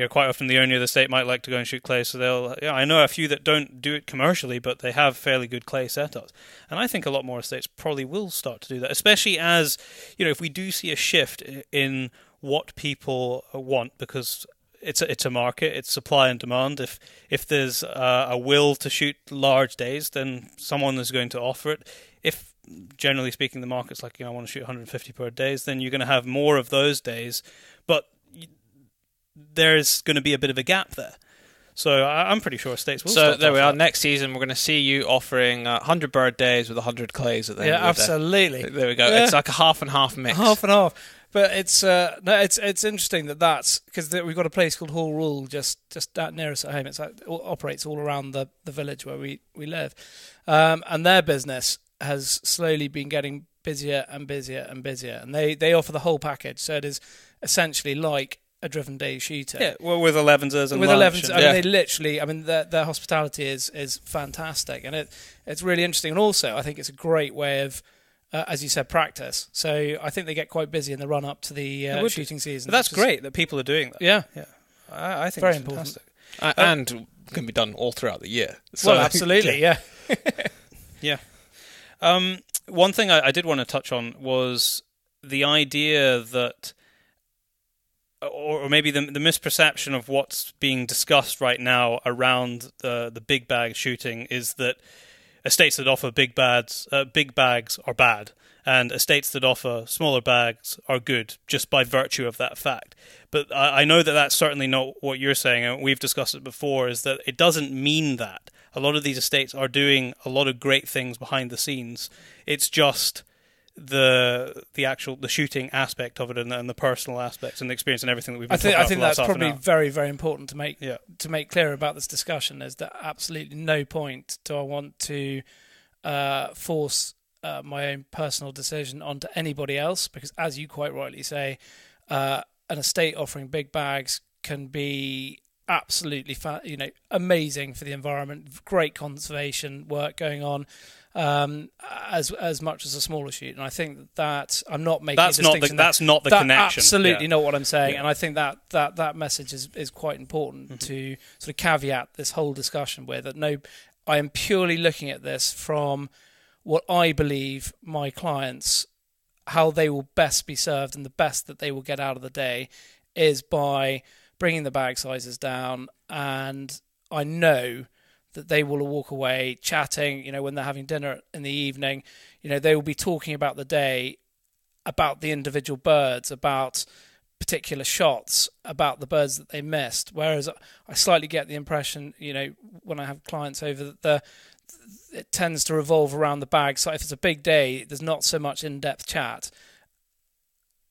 [SPEAKER 2] quite often the owner of the state might like to go and shoot clay, so they'll. I know a few that don't do it commercially, but they have fairly good clay setups, and I think a lot more estates probably will start to do that, especially as if we do see a shift in what people want, because it's a market, it's supply and demand. If there's a will to shoot large days, then someone is going to offer it. If generally speaking the market's like I want to shoot 150 per days, then you're going to have more of those days, but there's going to be a bit of a gap there. So I'm pretty sure states will.
[SPEAKER 1] So there we are. Next season, we're going to see you offering 100 bird days with 100 clays at the end.
[SPEAKER 3] Yeah,
[SPEAKER 1] of the
[SPEAKER 3] absolutely.
[SPEAKER 1] day. There we go.
[SPEAKER 3] Yeah.
[SPEAKER 1] It's like a half and half mix.
[SPEAKER 3] Half and half. But it's it's interesting that's because we've got a place called Hall Rule just near us at home. It operates all around the village where we live, and their business has slowly been getting busier and busier and busier, and they offer the whole package. So it is essentially like a driven day shooter.
[SPEAKER 2] Yeah, well, with 11s and
[SPEAKER 3] with
[SPEAKER 2] lunch
[SPEAKER 3] 11s.
[SPEAKER 2] and-
[SPEAKER 3] I mean, they literally. I mean, their hospitality is fantastic, and it's really interesting. And also, I think it's a great way of, as you said, practice. So I think they get quite busy in the run up to the shooting season.
[SPEAKER 2] But that's
[SPEAKER 3] which is-
[SPEAKER 2] great that people are doing that.
[SPEAKER 3] Yeah,
[SPEAKER 2] I think
[SPEAKER 3] Very
[SPEAKER 2] it's
[SPEAKER 3] important.
[SPEAKER 2] fantastic.
[SPEAKER 1] And can be done all throughout the year. So,
[SPEAKER 3] well, absolutely, yeah.
[SPEAKER 2] Yeah. One thing I did want to touch on was the idea that, or maybe the misperception of what's being discussed right now around the big bag shooting is that estates that offer big bags are bad, and estates that offer smaller bags are good just by virtue of that fact. But I know that that's certainly not what you're saying, and we've discussed it before, is that it doesn't mean that. A lot of these estates are doing a lot of great things behind the scenes. It's just the shooting aspect of it and the personal aspects and the experience and everything that we've been talking about.
[SPEAKER 3] I think
[SPEAKER 2] for the last
[SPEAKER 3] that's
[SPEAKER 2] half an
[SPEAKER 3] probably
[SPEAKER 2] hour.
[SPEAKER 3] very, very important to make
[SPEAKER 2] Yeah.
[SPEAKER 3] clear about this discussion. Is that absolutely no point do I want to force my own personal decision onto anybody else, because as you quite rightly say, an estate offering big bags can be absolutely amazing for the environment, great conservation work going on, as much as a smaller shoot. And I think that I'm not making
[SPEAKER 2] That's
[SPEAKER 3] a
[SPEAKER 2] not
[SPEAKER 3] distinction.
[SPEAKER 2] that's not the
[SPEAKER 3] That's
[SPEAKER 2] connection.
[SPEAKER 3] absolutely
[SPEAKER 2] Yeah.
[SPEAKER 3] not what I'm saying.
[SPEAKER 2] Yeah.
[SPEAKER 3] And I think that message is quite important to sort of caveat this whole discussion with. That I am purely looking at this from what I believe my clients, how they will best be served and the best that they will get out of the day is by bringing the bag sizes down. And I know that they will walk away chatting, when they're having dinner in the evening, they will be talking about the day, about the individual birds, about particular shots, about the birds that they missed. Whereas I slightly get the impression, when I have clients over, that it tends to revolve around the bag. So if it's a big day, there's not so much in-depth chat.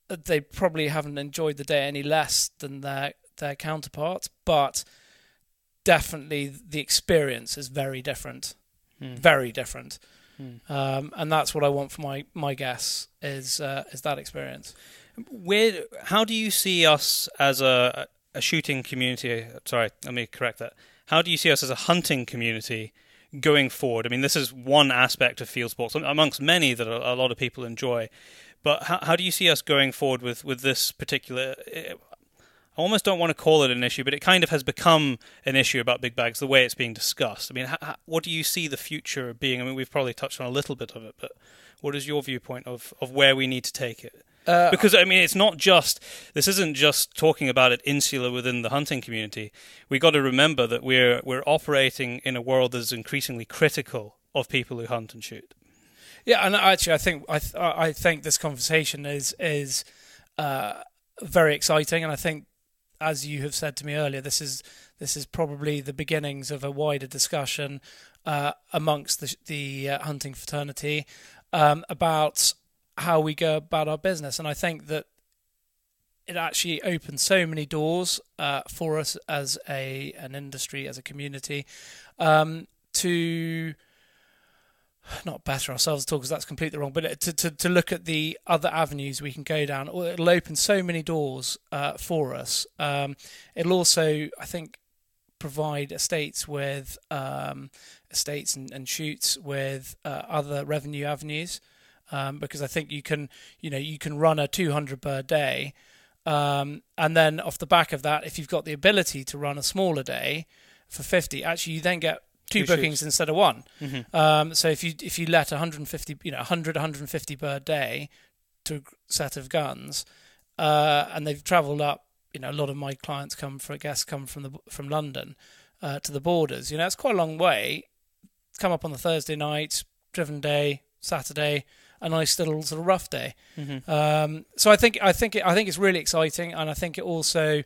[SPEAKER 3] They probably haven't enjoyed the day any less than their counterparts, but definitely the experience is very different. Very different. And that's what I want for my guests is that experience.
[SPEAKER 2] How do you see us as a shooting community? Sorry, let me correct that. How do you see us as a hunting community going forward? I mean, this is one aspect of field sports amongst many that a lot of people enjoy. But how do you see us going forward with this particular? I almost don't want to call it an issue, but it kind of has become an issue about big bags, the way it's being discussed. I mean, what do you see the future being? I mean, we've probably touched on a little bit of it, but what is your viewpoint of where we need to take it? Because, I mean, this isn't just talking about it insular within the hunting community. We've got to remember that we're operating in a world that is increasingly critical of people who hunt and shoot.
[SPEAKER 3] Yeah, and actually, I think this conversation is very exciting, and I think, as you have said to me earlier, this is probably the beginnings of a wider discussion amongst the hunting fraternity about how we go about our business, and I think that it actually opens so many doors for us as an industry, as a community, to not better ourselves at all, because that's completely wrong, but to look at the other avenues we can go down. It'll open so many doors for us. It'll also, I think, provide estates with estates and shoots with other revenue avenues, because I think you can run a 200 bird day, and then off the back of that, if you've got the ability to run a smaller day for 50, actually you then get two bookings shoots instead of one. Mm-hmm. So if you let 150 bird day to a set of guns, and they've travelled up, a lot of my guests come from London to the borders. It's quite a long way. Come up on the Thursday night, driven day, Saturday, a nice little sort of rough day. Mm-hmm. So I think it's really exciting, and I think it also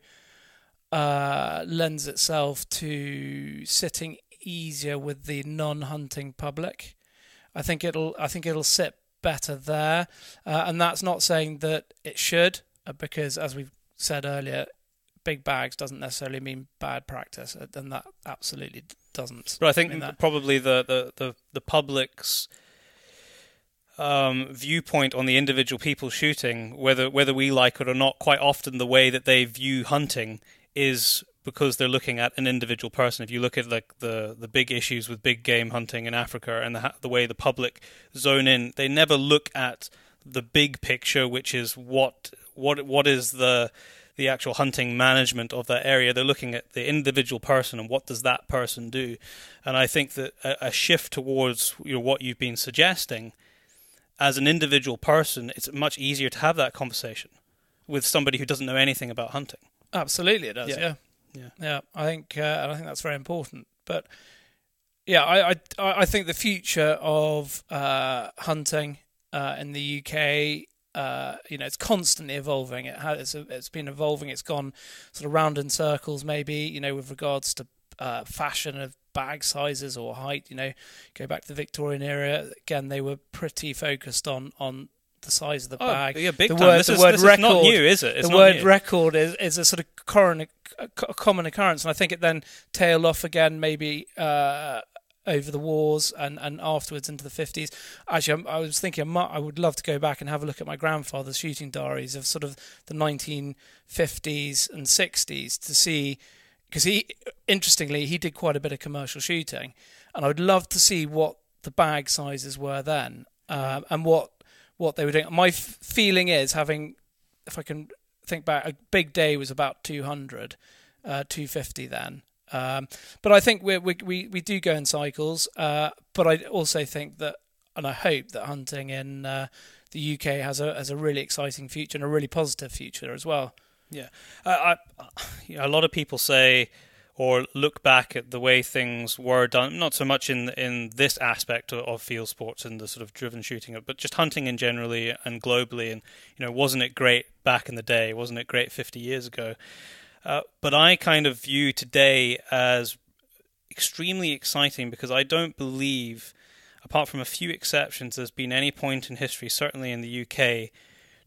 [SPEAKER 3] lends itself to sitting easier with the non-hunting public. I think it'll sit better there, and that's not saying that it should, because as we've said earlier, big bags doesn't necessarily mean bad practice, and that absolutely doesn't.
[SPEAKER 2] But I think probably the public's viewpoint on the individual people shooting, whether we like it or not, quite often the way that they view hunting is because they're looking at an individual person. If you look at like the big issues with big game hunting in Africa and the way the public zone in, they never look at the big picture, which is what is the actual hunting management of that area. They're looking at the individual person and what does that person do. And I think that a shift towards what you've been suggesting, as an individual person, it's much easier to have that conversation with somebody who doesn't know anything about hunting.
[SPEAKER 3] Absolutely, it does. Yeah. I think that's very important. But yeah, I think the future of hunting in the UK, it's constantly evolving. It's been evolving. It's gone sort of round in circles, maybe, with regards to fashion of bag sizes or height. Go back to the Victorian era. Again, they were pretty focused on the size of the bag.
[SPEAKER 2] Yeah, big time. This is not new, is it?
[SPEAKER 3] The word record is a sort of common occurrence, and I think it then tailed off again, maybe over the wars and afterwards into the 50s. Actually, I was thinking I would love to go back and have a look at my grandfather's shooting diaries of sort of the 1950s and 60s to see, because interestingly, he did quite a bit of commercial shooting, and I would love to see what the bag sizes were then, and what they were doing. My feeling is, if I can think back, a big day was about 200, 250 then. But I think we do go in cycles. But I also think that, and I hope that hunting in the UK has a really exciting future and a really positive future as well.
[SPEAKER 2] Yeah, a lot of people say or look back at the way things were done, not so much in this aspect of field sports and the sort of driven shooting, but just hunting in generally and globally. And wasn't it great back in the day? Wasn't it great 50 years ago? But I kind of view today as extremely exciting, because I don't believe, apart from a few exceptions, there's been any point in history, certainly in the UK,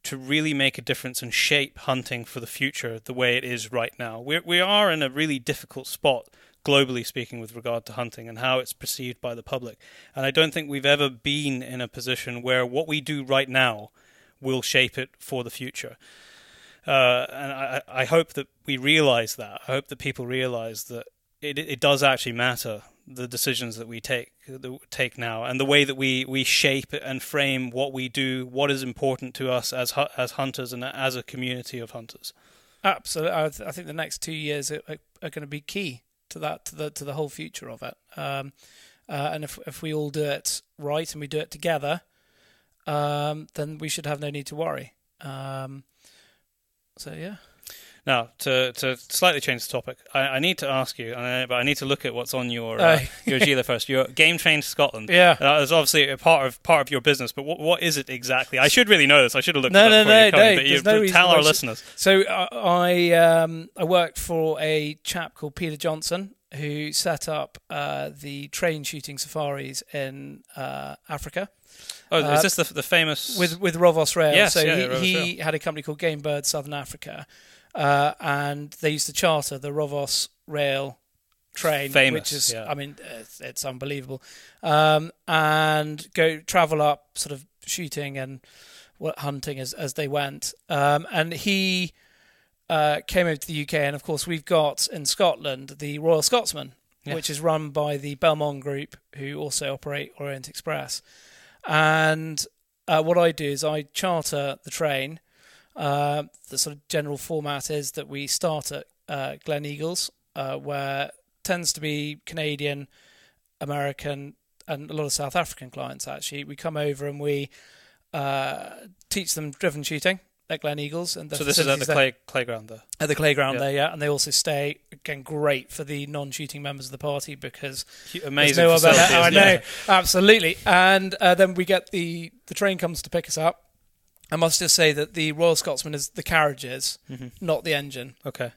[SPEAKER 2] to really make a difference and shape hunting for the future the way it is right now. We are in a really difficult spot, globally speaking, with regard to hunting and how it's perceived by the public. And I don't think we've ever been in a position where what we do right now will shape it for the future. And I hope that we realise that. I hope that people realise that it does actually matter, the decisions that we take now, and the way that we shape and frame what we do, what is important to us as hunters and as a community of hunters.
[SPEAKER 3] Absolutely, I think the next 2 years are going to be key to that, to the whole future of it. And if we all do it right and we do it together, then we should have no need to worry. So yeah.
[SPEAKER 2] Now, to slightly change the topic, I need to ask you, but I need to look at what's on your Gila first. Your Game Train Scotland.
[SPEAKER 3] Yeah,
[SPEAKER 2] that is obviously a part of your business. But what is it exactly? I should really know this. I should have looked it up before you come. But you tell our listeners.
[SPEAKER 3] So I worked for a chap called Peter Johnson, who set up the train shooting safaris in Africa.
[SPEAKER 2] Oh, is this the famous
[SPEAKER 3] with Rovos Rail?
[SPEAKER 2] Yes,
[SPEAKER 3] so
[SPEAKER 2] Rovos
[SPEAKER 3] he
[SPEAKER 2] Rail.
[SPEAKER 3] had a company called Game Bird Southern Africa, and they used to charter the Rovos Rail train,
[SPEAKER 2] famous,
[SPEAKER 3] which is,
[SPEAKER 2] yeah.
[SPEAKER 3] I mean, it's unbelievable, and go travel up, sort of shooting and hunting as they went, and he came over to the UK, and of course we've got in Scotland the Royal Scotsman, which is run by the Belmont Group, who also operate Orient Express. And what I do is I charter the train. The sort of general format is that we start at Glen Eagles, where tends to be Canadian, American, and a lot of South African clients, actually. We come over and we teach them driven shooting at Glen Eagles. And
[SPEAKER 2] so this is at the playground there?
[SPEAKER 3] At the playground there, yeah. And they also stay, again, great for the non-shooting members of the party because
[SPEAKER 2] amazing
[SPEAKER 3] no
[SPEAKER 2] facilities.
[SPEAKER 3] I know, absolutely. And then we get the train comes to pick us up. I must just say that the Royal Scotsman is the carriages, not the engine.
[SPEAKER 2] Okay.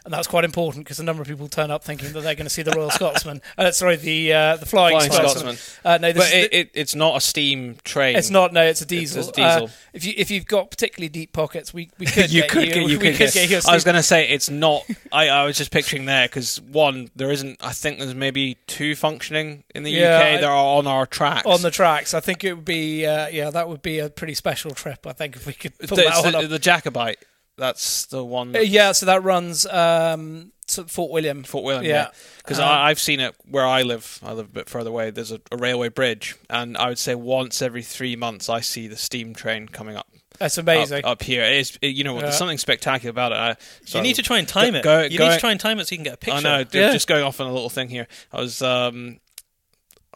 [SPEAKER 3] And that's quite important because a number of people turn up thinking that they're going to see the Royal Scotsman. Sorry, the Flying Scotsman.
[SPEAKER 1] No, it's not a steam train.
[SPEAKER 3] It's not. No, it's a diesel.
[SPEAKER 1] It's a diesel.
[SPEAKER 3] If you've got particularly deep pockets, we could
[SPEAKER 1] you
[SPEAKER 3] get
[SPEAKER 1] could
[SPEAKER 3] you.
[SPEAKER 1] get you. I was going to say it's not. I was just picturing there because one, there isn't. I think there's maybe two functioning in the UK that are on our tracks.
[SPEAKER 3] On the tracks, I think it would be. That would be a pretty special trip. I think if we could pull that one off.
[SPEAKER 1] The Jacobite. That's the one.
[SPEAKER 3] So that runs to Fort William.
[SPEAKER 1] Fort William, yeah. Because I've seen it where I live. I live a bit further away. There's a railway bridge, and I would say once every 3 months I see the steam train coming up.
[SPEAKER 3] That's amazing.
[SPEAKER 1] Up here. It is, there's something spectacular about it.
[SPEAKER 2] You need to try and time it. You need to try and time it so you can get a picture.
[SPEAKER 1] I know. Just going off on a little thing here. I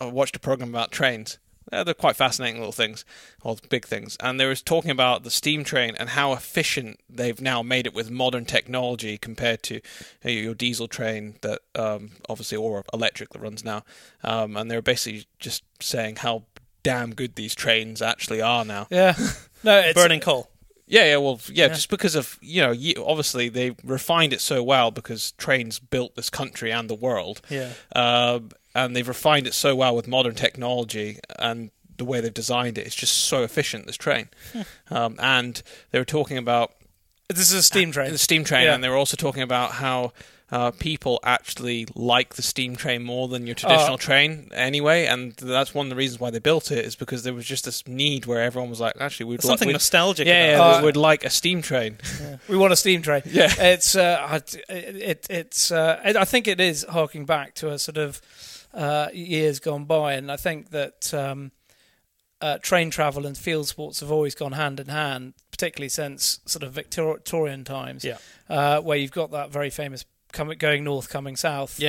[SPEAKER 1] watched a program about trains. They're quite fascinating little things, or big things. And they were talking about the steam train and how efficient they've now made it with modern technology compared to your diesel train that obviously, or electric that runs now. And they were basically just saying how damn good these trains actually are now.
[SPEAKER 3] Yeah. No, it's
[SPEAKER 2] burning coal.
[SPEAKER 1] Yeah, just because of, obviously they refined it so well because trains built this country and the world.
[SPEAKER 3] Yeah.
[SPEAKER 1] And they've refined it so well with modern technology and the way they've designed it. It's just so efficient, this train. And they were talking about...
[SPEAKER 3] This is a steam train.
[SPEAKER 1] The steam train, and they were also talking about how people actually like the steam train more than your traditional train anyway, and that's one of the reasons why they built it, is because there was just this need where everyone was like, actually, we'd
[SPEAKER 2] something nostalgic.
[SPEAKER 1] We'd like a steam train.
[SPEAKER 3] Yeah. We want a steam train.
[SPEAKER 1] Yeah,
[SPEAKER 3] it's I think it is harking back to a sort of years gone by, and I think that train travel and field sports have always gone hand in hand, particularly since sort of Victorian times, where you've got that very famous going north, coming south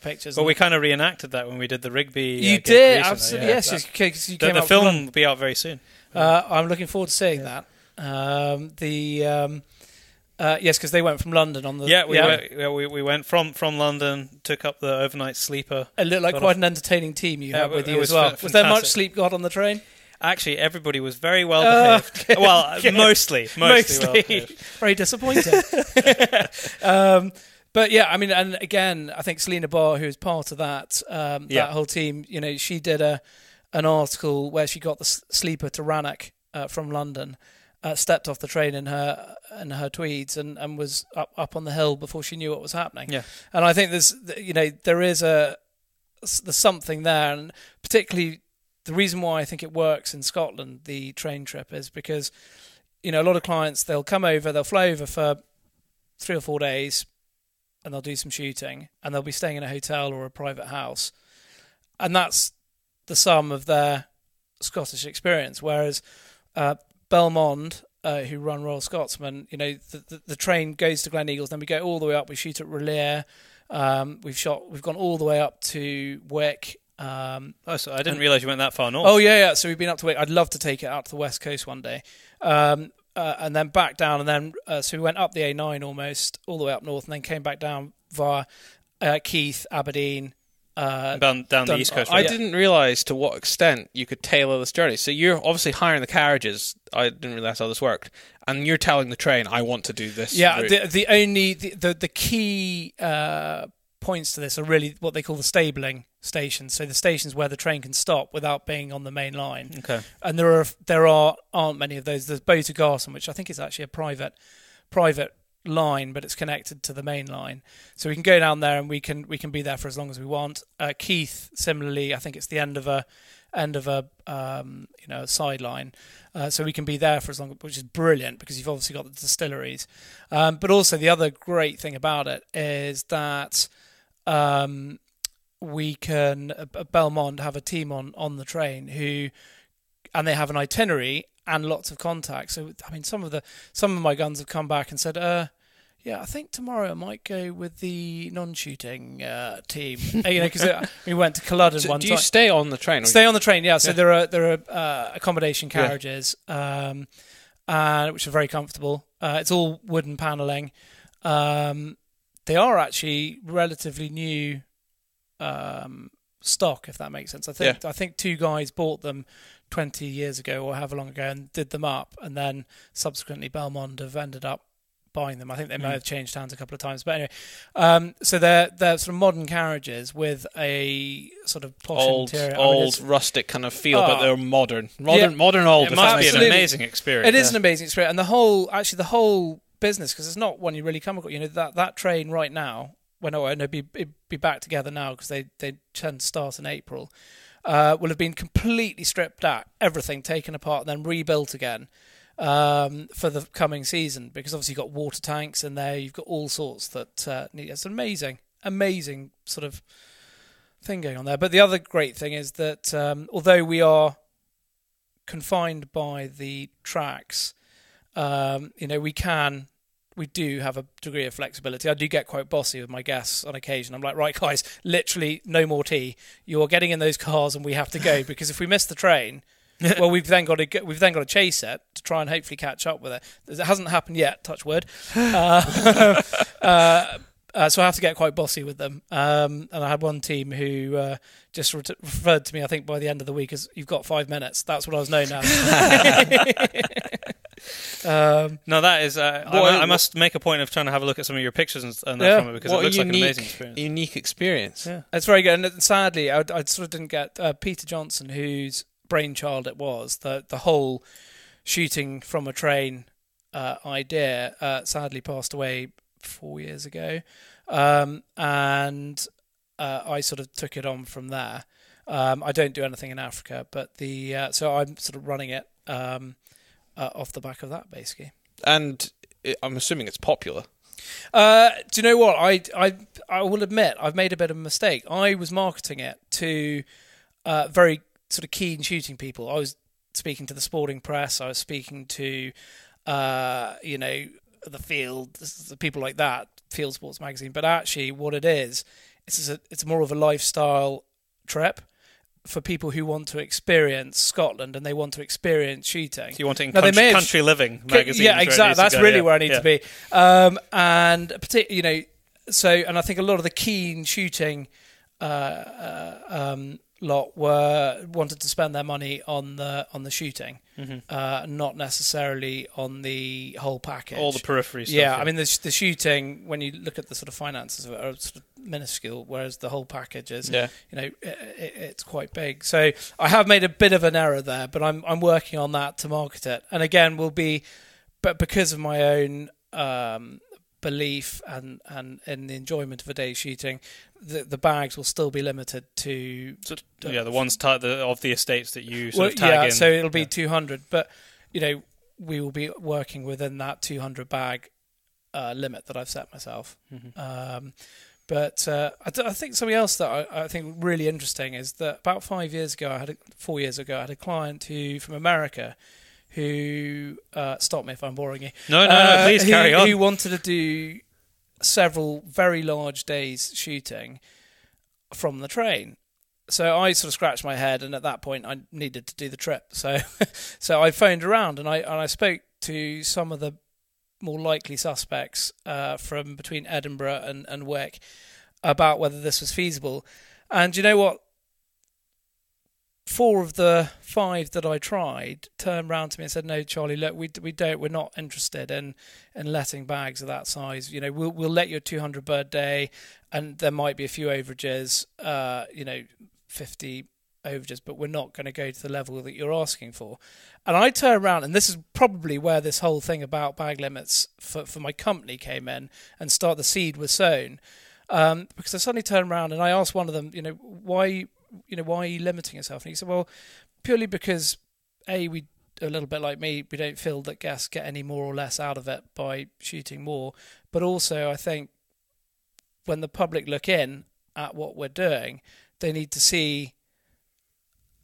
[SPEAKER 3] pictures.
[SPEAKER 2] But we kind of reenacted that when we did the Rigby.
[SPEAKER 3] You did, absolutely, yes.
[SPEAKER 2] The film will be out very soon.
[SPEAKER 3] I'm looking forward to seeing that. Yes, because they went from London on the...
[SPEAKER 2] We went from London, took up the overnight sleeper.
[SPEAKER 3] It looked like quite an entertaining team you had with you as well. Was there much sleep got on the train?
[SPEAKER 2] Actually, everybody was very well behaved. Well, mostly well behaved.
[SPEAKER 3] Very disappointing. But yeah, I mean, and again, I think Selena Barr, who was part of that whole team, she did an article where she got the sleeper to Rannoch from London, stepped off the train in her tweeds and was up on the hill before she knew what was happening. Yeah, and I think there's something there, and particularly the reason why I think it works in Scotland, the train trip, is because a lot of clients, they'll come over, they'll fly over for 3 or 4 days, and they'll do some shooting, and they'll be staying in a hotel or a private house, and that's the sum of their Scottish experience. Whereas Belmont, who run Royal Scotsman, the train goes to Glen Eagles, then we go all the way up. We shoot at R'lyeh. We've gone all the way up to Wick.
[SPEAKER 2] So I didn't realise you went that far north.
[SPEAKER 3] Oh yeah. So we've been up to Wick. I'd love to take it out to the West Coast one day. And and then back down, and then so we went up the A9 almost all the way up north, and then came back down via Keith, Aberdeen.
[SPEAKER 2] Down the East Coast.
[SPEAKER 1] I didn't realise to what extent you could tailor this journey. So you're obviously hiring the carriages. I didn't realise how this worked. And you're telling the train, I want to do this.
[SPEAKER 3] Yeah,
[SPEAKER 1] route.
[SPEAKER 3] the key points to this are really what they call the stabling stations. So the stations where the train can stop without being on the main line.
[SPEAKER 2] Okay.
[SPEAKER 3] And there aren't many of those. There's Bow-to-Garson, which I think is actually a private line, but it's connected to the main line, so we can go down there and we can be there for as long as we want. Keith, similarly, I think it's the end of a sideline, so we can be there for as long, which is brilliant because you've obviously got the distilleries. But also the other great thing about it is that we can at Belmont have a team on the train and they have an itinerary and lots of contacts. So I mean, some of my guns have come back and said, yeah, I think tomorrow I might go with the non-shooting team. Because we went to Culloden one time.
[SPEAKER 1] Do you stay on the train?
[SPEAKER 3] Stay on the train, yeah. So there are accommodation carriages, which are very comfortable. It's all wooden panelling. They are actually relatively new stock, if that makes sense. I think two guys bought them 20 years ago or however long ago and did them up, and then subsequently Belmont have ended up buying them. I think they may have changed hands a couple of times, but anyway, so they're sort of modern carriages with a sort of posh interior.
[SPEAKER 1] Old rustic kind of feel, but they're modern old.
[SPEAKER 2] It must be an amazing experience.
[SPEAKER 3] It is an amazing experience, and the whole business, because it's not one you really come across. That train right now, it'd be back together now because they tend to start in April. Will have been completely stripped out, everything taken apart, and then rebuilt again for the coming season, because obviously you've got water tanks in there, you've got all sorts that need. It's an amazing sort of thing going on there. But the other great thing is that although we are confined by the tracks, we do have a degree of flexibility. I do get quite bossy with my guests on occasion. I'm like, right, guys, literally no more tea. You're getting in those cars and we have to go, because if we miss the train, well, we've then got to chase it to try and hopefully catch up with it. It hasn't happened yet, touch wood. So I have to get quite bossy with them. And I had one team who just referred to me, I think, by the end of the week as, "You've got 5 minutes." That's what I was known as.
[SPEAKER 2] No, that is. I must make a point of trying to have a look at some of your pictures and that from it, because it looks like an amazing experience.
[SPEAKER 1] Unique experience.
[SPEAKER 3] Yeah, it's very good. And sadly, I sort of didn't get Peter Johnson, whose brainchild it was, the whole shooting from a train idea. Sadly, passed away 4 years ago, and I sort of took it on from there. I don't do anything in Africa, but so I'm sort of running it. Off the back of that, basically. And
[SPEAKER 1] I'm assuming it's popular.
[SPEAKER 3] Do you know what? I will admit I've made a bit of a mistake. I was marketing it to very sort of keen shooting people. I was speaking to the sporting press. I was speaking to the field, the people like that, Field Sports Magazine. But actually, what it is, it's more of a lifestyle trip for people who want to experience Scotland and they want to experience shooting.
[SPEAKER 2] So you want to country living magazine?
[SPEAKER 3] Yeah, exactly. That's really where I need to be. And and I think a lot of the keen shooting lot wanted to spend their money on the shooting, not necessarily on the whole package.
[SPEAKER 2] All the periphery stuff.
[SPEAKER 3] Yeah, I mean the shooting, when you look at the sort of finances of it, are sort of minuscule, whereas the whole package is, it's quite big. So I have made a bit of an error there, but I'm working on that to market it. And again, but because of my own belief and in the enjoyment of a day's shooting, the bags will still be limited to
[SPEAKER 2] the ones of the estates that you sort of tag in.
[SPEAKER 3] So it'll be 200, but we will be working within that 200 bag limit that I've set myself. But I think something else that I think really interesting is that about 4 years ago, I had a client from America who stop me if I'm boring you.
[SPEAKER 2] No, please carry on.
[SPEAKER 3] Who wanted to do several very large days shooting from the train. So I sort of scratched my head, and at that point I needed to do the trip. So I phoned around and I spoke to some of the more likely suspects from between Edinburgh and Wick about whether this was feasible. And you know what? 4 of the 5 that I tried turned round to me and said, "No, Charlie, look, we're not interested in letting bags of that size. You know, we'll let you a 200 bird day, and there might be a few overages, 50 overages, but we're not going to go to the level that you're asking for." And I turned around, and this is probably where this whole thing about bag limits for my company came in, and the seed was sown, because I suddenly turned around and I asked one of them, why are you limiting yourself? And he said, well, purely because we, a little bit like me, we don't feel that guests get any more or less out of it by shooting more, but also I think when the public look in at what we're doing, they need to see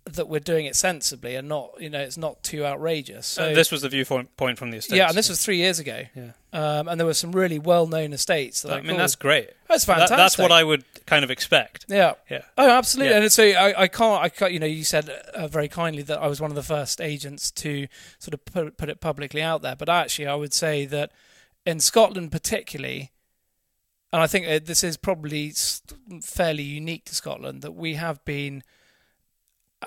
[SPEAKER 3] that we're doing it sensibly and not, it's not too outrageous. So
[SPEAKER 2] this was the viewpoint from the estates.
[SPEAKER 3] Yeah, and this was 3 years ago.
[SPEAKER 2] Yeah.
[SPEAKER 3] And there were some really well-known estates that I called.
[SPEAKER 2] that's great.
[SPEAKER 3] That's fantastic.
[SPEAKER 2] That's what I would kind of expect.
[SPEAKER 3] Yeah.
[SPEAKER 2] Yeah.
[SPEAKER 3] Oh, absolutely.
[SPEAKER 2] Yeah.
[SPEAKER 3] And so I can't. You said very kindly that I was one of the first agents to sort of put it publicly out there. But actually, I would say that in Scotland particularly, and I think this is probably fairly unique to Scotland, that we have been,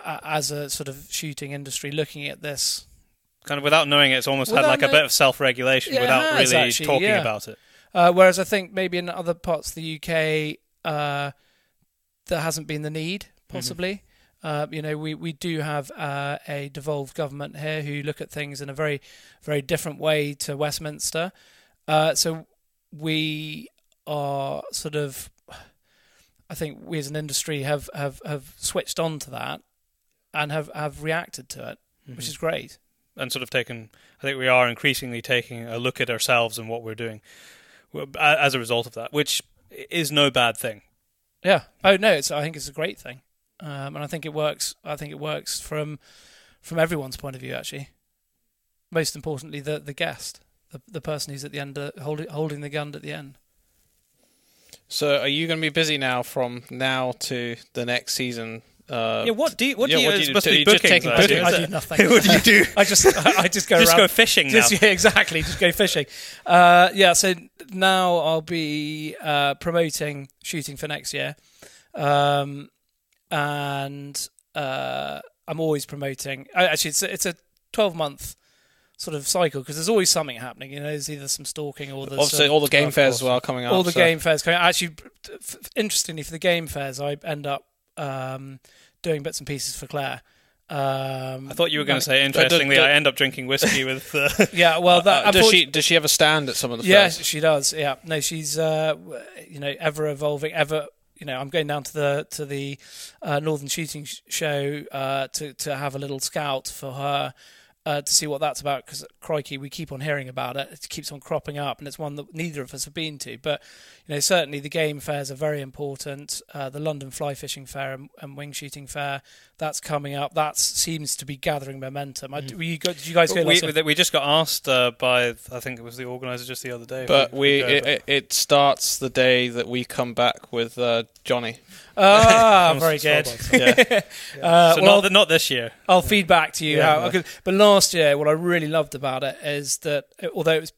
[SPEAKER 3] as a sort of shooting industry, looking at this
[SPEAKER 2] kind of without knowing it. It's almost had like a bit of self-regulation without really talking about it.
[SPEAKER 3] Whereas I think maybe in other parts of the UK, there hasn't been the need, possibly. Mm-hmm. We do have a devolved government here who look at things in a very, very different way to Westminster. So we are sort of, I think we as an industry have switched on to that and have reacted to it, mm-hmm. which is great.
[SPEAKER 2] And sort of I think we are increasingly taking a look at ourselves and what we're doing as a result of that, which is no bad thing.
[SPEAKER 3] Yeah. Oh no, I think it's a great thing, and I think it works. I think it works from everyone's point of view. Actually, most importantly, the guest, the person who's at the end, holding the gun at the end.
[SPEAKER 1] So, are you going to be busy now from now to the next season?
[SPEAKER 2] What do you do?
[SPEAKER 1] Just taking bookings.
[SPEAKER 3] I do nothing.
[SPEAKER 2] What do you do?
[SPEAKER 3] I just go
[SPEAKER 2] just
[SPEAKER 3] around.
[SPEAKER 2] Go fishing now.
[SPEAKER 3] Yeah, exactly. Just go fishing. So now I'll be promoting shooting for next year, and I'm always promoting. Actually, it's a 12-month sort of cycle because there's always something happening. There's either some stalking or there's
[SPEAKER 1] obviously all the game fairs as well coming up.
[SPEAKER 3] All the game fairs coming. Actually, interestingly, for the game fairs, I end up doing bits and pieces for Claire.
[SPEAKER 2] I thought you were going to say, interestingly, I end up drinking whiskey with...
[SPEAKER 3] Yeah, well...
[SPEAKER 1] does she have a stand at some of the fairs?
[SPEAKER 3] Yes, she does, yeah. No, she's, ever evolving, I'm going down to the Northern Shooting Show to have a little scout for her, to see what that's about, because, crikey, we keep on hearing about it. It keeps on cropping up, and it's one that neither of us have been to. But, certainly the game fairs are very important. The London Fly Fishing Fair and Wing Shooting Fair, that's coming up. That seems to be gathering momentum. Did you guys go?
[SPEAKER 2] We just got asked by, I think it was the organiser just the other day.
[SPEAKER 1] But it starts the day that we come back with Johnny.
[SPEAKER 3] Very good.
[SPEAKER 2] Yeah. So not this year.
[SPEAKER 3] I'll feed back to you but last year, what I really loved about it is that, although it was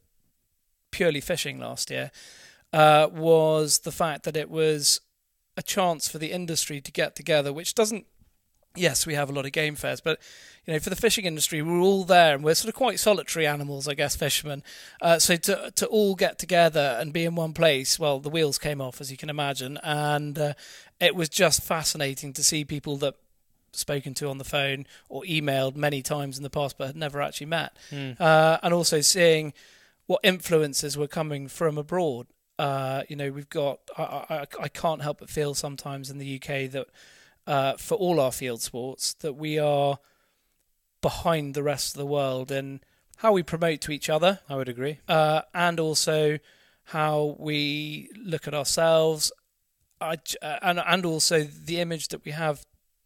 [SPEAKER 3] purely fishing last year, was the fact that it was a chance for the industry to get together, which doesn't... Yes, we have a lot of game fairs, but for the fishing industry, we're all there, and we're sort of quite solitary animals, I guess, fishermen. So to all get together and be in one place, well, the wheels came off, as you can imagine, and it was just fascinating to see people that spoken to on the phone or emailed many times in the past, but had never actually met, and also seeing what influences were coming from abroad. We've got. I can't help but feel sometimes in the UK that for all our field sports that we are behind the rest of the world in how we promote to each other.
[SPEAKER 2] I would agree,
[SPEAKER 3] and also how we look at ourselves, and also the image that we have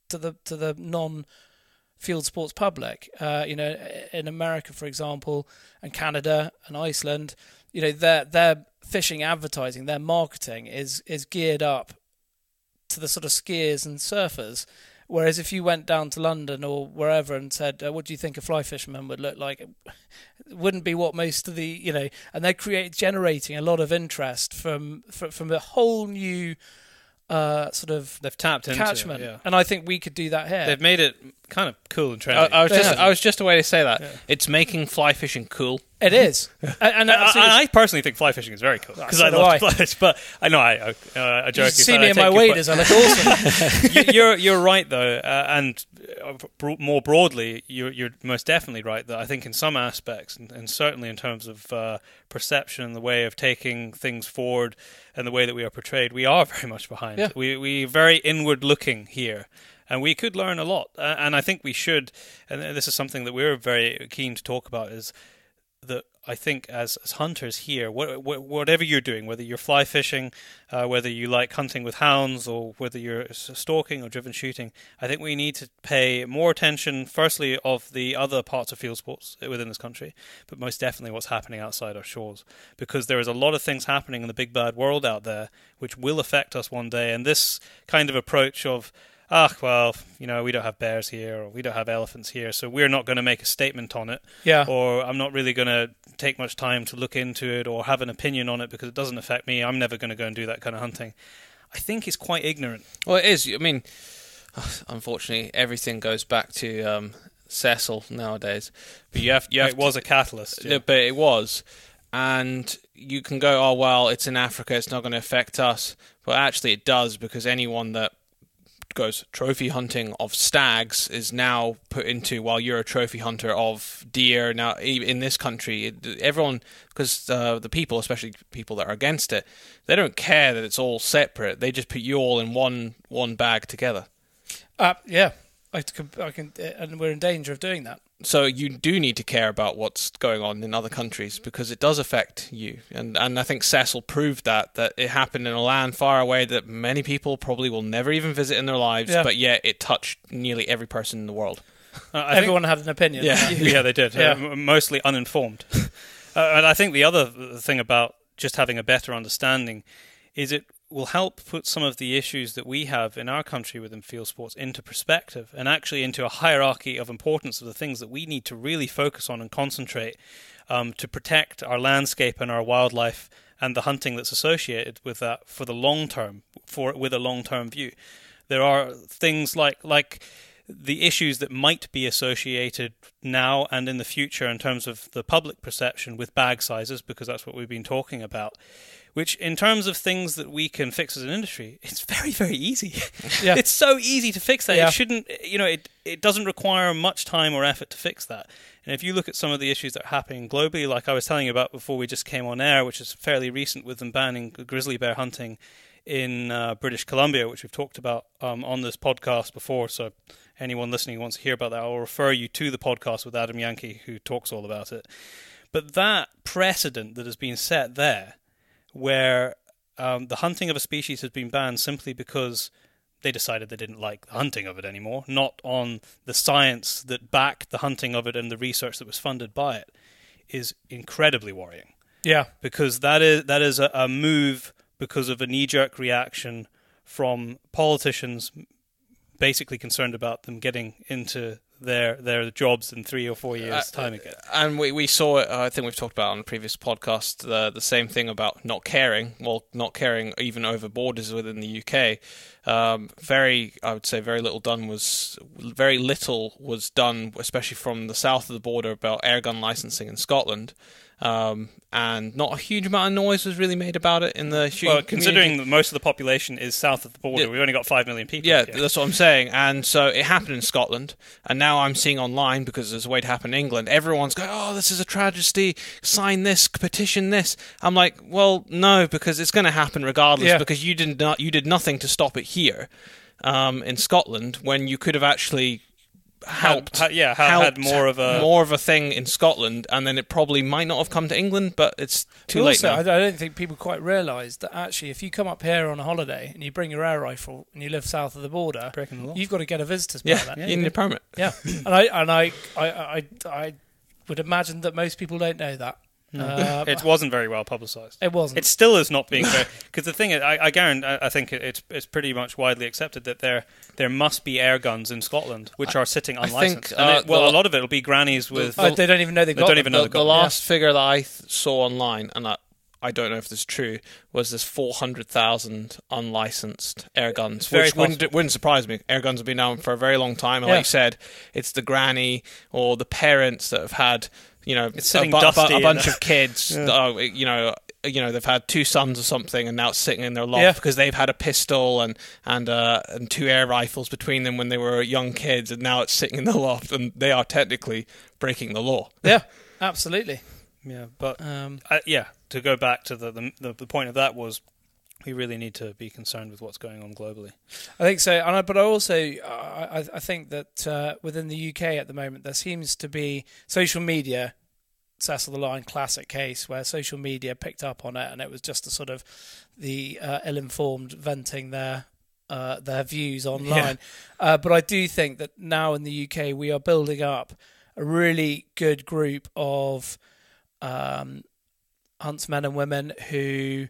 [SPEAKER 3] to the non-field sports public. In America, for example, and Canada and Iceland, their fishing advertising, their marketing is geared up to the sort of skiers and surfers, Whereas if you went down to London or wherever and said, what do you think a fly fisherman would look like? It wouldn't be what most of the, and they're generating a lot of interest from a whole new sort of
[SPEAKER 2] they've tapped into
[SPEAKER 3] catchment.
[SPEAKER 2] it, yeah.
[SPEAKER 3] And I think we could do that here.
[SPEAKER 2] They've made it kind of cool and trendy.
[SPEAKER 1] I was just a way to say that. Yeah. It's making fly fishing cool.
[SPEAKER 3] It is. And
[SPEAKER 2] I personally think fly fishing is very cool because I love to fly fish. But I know I joke.
[SPEAKER 3] You see me in my waders, I look awesome.
[SPEAKER 2] You're right though, and more broadly, you're most definitely right that I think in some aspects, and certainly in terms of perception and the way of taking things forward and the way that we are portrayed, we are very much behind.
[SPEAKER 1] Yeah.
[SPEAKER 2] We very inward looking here. And we could learn a lot, and I think we should. And this is something that we're very keen to talk about. Is that I think as hunters here, whatever you're doing, whether you're fly fishing, whether you like hunting with hounds, or whether you're stalking or driven shooting, I think we need to pay more attention, firstly, of the other parts of field sports within this country, but most definitely what's happening outside our shores, because there is a lot of things happening in the big bad world out there which will affect us one day. And this kind of approach of we don't have bears here, or we don't have elephants here, so we're not going to make a statement on it.
[SPEAKER 3] Yeah.
[SPEAKER 2] Or I'm not really going to take much time to look into it or have an opinion on it because it doesn't affect me. I'm never going to go and do that kind of hunting. I think it's quite ignorant.
[SPEAKER 1] Well, it is. I mean, unfortunately, everything goes back to Cecil nowadays. But it
[SPEAKER 2] was a catalyst. Yeah.
[SPEAKER 1] But it was. And you can go, oh, well, it's in Africa, it's not going to affect us. But actually it does, because anyone that goes trophy hunting of stags is now put into, well, you're a trophy hunter of deer. Now, in this country, everyone, because the people, especially people that are against it, they don't care that it's all separate. They just put you all in one bag together.
[SPEAKER 3] Yeah, I can, and we're in danger of doing that.
[SPEAKER 1] So you do need to care about what's going on in other countries, because it does affect you. And I think Cecil proved that it happened in a land far away that many people probably will never even visit in their lives, but yet it touched nearly every person in the world.
[SPEAKER 3] Everyone had an opinion.
[SPEAKER 2] Yeah, yeah, they did. Yeah. Mostly uninformed. And I think the other thing about just having a better understanding is it will help put some of the issues that we have in our country within field sports into perspective, and actually into a hierarchy of importance of the things that we need to really focus on and concentrate to protect our landscape and our wildlife and the hunting that's associated with that for the long term, with a long-term view. There are things like the issues that might be associated now and in the future in terms of the public perception with bag sizes, because that's what we've been talking about, which in terms of things that we can fix as an industry, it's very, very easy. Yeah. It's so easy to fix that. Yeah. It shouldn't, it doesn't require much time or effort to fix that. And if you look at some of the issues that are happening globally, like I was telling you about before we just came on air, which is fairly recent with them banning grizzly bear hunting in British Columbia, which we've talked about on this podcast before. So anyone listening who wants to hear about that, I'll refer you to the podcast with Adam Yankee, who talks all about it. But that precedent that has been set there, where the hunting of a species has been banned simply because they decided they didn't like the hunting of it anymore, not on the science that backed the hunting of it and the research that was funded by it, is incredibly worrying.
[SPEAKER 3] Yeah.
[SPEAKER 2] Because that is a move because of a knee-jerk reaction from politicians basically concerned about them getting into their jobs in 3 or 4 years' time again. And
[SPEAKER 1] we saw it, I think we've talked about on a previous podcast, the same thing about not caring. Well, not caring even over borders within the UK. I would say very little was done, especially from the south of the border, about airgun licensing in Scotland. And not a huge amount of noise was really made about it in the shooting community.
[SPEAKER 2] Considering that most of the population is south of the border, we've only got 5 million people.
[SPEAKER 1] Yeah, that's what I'm saying. And so it happened in Scotland, and now I'm seeing online, because there's a way to happen in England, everyone's going, oh, this is a tragedy, sign this, petition this. I'm like, well, no, because it's going to happen regardless, because you did nothing to stop it here in Scotland, when you could have actually helped had more of a thing in Scotland, and then it probably might not have come to England, but it's too late now.
[SPEAKER 3] I don't think people quite realise that actually, if you come up here on a holiday and you bring your air rifle and you live south of the border, you've got to get a visitor's permit.
[SPEAKER 1] You need a permit.
[SPEAKER 3] Yeah, and I would imagine that most people don't know that.
[SPEAKER 2] It wasn't very well publicised.
[SPEAKER 3] It wasn't.
[SPEAKER 2] It still is not being very... Because the thing is, I guarantee, I think it's pretty much widely accepted that there must be air guns in Scotland which are sitting unlicensed. A lot of it will be grannies with...
[SPEAKER 3] they don't even know they've got them.
[SPEAKER 1] The last figure that I saw online, and I don't know if this is true, was this 400,000 unlicensed air guns, which wouldn't surprise me. Air guns have been down for a very long time, and like you said, it's the granny or the parents that have had, a bunch of kids. They've had 2 sons or something, and now it's sitting in their loft because they've had a pistol and 2 air rifles between them when they were young kids, and now it's sitting in the loft, and they are technically breaking the law.
[SPEAKER 3] Yeah, absolutely.
[SPEAKER 2] Yeah, but to go back to the point of that was we really need to be concerned with what's going on globally.
[SPEAKER 3] I think so, but I also I think that within the UK at the moment there seems to be social media. Cecil the Lion classic case where social media picked up on it, and it was just a sort of the ill-informed venting their views online. But I do think that now in the UK we are building up a really good group of huntsmen and women who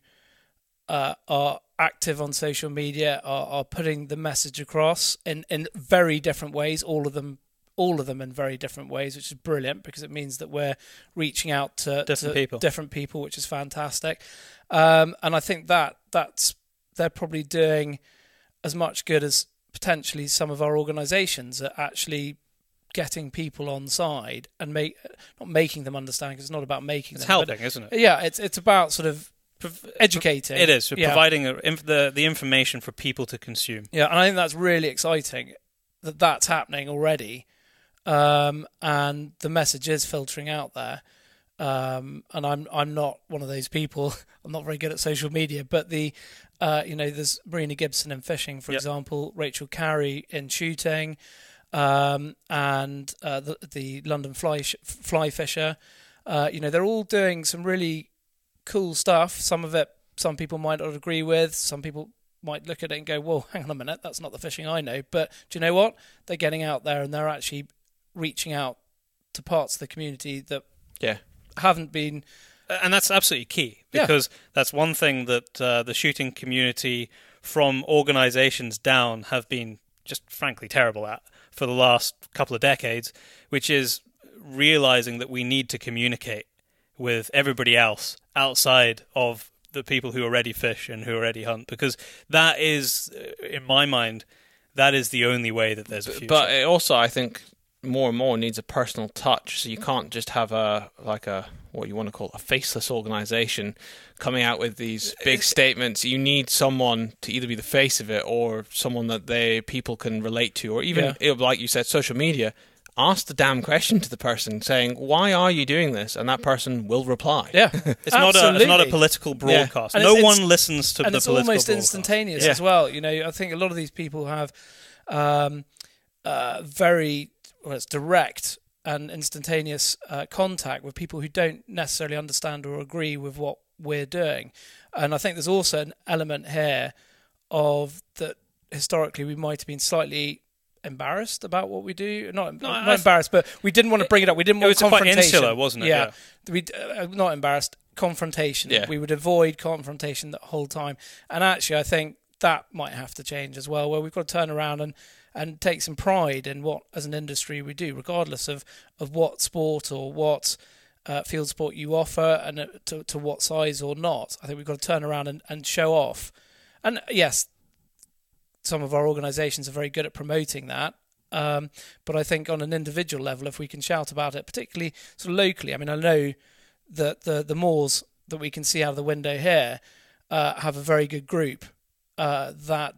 [SPEAKER 3] are active on social media, are putting the message across in very different ways, all of them in very different ways, which is brilliant because it means that we're reaching out to different people, which is fantastic. And I think they're probably doing as much good as potentially some of our organisations at actually getting people on side and not making them understand, because it's not about making them.
[SPEAKER 2] It's helping, isn't it?
[SPEAKER 3] Yeah, it's about sort of educating.
[SPEAKER 2] It is, providing the information for people to consume.
[SPEAKER 3] Yeah, and I think that's really exciting that that's happening already. And the message is filtering out there. And I'm not one of those people. I'm not very good at social media, but there's Marina Gibson in fishing, for example, Rachel Carey in shooting, and the London fly fisher. They're all doing some really cool stuff. Some of it, some people might not agree with. Some people might look at it and go, "Well, hang on a minute, that's not the fishing I know." But do you know what? They're getting out there and they're actually reaching out to parts of the community that haven't been,
[SPEAKER 2] and that's absolutely key, because that's one thing that the shooting community from organisations down have been just frankly terrible at for the last couple of decades, which is realising that we need to communicate with everybody else outside of the people who already fish and who already hunt, because that is, in my mind, that is the only way that there's a future.
[SPEAKER 1] But it also, I think, more and more needs a personal touch. So you can't just have what you want to call a faceless organisation coming out with these big statements. You need someone to either be the face of it or someone that people can relate to, or even, like you said, social media. Ask the damn question to the person, saying, "Why are you doing this?" And that person will reply.
[SPEAKER 3] Yeah,
[SPEAKER 2] it's not a political broadcast. No one listens to the political broadcast. And it's almost
[SPEAKER 3] instantaneous as well. I think a lot of these people have it's direct and instantaneous contact with people who don't necessarily understand or agree with what we're doing. And I think there's also an element here of that historically we might have been slightly embarrassed about what we do. Not embarrassed, but we didn't want to bring it up. We didn't want confrontation.
[SPEAKER 2] It was quite insular, wasn't it?
[SPEAKER 3] Yeah. Not embarrassed. Confrontation.
[SPEAKER 1] Yeah.
[SPEAKER 3] We would avoid confrontation the whole time. And actually, I think that might have to change as well, where we've got to turn around and take some pride in what, as an industry, we do, regardless of what sport or what field sport you offer and to what size or not. I think we've got to turn around and show off. And yes, some of our organisations are very good at promoting that. But I think on an individual level, if we can shout about it, particularly sort of locally, I mean, I know that the moors that we can see out of the window here have a very good group that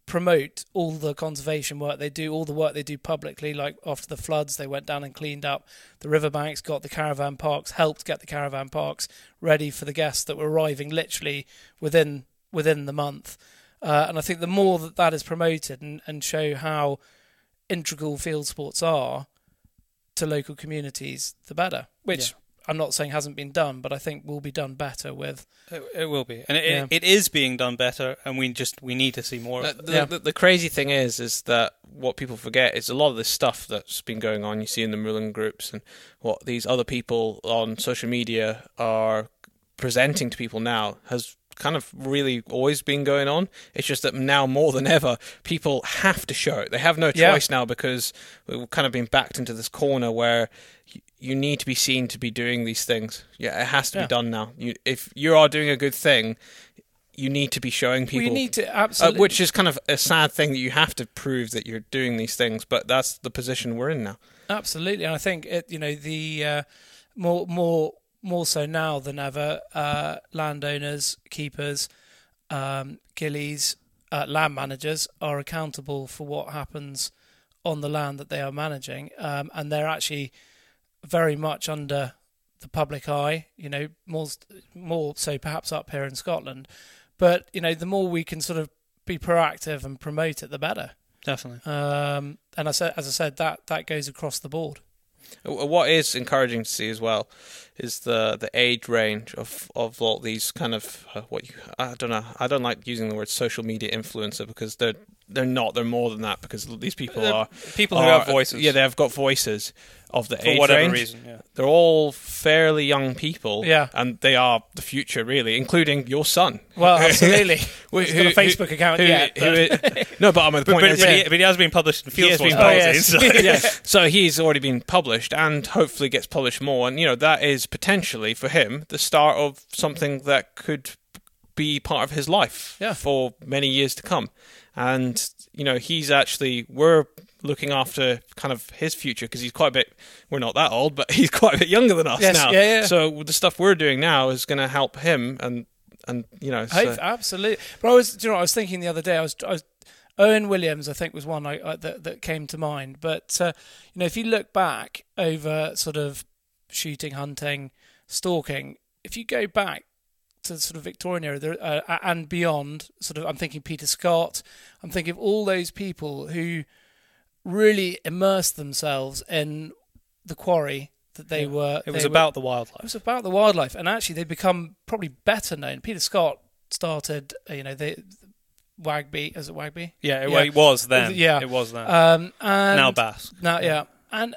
[SPEAKER 3] promote all the conservation work they do, all the work they do publicly. Like after the floods, they went down and cleaned up the riverbanks, got the caravan parks, helped get the caravan parks ready for the guests that were arriving literally within the month. And I think the more that is promoted and show how integral field sports are to local communities, the better. Which I'm not saying hasn't been done, but I think will be done better with.
[SPEAKER 2] It will be, and it is being done better, and we need to see more of it.
[SPEAKER 1] The crazy thing is that what people forget is a lot of this stuff that's been going on, you see in the ruling groups and what these other people on social media are presenting to people now has kind of really always been going on. It's just that now more than ever, people have to show it. They have no choice now, because we've kind of been backed into this corner where you need to be seen to be doing these things. Yeah, it has to be done now. If you are doing a good thing, you need to be showing people.
[SPEAKER 3] We need to, absolutely.
[SPEAKER 1] Which is kind of a sad thing that you have to prove that you're doing these things, but that's the position we're in now.
[SPEAKER 3] Absolutely, and I think the more so now than ever, landowners, keepers, gillies, land managers are accountable for what happens on the land that they are managing, and they're actually very much under the public eye, more so perhaps up here in Scotland. But, the more we can sort of be proactive and promote it, the better.
[SPEAKER 2] Definitely.
[SPEAKER 3] And as I said, that goes across the board.
[SPEAKER 1] What is encouraging to see as well is the age range of all these kind of I don't know. I don't like using the word social media influencer, because they're not. They're more than that, because these people are
[SPEAKER 2] people who have voices.
[SPEAKER 1] Yeah, they have got voices of the
[SPEAKER 2] for
[SPEAKER 1] age
[SPEAKER 2] whatever
[SPEAKER 1] range.
[SPEAKER 2] Reason. Yeah.
[SPEAKER 1] They're all fairly young people.
[SPEAKER 3] Yeah,
[SPEAKER 1] and they are the future, really, including your son.
[SPEAKER 3] Well, absolutely. He's got a Facebook account yet.
[SPEAKER 1] No, but I'm at the point.
[SPEAKER 2] But he has been published in Field Sports magazine.
[SPEAKER 3] Yes.
[SPEAKER 1] So he's already been published, and hopefully gets published more. And that is potentially for him the start of something that could be part of his life for many years to come. And we're looking after kind of his future, because he's quite a bit. We're not that old, but he's quite a bit younger than us now.
[SPEAKER 3] Yeah.
[SPEAKER 1] So the stuff we're doing now is going to help him, and
[SPEAKER 3] absolutely. But I was thinking the other day. I was Owen Williams, I think, was one that came to mind. But if you look back over sort of shooting, hunting, stalking, if you go back to the sort of Victorian era and beyond, sort of, I'm thinking Peter Scott, I'm thinking of all those people who really immersed themselves in the quarry that they were.
[SPEAKER 2] It was about the wildlife.
[SPEAKER 3] It was about the wildlife, and actually they've become probably better known. Peter Scott started, Wagby, is it Wagby?
[SPEAKER 2] Yeah, well, it was then.
[SPEAKER 3] Yeah,
[SPEAKER 2] it was then.
[SPEAKER 3] And
[SPEAKER 2] now Bass.
[SPEAKER 3] Now, and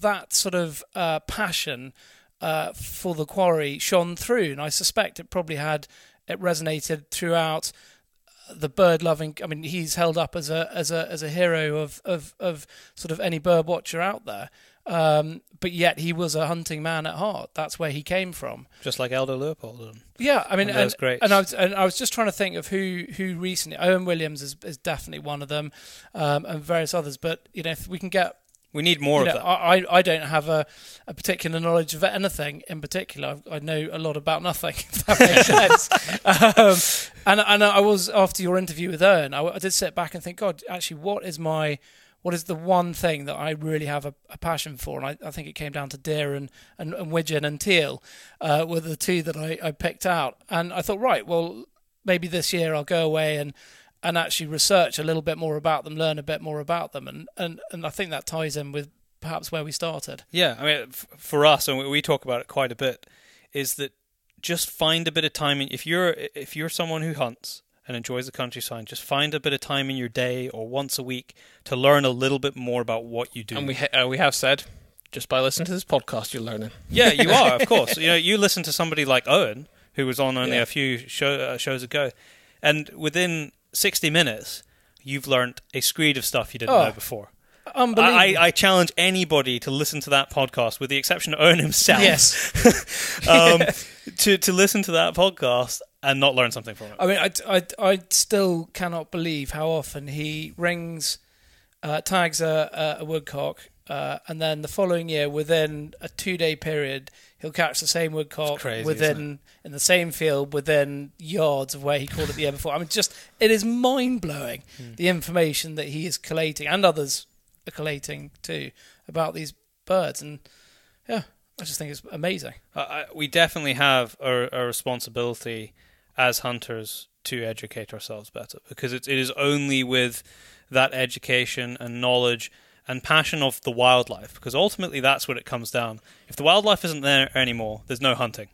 [SPEAKER 3] that sort of passion for the quarry shone through, and I suspect it resonated throughout the bird loving. I mean, he's held up as a hero of sort of any bird watcher out there. But yet he was a hunting man at heart. That's where he came from.
[SPEAKER 2] Just like Elder Leopold.
[SPEAKER 3] Yeah, I mean,
[SPEAKER 2] and great.
[SPEAKER 3] And I was just trying to think of who recently. Owen Williams is definitely one of them, and various others. But if we can get.
[SPEAKER 2] We need more of that.
[SPEAKER 3] I don't have a particular knowledge of anything in particular. I know a lot about nothing, if that makes sense. And I was, after your interview with Owen, I did sit back and think, God, actually, what is the one thing that I really have a passion for? And I think it came down to deer and widgeon and teal were the two that I picked out. And I thought, right, well, maybe this year I'll go away and actually research a little bit more about them, learn a bit more about them, and I think that ties in with perhaps where we started.
[SPEAKER 2] Yeah, I mean, for us, and we talk about it quite a bit, is that just find a bit of time. If you're someone who hunts and enjoys the countryside, just find a bit of time in your day or once a week to learn a little bit more about what you do.
[SPEAKER 1] And we have said, just by listening to this podcast, you're learning.
[SPEAKER 2] Yeah, you are, of course. You listen to somebody like Owen, who was on only a few shows ago, and within 60 minutes, you've learned a screed of stuff you didn't know before.
[SPEAKER 3] Unbelievable.
[SPEAKER 2] I challenge anybody to listen to that podcast, with the exception of Owen himself.
[SPEAKER 3] Yes.
[SPEAKER 2] to listen to that podcast and not learn something from it.
[SPEAKER 3] I mean, I still cannot believe how often he rings, tags a woodcock, and then the following year, within a 2-day period, he'll catch the same woodcock in the same field within yards of where he caught it the year before. I mean, it is mind-blowing, the information that he is collating, and others are collating too, about these birds. And yeah, I just think it's amazing.
[SPEAKER 2] We definitely have a responsibility as hunters to educate ourselves better, because it is only with that education and knowledge and passion of the wildlife, because ultimately that's what it comes down. If the wildlife isn't there anymore, there's no hunting.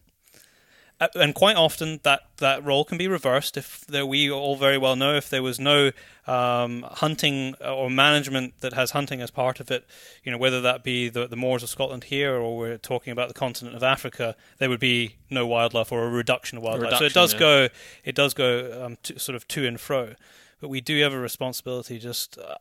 [SPEAKER 2] And quite often that role can be reversed. We all very well know if there was no hunting or management that has hunting as part of it, whether that be the moors of Scotland here or we're talking about the continent of Africa, there would be no wildlife or a reduction of wildlife. So it does go sort of to and fro. But we do have a responsibility,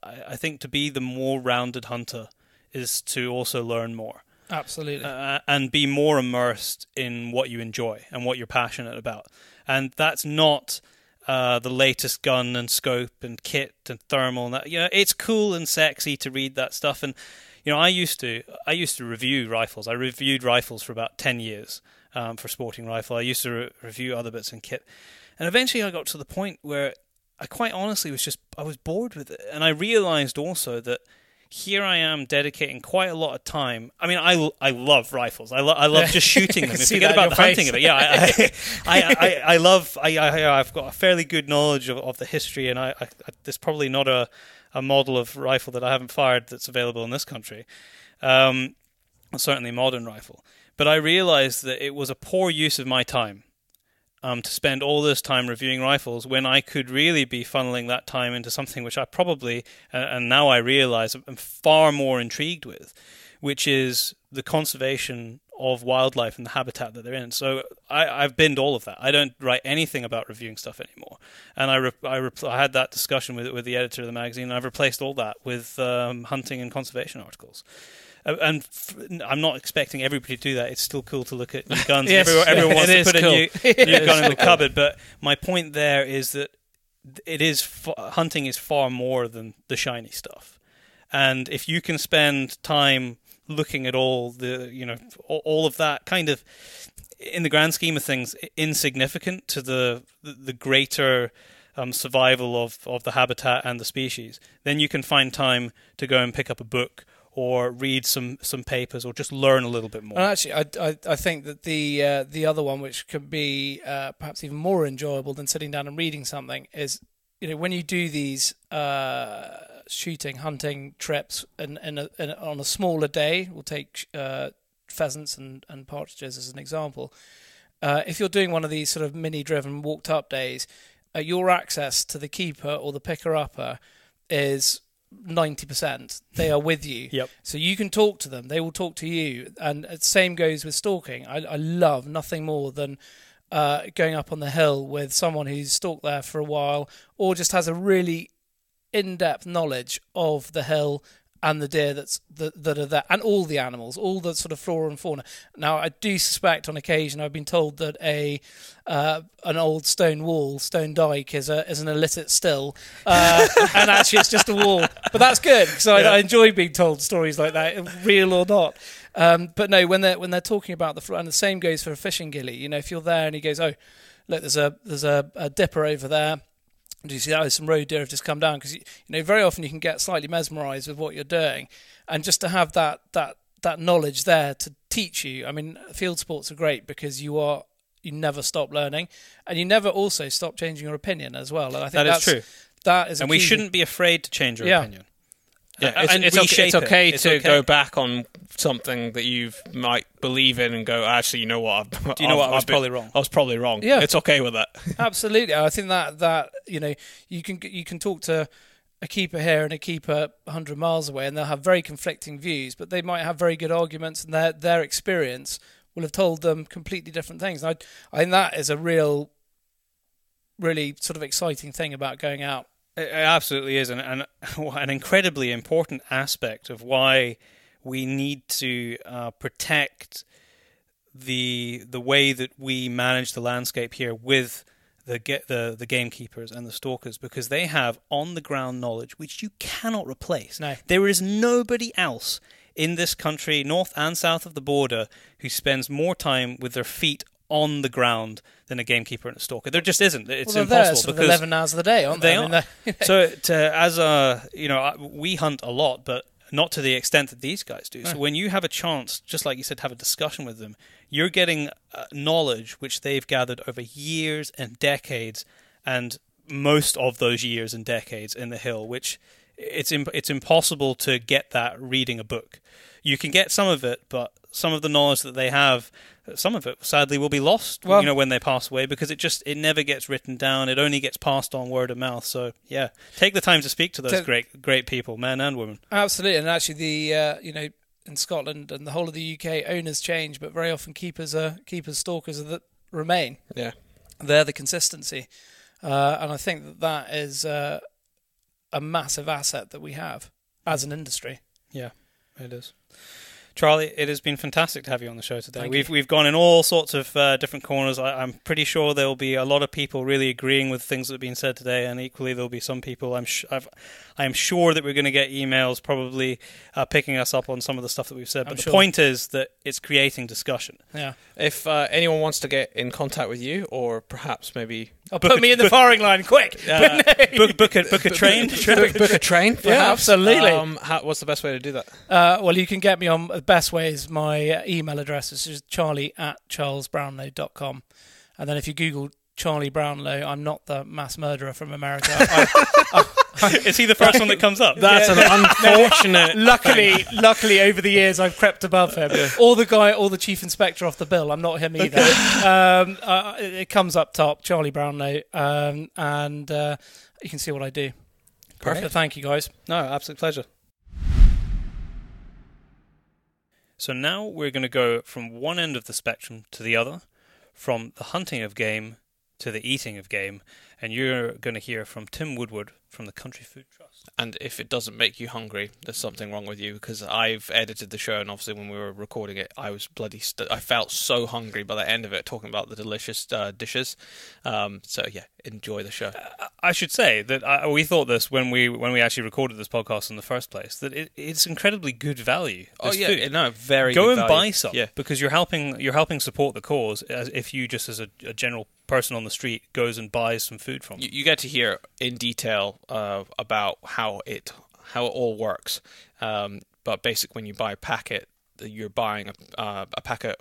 [SPEAKER 2] I think, to be the more rounded hunter is to also learn more.
[SPEAKER 3] Absolutely.
[SPEAKER 2] And be more immersed in what you enjoy and what you're passionate about. And that's not the latest gun and scope and kit and thermal. And that, it's cool and sexy to read that stuff. And I used to review rifles. I reviewed rifles for about 10 years for Sporting Rifle. I used to review other bits and kit. And eventually I got to the point where I quite honestly I was bored with it. And I realized also that here I am dedicating quite a lot of time. I mean, I love rifles. I love just shooting them. Forget about the hunting of it. Yeah, I've got a fairly good knowledge of the history, and there's probably not a model of rifle that I haven't fired that's available in this country. Certainly modern rifle. But I realized that it was a poor use of my time to spend all this time reviewing rifles when I could really be funneling that time into something which I probably, and now I realize, I'm far more intrigued with, which is the conservation of wildlife and the habitat that they're in. So I've binned all of that. I don't write anything about reviewing stuff anymore. And I had that discussion with the editor of the magazine, and I've replaced all that with hunting and conservation articles. And I'm not expecting everybody to do that. It's still cool to look at new guns.
[SPEAKER 3] Yes,
[SPEAKER 2] everyone wants to put
[SPEAKER 3] cool.
[SPEAKER 2] a new gun in the cupboard. But my point there is that hunting is far more than the shiny stuff. And if you can spend time looking at all of that kind of, in the grand scheme of things, insignificant to the greater survival of the habitat and the species, then you can find time to go and pick up a book or read some papers, or just learn a little bit more.
[SPEAKER 3] And actually, I think that the other one, which could be perhaps even more enjoyable than sitting down and reading something, is when you do these hunting trips, and on a smaller day, we'll take pheasants and partridges as an example. If you're doing one of these sort of mini-driven, walked-up days, your access to the keeper or the picker-upper is 90%. They are with you.
[SPEAKER 2] Yep.
[SPEAKER 3] So you can talk to them. They will talk to you. And the same goes with stalking. I love nothing more than going up on the hill with someone who's stalked there for a while, or just has a really in-depth knowledge of the hill and the deer that are there, and all the animals, all the sort of flora and fauna. Now, I do suspect on occasion I've been told that an old stone dyke is an illicit still, and actually it's just a wall. But that's good, because I enjoy being told stories like that, real or not. But no, when they're talking about the flora, and the same goes for a fishing gilly. If you're there and he goes, "Oh, look, there's a dipper over there. Do you see that? Some roe deer have just come down," because very often you can get slightly mesmerised with what you're doing, and just to have that knowledge there to teach you. I mean, field sports are great because you never stop learning, and you never also stop changing your opinion as well. And I think that's true. That is,
[SPEAKER 2] and we shouldn't be afraid to change our opinion.
[SPEAKER 1] Yeah, it's okay to go back on something that you might believe in and go, actually, you know what?
[SPEAKER 2] I was probably wrong.
[SPEAKER 1] I was probably wrong.
[SPEAKER 3] Yeah,
[SPEAKER 1] it's okay with that.
[SPEAKER 3] Absolutely, I think that you can talk to a keeper here and a keeper 100 miles away, and they'll have very conflicting views, but they might have very good arguments, and their experience will have told them completely different things. And I think that is a really sort of exciting thing about going out.
[SPEAKER 2] It absolutely is, and an incredibly important aspect of why we need to protect the way that we manage the landscape here with the gamekeepers and the stalkers, because they have on-the-ground knowledge which you cannot replace.
[SPEAKER 3] No.
[SPEAKER 2] There is nobody else in this country, north and south of the border, who spends more time with their feet on the ground than a gamekeeper and a stalker. There just isn't. It's impossible.
[SPEAKER 3] Because 11 hours of the day, aren't they?
[SPEAKER 2] So we hunt a lot, but not to the extent that these guys do. So when you have a chance, just like you said, to have a discussion with them, you're getting knowledge which they've gathered over years and decades, and most of those years and decades in the hill, which it's impossible to get that reading a book. You can get some of it, but some of the knowledge that they have, some of it sadly will be lost, when they pass away, because it never gets written down. It only gets passed on word of mouth. So yeah, take the time to speak to those great people, men and women.
[SPEAKER 3] Absolutely, and actually the in Scotland and the whole of the UK, owners change, but very often keepers, stalkers that remain.
[SPEAKER 1] Yeah,
[SPEAKER 3] they're the consistency, and I think that is a massive asset that we have as an industry.
[SPEAKER 2] Yeah, it is. Charlie, it has been fantastic to have you on the show today.
[SPEAKER 3] Thank
[SPEAKER 2] We've gone in all sorts of different corners. I'm pretty sure there will be a lot of people really agreeing with things that have been said today, and equally there will be some people. I am sure that we're going to get emails probably picking us up on some of the stuff that we've said. But the point is that it's creating discussion.
[SPEAKER 3] Yeah.
[SPEAKER 1] If anyone wants to get in contact with you, or perhaps maybe
[SPEAKER 3] put me in the firing line, quick.
[SPEAKER 2] Book a train.
[SPEAKER 1] book a train. Perhaps.
[SPEAKER 3] Yeah, absolutely.
[SPEAKER 1] What's the best way to do that?
[SPEAKER 3] Well, you can get me on. The best way is my email address, which is charlie@charlesbrownlow.com. And then if you Google Charlie Brownlow, I'm not the mass murderer from America.
[SPEAKER 2] Is he the first one that comes up?
[SPEAKER 1] That's an unfortunate.
[SPEAKER 3] Luckily, over the years, I've crept above him. Yeah. Or the chief inspector off the bill. I'm not him either. It comes up top, Charlie Brownlow, and you can see what I do.
[SPEAKER 1] Perfect.
[SPEAKER 3] So thank you, guys.
[SPEAKER 2] No, absolute pleasure. So now we're going to go from one end of the spectrum to the other, from the hunting of game to the eating of game, and you're going to hear from Tim Woodward from the Country Food Trust.
[SPEAKER 1] And if it doesn't make you hungry, there's something wrong with you, because I've edited the show, and obviously when we were recording it, I was I felt so hungry by the end of it, talking about the delicious dishes. So yeah, enjoy the show.
[SPEAKER 2] I should say that we thought this when we actually recorded this podcast in the first place, that it's incredibly good value.
[SPEAKER 1] Food. No, very
[SPEAKER 2] go
[SPEAKER 1] good
[SPEAKER 2] and
[SPEAKER 1] value.
[SPEAKER 2] buy some,
[SPEAKER 1] yeah.
[SPEAKER 2] Because you're helping support the cause. As if you just as a general person on the street goes and buys some food from them.
[SPEAKER 1] You get to hear in detail about how it all works. But basically, when you buy a packet, you're buying a packet.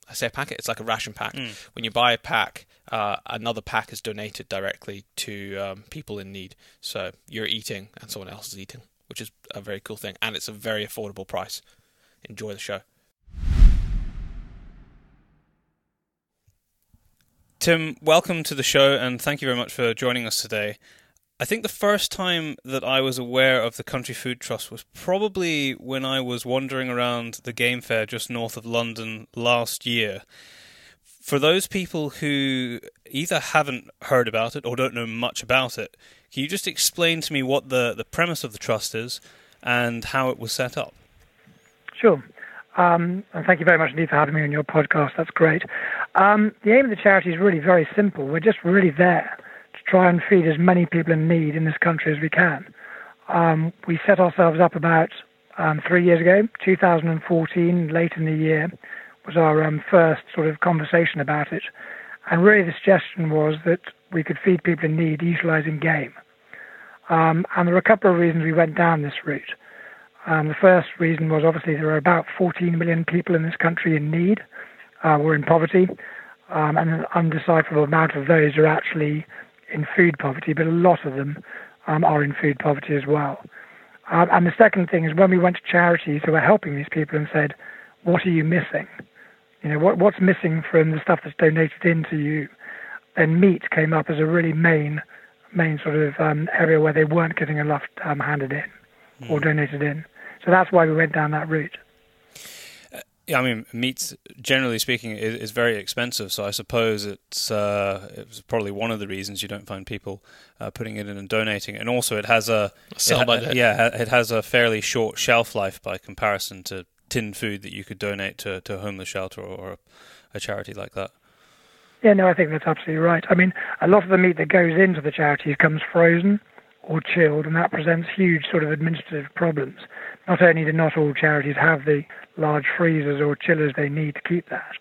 [SPEAKER 1] I say a packet, it's like a ration pack. When you buy a pack, another pack is donated directly to people in need. So you're eating and someone else is eating, which is a very cool thing. And it's a very affordable price. Enjoy the show.
[SPEAKER 2] Tim, welcome to the show, and thank you very much for joining us today. I think the first time that I was aware of the Country Food Trust was probably when I was wandering around the game fair just north of London last year. For those people who either haven't heard about it or don't know much about it, can you just explain to me what the premise of the trust is and how it was set up?
[SPEAKER 4] Sure. And thank you very much indeed for having me on your podcast. That's great. The aim of the charity is really very simple. We're just really there to try and feed as many people in need in this country as we can. We set ourselves up about 3 years ago, 2014, late in the year, was our first sort of conversation about it. And really the suggestion was that we could feed people in need utilising game. And there were a couple of reasons we went down this route. The first reason was obviously there are about 14 million people in this country in need, or in poverty, and an undecipherable amount of those are actually in food poverty, but a lot of them are in food poverty as well. And the second thing is when we went to charities who were helping these people and said, what are you missing? You know, what's missing from the stuff that's donated into you? Then meat came up as a really main sort of area where they weren't getting enough handed in or donated in. So that's why we went down that route.
[SPEAKER 2] Yeah, I mean, meat, generally speaking, is very expensive. So I suppose it was probably one of the reasons you don't find people putting it in and donating. And also, it has it has a fairly short shelf life by comparison to tinned food that you could donate to a homeless shelter or a charity like that.
[SPEAKER 4] Yeah, no, I think that's absolutely right. I mean, a lot of the meat that goes into the charities comes frozen or chilled, and that presents huge sort of administrative problems. Not only do not all charities have the large freezers or chillers they need to keep that,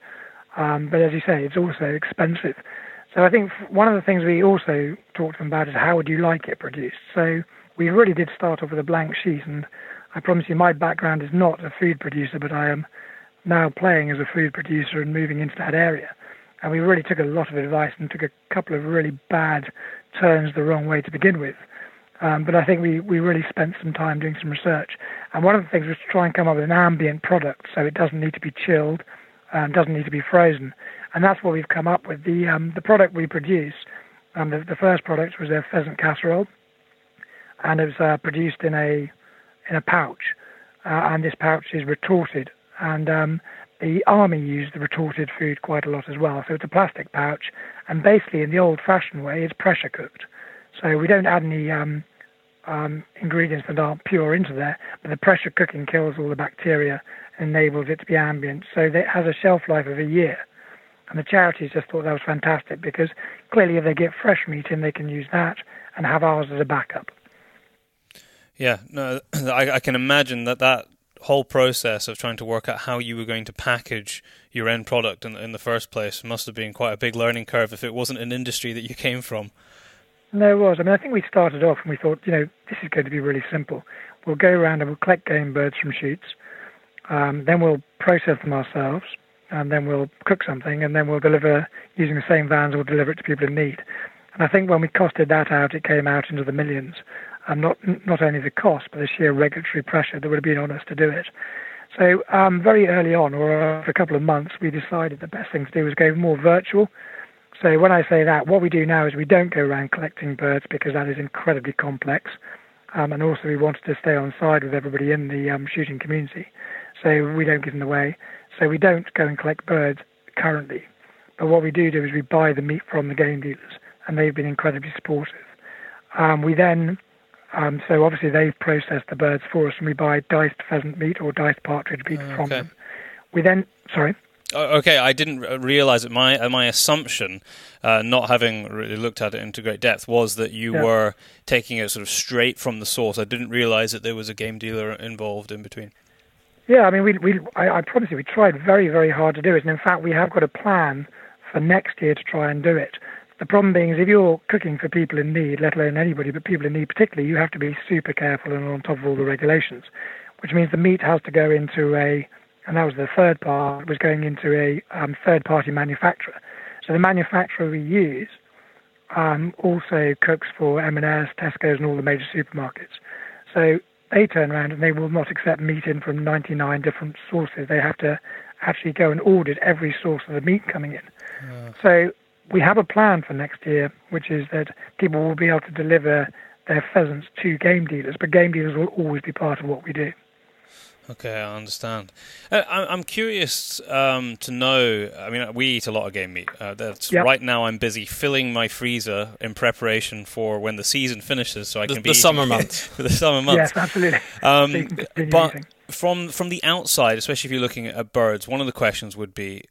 [SPEAKER 4] but as you say, it's also expensive. So I think one of the things we also talked to them about is how would you like it produced? So we really did start off with a blank sheet, and I promise you my background is not a food producer, but I am now playing as a food producer and moving into that area. And we really took a lot of advice and took a couple of really bad turns the wrong way to begin with. But I think we really spent some time doing some research. And one of the things was to try and come up with an ambient product, so it doesn't need to be chilled, doesn't need to be frozen. And that's what we've come up with. The product we produce, the first product was a pheasant casserole, and it was produced in a pouch, and this pouch is retorted. And the army used the retorted food quite a lot as well. So it's a plastic pouch, and basically in the old-fashioned way, it's pressure cooked. So we don't add any ingredients that aren't pure into there, but the pressure cooking kills all the bacteria and enables it to be ambient. So it has a shelf life of a year. And the charities just thought that was fantastic, because clearly if they get fresh meat in, they can use that and have ours as a backup.
[SPEAKER 2] Yeah, no, I can imagine that whole process of trying to work out how you were going to package your end product in the first place must have been quite a big learning curve if it wasn't an industry that you came from.
[SPEAKER 4] No, it was. I mean, I think we started off and we thought, this is going to be really simple. We'll go around and we'll collect game birds from shoots, then we'll process them ourselves, and then we'll cook something, and then we'll deliver, using the same vans, we'll deliver it to people in need. And I think when we costed that out, it came out into the millions. And not only the cost, but the sheer regulatory pressure that would have been on us to do it. So very early on, or after a couple of months, we decided the best thing to do was go more virtual. So when I say that, what we do now is we don't go around collecting birds, because that is incredibly complex. And also we wanted to stay on side with everybody in the shooting community. So we don't give them away. So we don't go and collect birds currently. But what we do is we buy the meat from the game dealers, and they've been incredibly supportive. We then... so obviously they've processed the birds for us, and we buy diced pheasant meat or diced partridge meat from them. We then, sorry.
[SPEAKER 2] Okay, I didn't realise it. My assumption, not having really looked at it into great depth, was that you were taking it sort of straight from the source. I didn't realise that there was a game dealer involved in between. Yeah,
[SPEAKER 4] I mean, I promise you, we tried very, very hard to do it, and in fact, we have got a plan for next year to try and do it. The problem being is if you're cooking for people in need, let alone anybody, but people in need particularly, you have to be super careful and on top of all the regulations, which means the meat has to go into and that was the third part, was going into a third-party manufacturer. So the manufacturer we use also cooks for M&S, Tesco's and all the major supermarkets. So they turn around and they will not accept meat in from 99 different sources. They have to actually go and audit every source of the meat coming in. So we have a plan for next year, which is that people will be able to deliver their pheasants to game dealers, but game dealers will always be part of what we do.
[SPEAKER 2] Okay, I understand. I'm curious to know, I mean, we eat a lot of game meat. Right now I'm busy filling my freezer in preparation for when the season finishes, so I can be
[SPEAKER 1] the summer months.
[SPEAKER 2] For the summer months.
[SPEAKER 4] Yes, absolutely.
[SPEAKER 2] But from the outside, especially if you're looking at birds, one of the questions would be,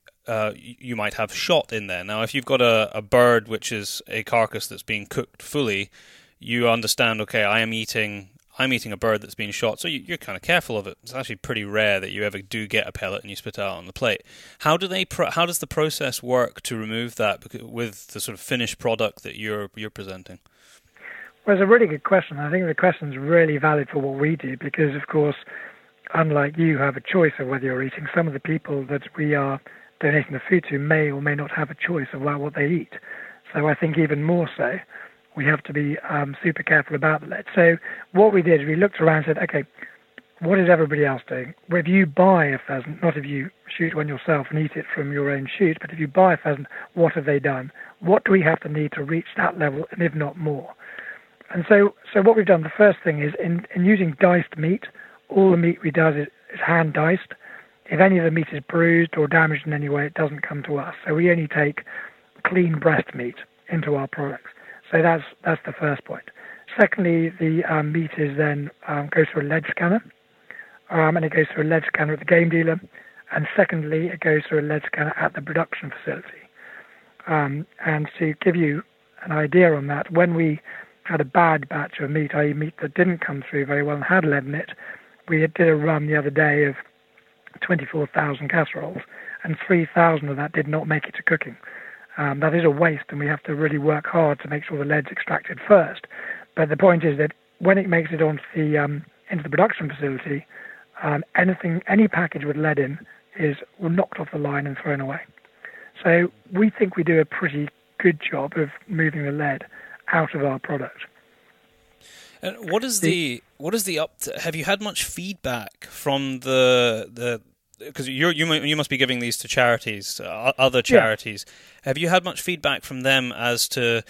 [SPEAKER 2] you might have shot in there. Now, if you've got a bird which is a carcass that's being cooked fully, you understand, okay, I'm eating a bird that's been shot, so you're kind of careful of it. It's actually pretty rare that you ever do get a pellet and you spit it out on the plate. How does the process work to remove that with the sort of finished product that you're presenting?
[SPEAKER 4] Well, it's a really good question. I think the question's really valid for what we do, because, of course, unlike you have a choice of whether you're eating, some of the people that we are donating the food to may or may not have a choice about what they eat. So I think even more so, we have to be super careful about the lead. So what we did is we looked around and said, okay, what is everybody else doing? Well, if you buy a pheasant, not if you shoot one yourself and eat it from your own shoot, but if you buy a pheasant, what have they done? What do we have to need to reach that level, and if not more? And so what we've done, the first thing is in using diced meat, all the meat we do is hand diced. If any of the meat is bruised or damaged in any way, it doesn't come to us. So we only take clean breast meat into our products. So that's the first point. Secondly, the meat is then goes through a lead scanner, and it goes through a lead scanner at the game dealer. And secondly, it goes through a lead scanner at the production facility. And to give you an idea on that, when we had a bad batch of meat, i.e. meat that didn't come through very well and had lead in it, we did a run the other day of 24,000 casseroles, and 3,000 of that did not make it to cooking. That is a waste, and we have to really work hard to make sure the lead's extracted first. But the point is that when it makes it onto into the production facility, any package with lead in is knocked off the line and thrown away. So we think we do a pretty good job of moving the lead out of our product.
[SPEAKER 2] And what is the have you had much feedback from the because you must be giving these to charities, other charities. Yeah. Have you had much feedback from them as to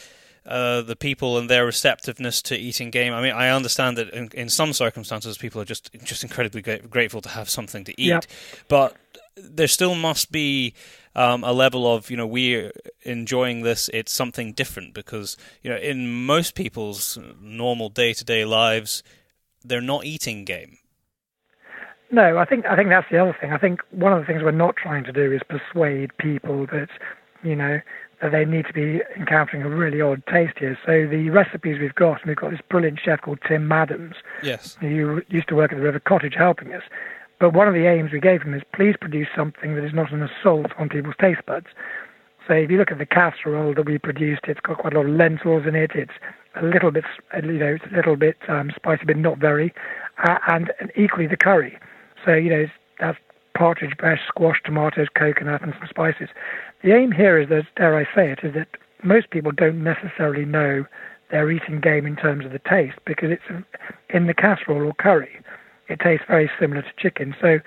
[SPEAKER 2] the people and their receptiveness to eating game? I mean, I understand that in some circumstances people are just incredibly grateful to have something to eat, yeah. But there still must be a level of, we're enjoying this, it's something different, because, in most people's normal day-to-day lives, they're not eating game.
[SPEAKER 4] No, I think that's the other thing. I think one of the things we're not trying to do is persuade people that, that they need to be encountering a really odd taste here. So the recipes we've got this brilliant chef called Tim Woodward,
[SPEAKER 2] yes,
[SPEAKER 4] who used to work at the River Cottage helping us. But one of the aims we gave him is please produce something that is not an assault on people's taste buds. So if you look at the casserole that we produced, it's got quite a lot of lentils in it. It's a little bit, spicy, but not very. And equally the curry. So, that's partridge, breast, squash, tomatoes, coconut, and some spices. The aim here is that, dare I say it, is that most people don't necessarily know they're eating game in terms of the taste, because it's in the casserole or curry. It tastes very similar to chicken. So,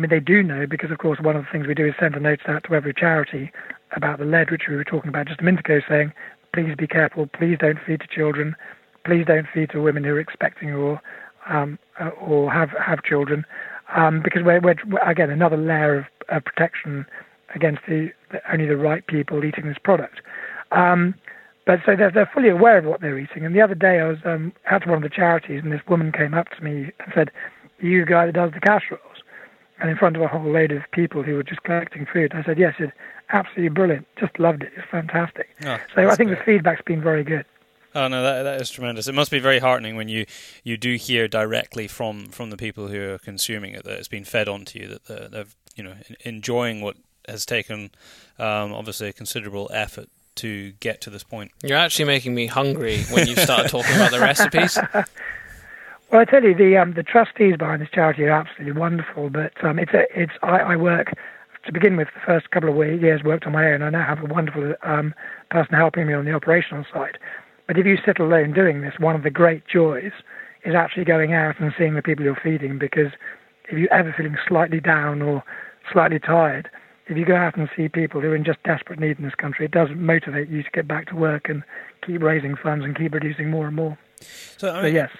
[SPEAKER 4] they do know, because, of course, one of the things we do is send a note out to every charity about the lead, which we were talking about just a minute ago, saying, please be careful, please don't feed to children, please don't feed to women who are expecting or have children, because we're again another layer of protection against only the right people eating this product. But so they're fully aware of what they're eating. And the other day I was out to one of the charities, and this woman came up to me and said, "Are you the guy that does the casseroles?" And in front of a whole load of people who were just collecting food. I said, "Yes, it's absolutely brilliant. Just loved it. It's fantastic."
[SPEAKER 2] Oh,
[SPEAKER 4] so I think the feedback's been very good.
[SPEAKER 2] Oh no, that is tremendous. It must be very heartening when you do hear directly from the people who are consuming it that it's been fed on to you, that they're enjoying what has taken obviously a considerable effort to get to this point. You're actually making me hungry when you start talking about the recipes.
[SPEAKER 4] Well, I tell you, the trustees behind this charity are absolutely wonderful. But I work, to begin with, the first couple of years worked on my own. I now have a wonderful person helping me on the operational side. But if you sit alone doing this, one of the great joys is actually going out and seeing the people you're feeding, because if you're ever feeling slightly down or slightly tired, if you go out and see people who are in just desperate need in this country, it does motivate you to get back to work and keep raising funds and keep producing more and more.
[SPEAKER 2] So
[SPEAKER 4] yes.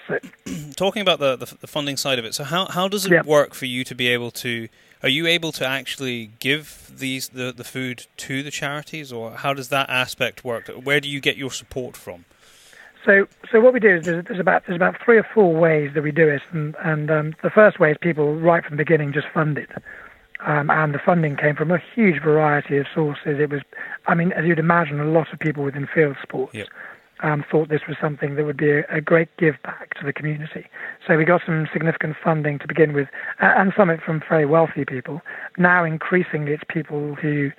[SPEAKER 2] Talking about the funding side of it, so how does it work for you to be able to... Are you able to actually give the food to the charities, or how does that aspect work? Where do you get your support from?
[SPEAKER 4] So what we do is there's about 3 or 4 ways that we do it, and the first way is people right from the beginning just fund it, and the funding came from a huge variety of sources. It was, as you'd imagine, a lot of people within field sports thought this was something that would be a great give back to the community. So we got some significant funding to begin with, and some of it from very wealthy people. Now increasingly it's people who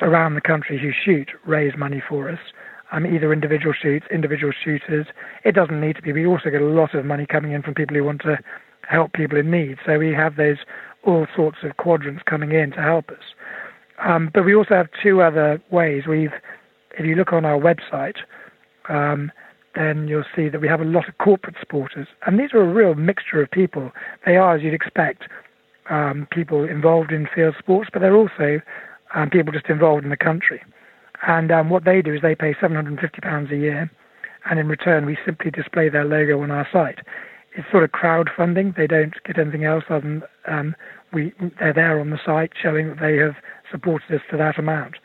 [SPEAKER 4] around the country who raise money for us. Either individual shooters. It doesn't need to be. We also get a lot of money coming in from people who want to help people in need. So we have those all sorts of quadrants coming in to help us. But we also have 2 other ways. If you look on our website, then you'll see that we have a lot of corporate supporters. And these are a real mixture of people. They are, as you'd expect, people involved in field sports, but they're also people just involved in the country. And what they do is they pay £750 a year, and in return we simply display their logo on our site. It's sort of crowdfunding. They don't get anything else other than they're there on the site showing that they have supported us to that amount.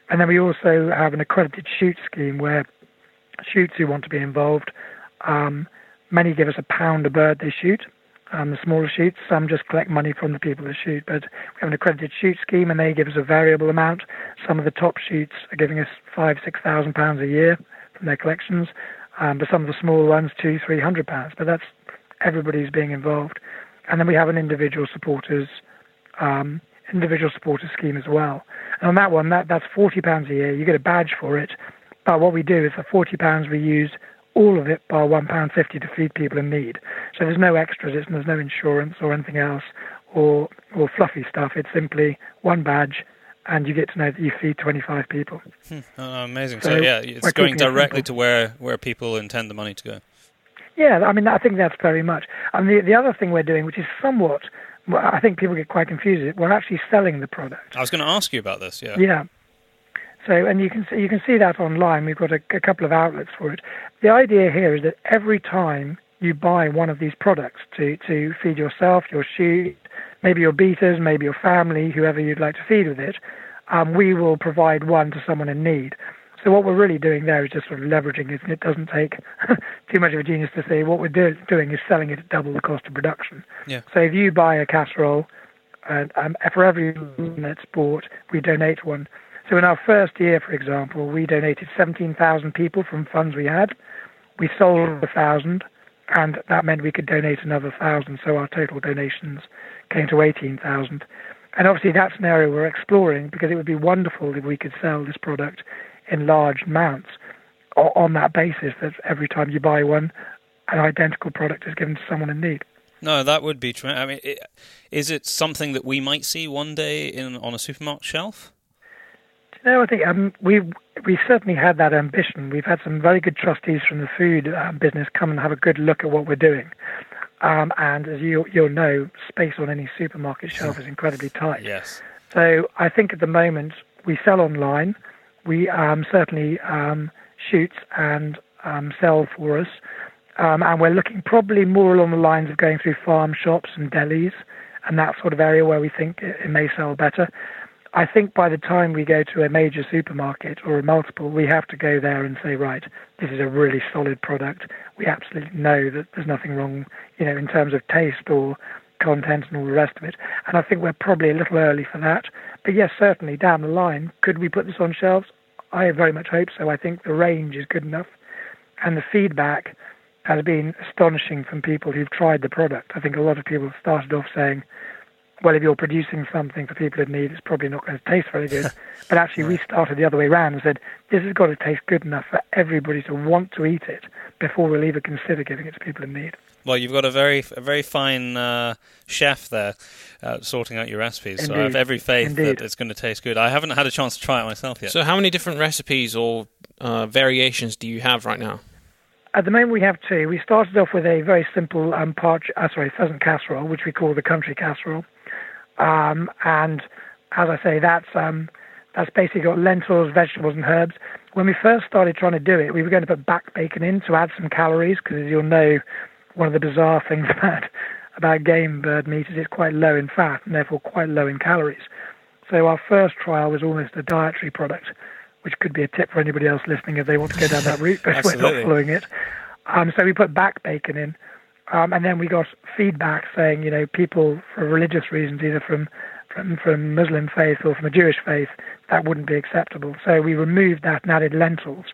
[SPEAKER 4] And then we also have an accredited shoot scheme where shoots who want to be involved, many give us £1 a bird they shoot. The smaller shoots, some just collect money from the people that shoot, but we have an accredited shoot scheme and they give us a variable amount. Some of the top shoots are giving us £5,000-6,000 a year from their collections, but some of the small ones £200-300. But that's everybody's being involved. And then we have an individual supporters scheme as well. And on that one, that's £40 a year. You get a badge for it. But what we do is for £40 we use all of it bar £1.50 to feed people in need. So there's no extras, there's no insurance or anything else or fluffy stuff. It's simply one badge and you get to know that you feed 25 people.
[SPEAKER 2] Oh, amazing. So yeah, it's going directly to where people intend the money to go.
[SPEAKER 4] Yeah, I mean, I think that's very much. And the other thing we're doing, which is somewhat, I think people get quite confused, we're actually selling the product.
[SPEAKER 2] I was going to ask you about this, yeah.
[SPEAKER 4] Yeah. So, and you can see that online. We've got a couple of outlets for it. The idea here is that every time you buy one of these products to feed yourself, your sheep, maybe your beaters, maybe your family, whoever you'd like to feed with it, we will provide one to someone in need. So what we're really doing there is just sort of leveraging it, and it doesn't take too much of a genius to say what we're doing is selling it at double the cost of production.
[SPEAKER 2] Yeah.
[SPEAKER 4] So if you buy a casserole, for every one that's bought, we donate one. So in our first year, for example, we donated 17,000 people from funds we had. We sold 1,000, and that meant we could donate another 1,000, so our total donations came to 18,000. And obviously that's an area we're exploring, because it would be wonderful if we could sell this product in large amounts on that basis, that every time you buy one, an identical product is given to someone in need.
[SPEAKER 2] No, that would be tremendous. I mean, is it something that we might see one day on a supermarket shelf?
[SPEAKER 4] No, I think we certainly had that ambition. We've had some very good trustees from the food business come and have a good look at what we're doing. And as you'll know, space on any supermarket shelf is incredibly tight.
[SPEAKER 2] Yes.
[SPEAKER 4] So I think at the moment we sell online. We certainly shoot and sell for us. And we're looking probably more along the lines of going through farm shops and delis and that sort of area where we think it may sell better. I think by the time we go to a major supermarket or a multiple, we have to go there and say, right, this is a really solid product. We absolutely know that there's nothing wrong, in terms of taste or content and all the rest of it. And I think we're probably a little early for that. But yes, certainly down the line, could we put this on shelves? I very much hope so. I think the range is good enough. And the feedback has been astonishing from people who've tried the product. I think a lot of people have started off saying, well, if you're producing something for people in need, it's probably not going to taste very good. But actually, we started the other way around and said, this has got to taste good enough for everybody to want to eat it before we'll even consider giving it to people in need.
[SPEAKER 2] Well, you've got a very fine chef there sorting out your recipes,
[SPEAKER 4] Indeed.
[SPEAKER 2] so I have every faith
[SPEAKER 4] Indeed.
[SPEAKER 2] that it's going to taste good. I haven't had a chance to try it myself yet.
[SPEAKER 1] So how many different recipes or variations do you have right now?
[SPEAKER 4] At the moment, we have two. We started off with a very simple pheasant casserole, which we call the country casserole. And as I say, that's basically got lentils, vegetables, and herbs. When we first started trying to do it, we were going to put back bacon in to add some calories, because as you'll know, one of the bizarre things about game bird meat is it's quite low in fat and therefore quite low in calories. So our first trial was almost a dietary product, which could be a tip for anybody else listening if they want to go down that route, but we're not following it. So we put back bacon in. And then we got feedback saying, people for religious reasons, either from Muslim faith or from a Jewish faith, that wouldn't be acceptable. So we removed that and added lentils,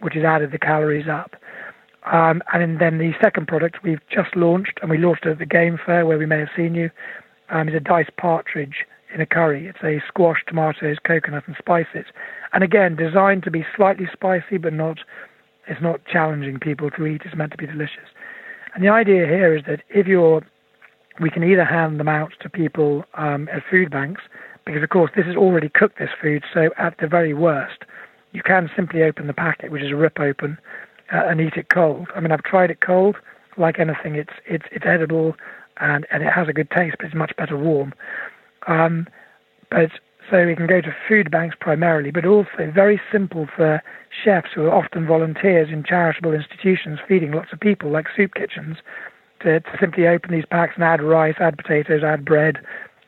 [SPEAKER 4] which has added the calories up. And then the second product we've just launched, and we launched it at the Game Fair where we may have seen you, is a diced partridge in a curry. It's a squash, tomatoes, coconut, and spices. And again, designed to be slightly spicy, but it's not challenging people to eat. It's meant to be delicious. And the idea here is that we can either hand them out to people at food banks, because of course this is already cooked, this food, so at the very worst, you can simply open the packet, which is a rip open, and eat it cold. I mean, I've tried it cold. Like anything, it's edible and it has a good taste, but it's much better warm. But so we can go to food banks primarily, but also very simple for chefs who are often volunteers in charitable institutions feeding lots of people, like soup kitchens, to simply open these packs and add rice, add potatoes, add bread,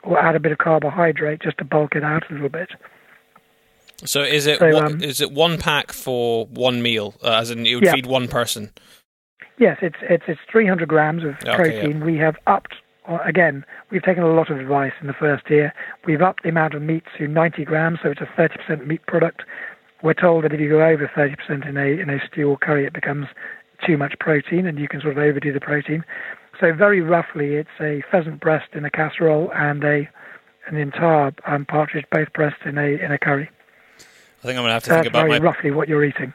[SPEAKER 4] or add a bit of carbohydrate just to bulk it out a little bit.
[SPEAKER 1] So is it one pack for one meal, as in you would feed one person?
[SPEAKER 4] Yes, it's 300 grams of protein. We have upped. Again, we've taken a lot of advice in the first year. We've upped the amount of meat to 90 grams, so it's a 30% meat product. We're told that if you go over 30% in a stew or curry, it becomes too much protein, and you can sort of overdo the protein. So very roughly, it's a pheasant breast in a casserole and an entire partridge, both breasts in a curry.
[SPEAKER 2] I think I'm going to have to think about
[SPEAKER 4] roughly what you're eating.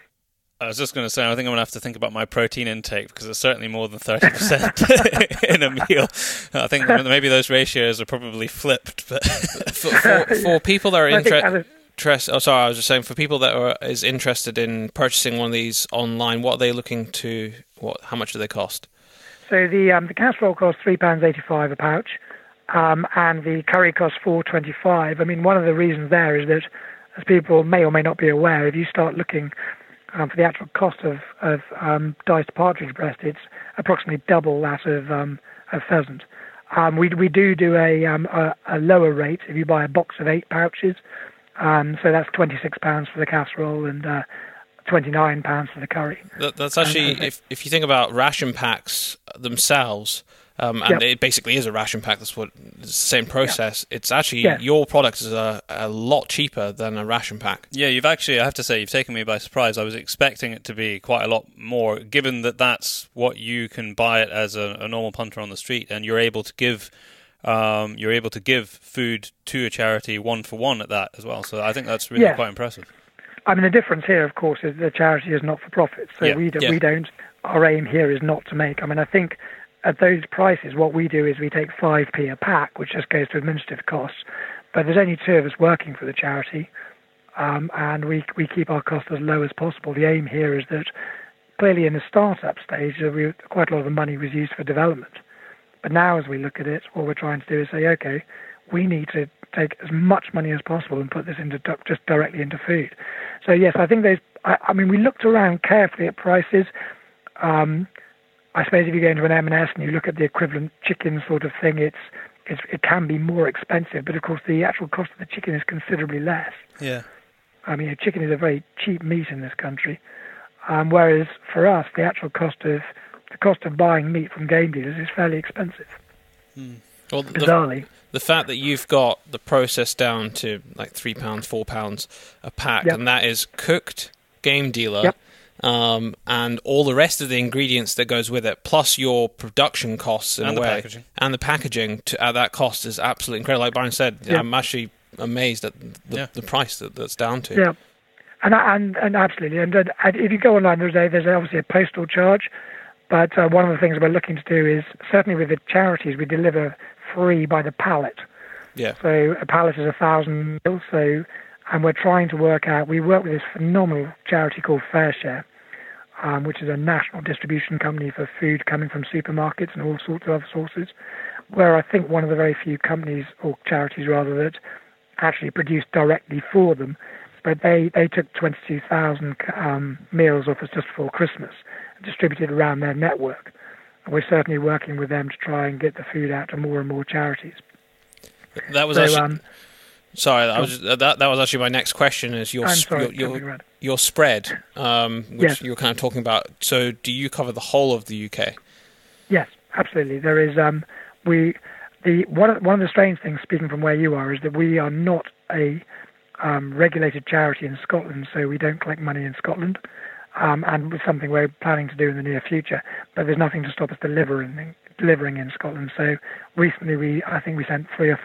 [SPEAKER 2] I was just going to say, I think I'm going to have to think about my protein intake because it's certainly more than 30% in a meal. I think maybe those ratios are probably flipped. But
[SPEAKER 1] for people that are interested, I was just saying, for people that is interested in purchasing one of these online, what are they looking to? How much do they cost?
[SPEAKER 4] So the casserole costs £3.85 a pouch, and the curry costs £4.25. I mean, one of the reasons there is that, as people may or may not be aware, if you start looking for the actual cost of diced partridge breast, it's approximately double that of pheasant. We do a lower rate if you buy a box of 8 pouches. So that's £26 for the casserole and £29 for the curry.
[SPEAKER 1] That's actually, if you think about ration packs themselves, and it basically is a ration pack. It's the same process. Yep. It's actually your product is a lot cheaper than a ration pack.
[SPEAKER 2] Yeah, I have to say, you've taken me by surprise. I was expecting it to be quite a lot more, given that that's what you can buy it as a normal punter on the street, and you're able to give food to a charity 1-for-1 at that as well. So I think that's really quite impressive.
[SPEAKER 4] I mean, the difference here, of course, is the charity is not for profit. So we don't. Our aim here is not to make. I mean, I think at those prices, what we do is we take 5p a pack, which just goes to administrative costs. But there's only 2 of us working for the charity, and we keep our costs as low as possible. The aim here is that clearly in the startup stage, quite a lot of the money was used for development. But now as we look at it, what we're trying to do is say, okay, we need to take as much money as possible and put this into just directly into food. So yes, I think we looked around carefully at prices. I suppose if you go into an M&S and you look at the equivalent chicken sort of thing, it can be more expensive, but of course the actual cost of the chicken is considerably less.
[SPEAKER 2] Yeah.
[SPEAKER 4] I mean, chicken is a very cheap meat in this country, whereas for us, the actual cost of buying meat from game dealers is fairly expensive.
[SPEAKER 1] Well,
[SPEAKER 4] bizarrely.
[SPEAKER 1] The fact that you've got the process down to like £3, £4 a pack, and that is cooked, game dealer, and all the rest of the ingredients that goes with it, plus your production costs and the packaging at that cost is absolutely incredible. Like Byron said, I'm actually amazed at the price that's down to.
[SPEAKER 4] Yeah, and absolutely. And if you go online, there's obviously a postal charge. But one of the things we're looking to do is, certainly with the charities, we deliver free by the pallet.
[SPEAKER 1] Yeah.
[SPEAKER 4] So a pallet is 1,000 meals. And we're trying to work with this phenomenal charity called FairShare, which is a national distribution company for food coming from supermarkets and all sorts of other sources, where I think one of the very few companies, or charities rather, that actually produce directly for them. But they took 22,000 meals off us just before Christmas, distributed around their network. And we're certainly working with them to try and get the food out to more and more charities.
[SPEAKER 1] That was that was actually my next question. Is your spread, which you were kind of talking about? So, do you cover the whole of the UK?
[SPEAKER 4] Yes, absolutely. There is one of the strange things, speaking from where you are, is that we are not a regulated charity in Scotland, so we don't collect money in Scotland. And it's something we're planning to do in the near future, but there's nothing to stop us delivering in Scotland. So recently, I think we sent 3,000 or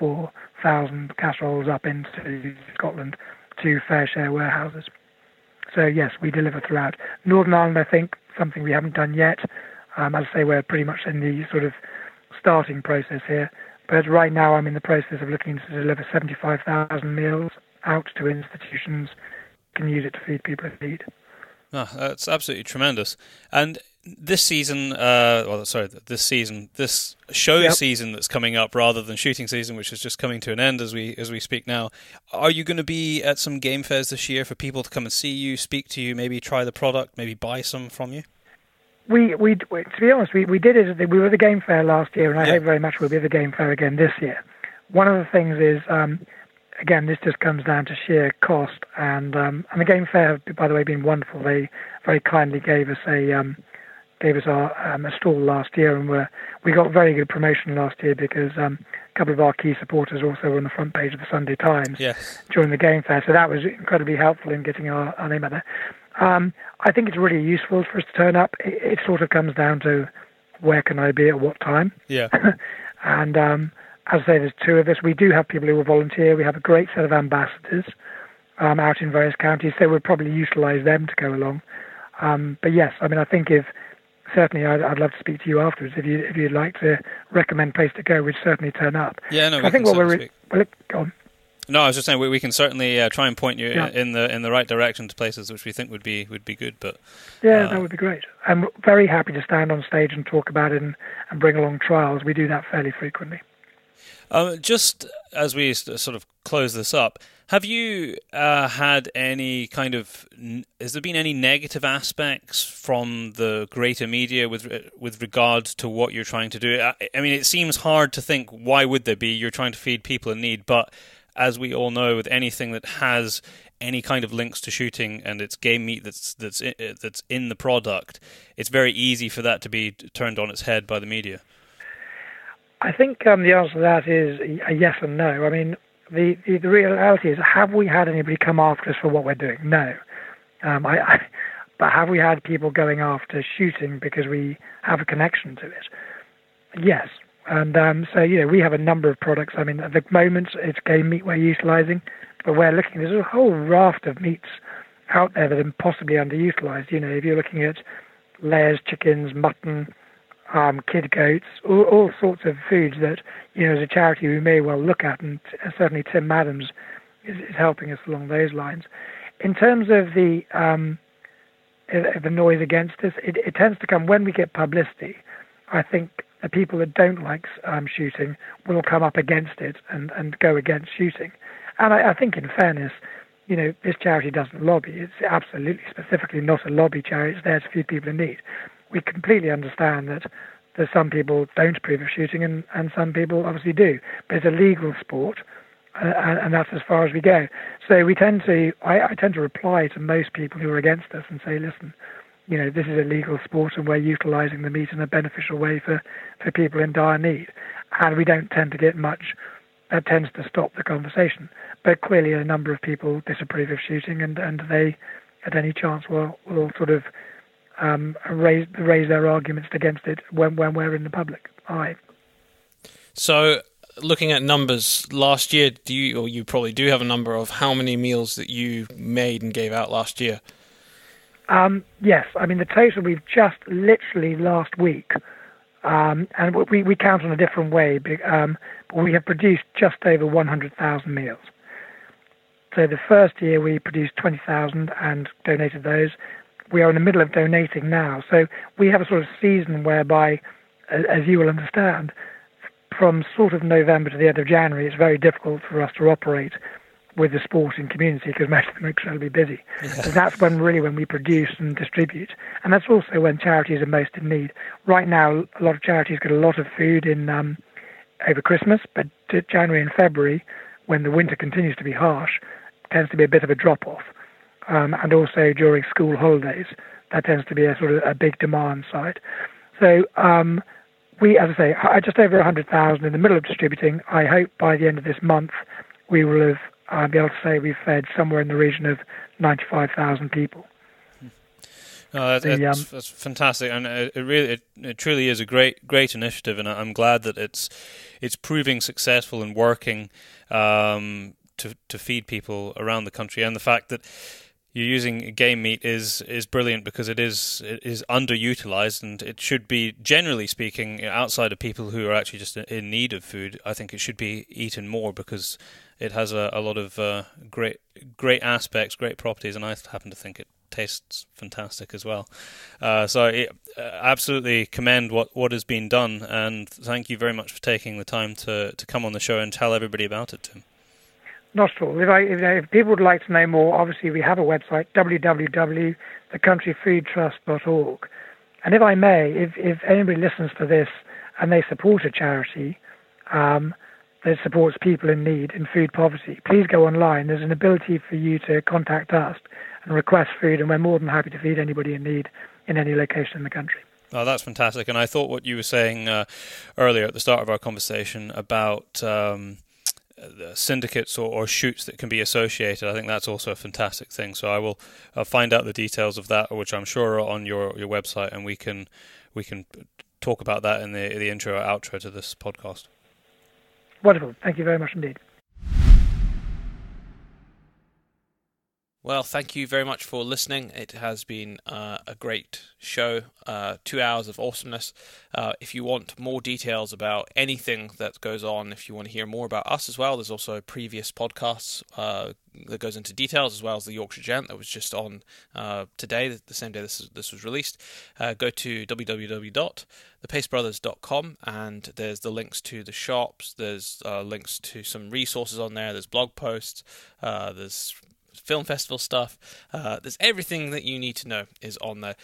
[SPEAKER 4] 4,000 casseroles up into Scotland to FairShare warehouses. So yes, we deliver throughout Northern Ireland. I think something we haven't done yet. As I say, we're pretty much in the sort of starting process here. But right now, I'm in the process of looking to deliver 75,000 meals out to institutions who can use it to feed people in need.
[SPEAKER 2] Oh, that's absolutely tremendous. And this season, this show season that's coming up, rather than shooting season, which is just coming to an end as we speak now, are you going to be at some game fairs this year for people to come and see you, speak to you, maybe try the product, maybe buy some from you?
[SPEAKER 4] We to be honest, we did it. We were at the game fair last year, and I hope very much we'll be at the game fair again this year. One of the things is, again, this just comes down to sheer cost, and the game fair, by the way, been wonderful. They very kindly gave us a stall last year, and we got very good promotion last year because a couple of our key supporters also were on the front page of the Sunday Times during the game fair, so that was incredibly helpful in getting our name out there. I think it's really useful for us to turn up. It sort of comes down to where can I be at what time.
[SPEAKER 2] Yeah.
[SPEAKER 4] And as I say, there's 2 of us. We do have people who will volunteer. We have a great set of ambassadors out in various counties, so we'll probably utilise them to go along. But yes, I mean, I think certainly I'd love to speak to you afterwards. If you'd like to recommend place to go, we'd certainly turn up.
[SPEAKER 2] Yeah, no,
[SPEAKER 4] I think what we're go on.
[SPEAKER 2] No, I was just saying we can certainly try and point you in the right direction to places which we think would be good. But
[SPEAKER 4] that would be great. I'm very happy to stand on stage and talk about it and bring along trials. We do that fairly frequently.
[SPEAKER 2] Just as we sort of close this up, have you had any has there been any negative aspects from the greater media with regard to what you're trying to do? I mean, it seems hard to think, why would there be? You're trying to feed people in need, but as we all know, with anything that has any kind of links to shooting and it's game meat that's in the product, it's very easy for that to be turned on its head by the media. I
[SPEAKER 4] think the answer to that is a yes and no. I mean, the reality is, have we had anybody come after us for what we're doing? No. But have we had people going after shooting because we have a connection to it? Yes. And so, we have a number of products. I mean, at the moment, it's game meat we're utilising, but we're looking, there's a whole raft of meats out there that are possibly underutilised. If you're looking at layers, chickens, mutton, kid goats, all sorts of foods that, as a charity we may well look at, and certainly Tim Adams is helping us along those lines. In terms of the noise against us, it tends to come when we get publicity. I think the people that don't like shooting will come up against it and go against shooting. And I think, in fairness, this charity doesn't lobby. It's absolutely specifically not a lobby charity. It's there to feed people in need. We completely understand that there's some people don't approve of shooting and some people obviously do. But it's a legal sport, and that's as far as we go. So I tend to reply to most people who are against us and say, listen, this is a legal sport and we're utilising the meat in a beneficial way for people in dire need. And we don't tend to get much that tends to stop the conversation. But clearly a number of people disapprove of shooting and they, at any chance, will sort of raise their arguments against it when we're in the public eye.
[SPEAKER 1] So, looking at numbers, last year, you probably do have a number of how many meals that you made and gave out last year?
[SPEAKER 4] Yes, I mean the total we've just literally last week, and we count on a different way, but we have produced just over 100,000 meals. So the first year we produced 20,000 and donated those. We are in the middle of donating now, so we have a sort of season whereby, as you will understand, from sort of November to the end of January, it's very difficult for us to operate with the sporting community because most of them are incredibly busy. Yeah. So that's when we produce and distribute. And that's also when charities are most in need. Right now, a lot of charities get a lot of food in over Christmas, but January and February, when the winter continues to be harsh, tends to be a bit of a drop-off. And also during school holidays, that tends to be a sort of a big demand side. So we, as I say, are just over 100,000 in the middle of distributing. I hope by the end of this month we will have be able to say we've fed somewhere in the region of 95,000 people.
[SPEAKER 2] No, that's fantastic, and it truly is a great initiative, and I'm glad that it's proving successful and working to feed people around the country. And the fact that you're using game meat is brilliant because it is underutilized, and it should be, generally speaking, outside of people who are actually just in need of food. I think it should be eaten more because it has a lot of great aspects, great properties, and I happen to think it tastes fantastic as well. So I absolutely commend what has been done, and thank you very much for taking the time to come on the show and tell everybody about it, Tim.
[SPEAKER 4] Not at all. If people would like to know more, obviously we have a website, www.thecountryfoodtrust.org. And if I may, if anybody listens to this and they support a charity that supports people in need, in food poverty, please go online. There's an ability for you to contact us and request food, and we're more than happy to feed anybody in need in any location in the country.
[SPEAKER 2] Oh, that's fantastic. And I thought what you were saying earlier at the start of our conversation about syndicates or shoots that can be associated, I think that's also a fantastic thing. So I'll find out the details of that, which I'm sure are on your website, and we can talk about that in the intro or outro to this podcast.
[SPEAKER 4] Wonderful. Thank you very much indeed.
[SPEAKER 1] Well, thank you very much for listening. It has been a great show, 2 hours of awesomeness. If you want more details about anything that goes on, if you want to hear more about us as well, there's also previous podcasts that goes into details, as well as the Yorkshire Gent that was just on today, the same day this was released. Go to www.thepacebrothers.com, and there's the links to the shops, there's links to some resources on there, there's blog posts, there's film festival stuff. There's everything that you need to know is on there.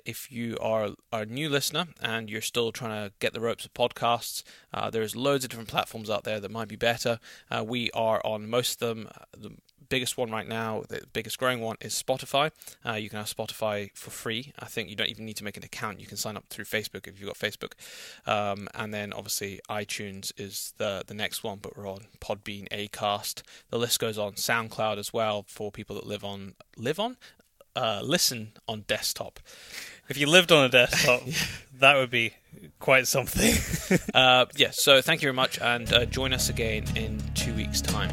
[SPEAKER 1] If you are a new listener and you're still trying to get the ropes of podcasts, there's loads of different platforms out there that might be better. We are on most of them. The biggest one right now, the biggest growing one, is Spotify. You can have Spotify for free. I think you don't even need to make an account. You can sign up through Facebook if you've got Facebook. And then obviously iTunes is the next one, but we're on Podbean, Acast. The list goes on. SoundCloud as well for people that listen on desktop.
[SPEAKER 2] If you lived on a desktop, that would be quite something.
[SPEAKER 1] So thank you very much, and join us again in 2 weeks' time.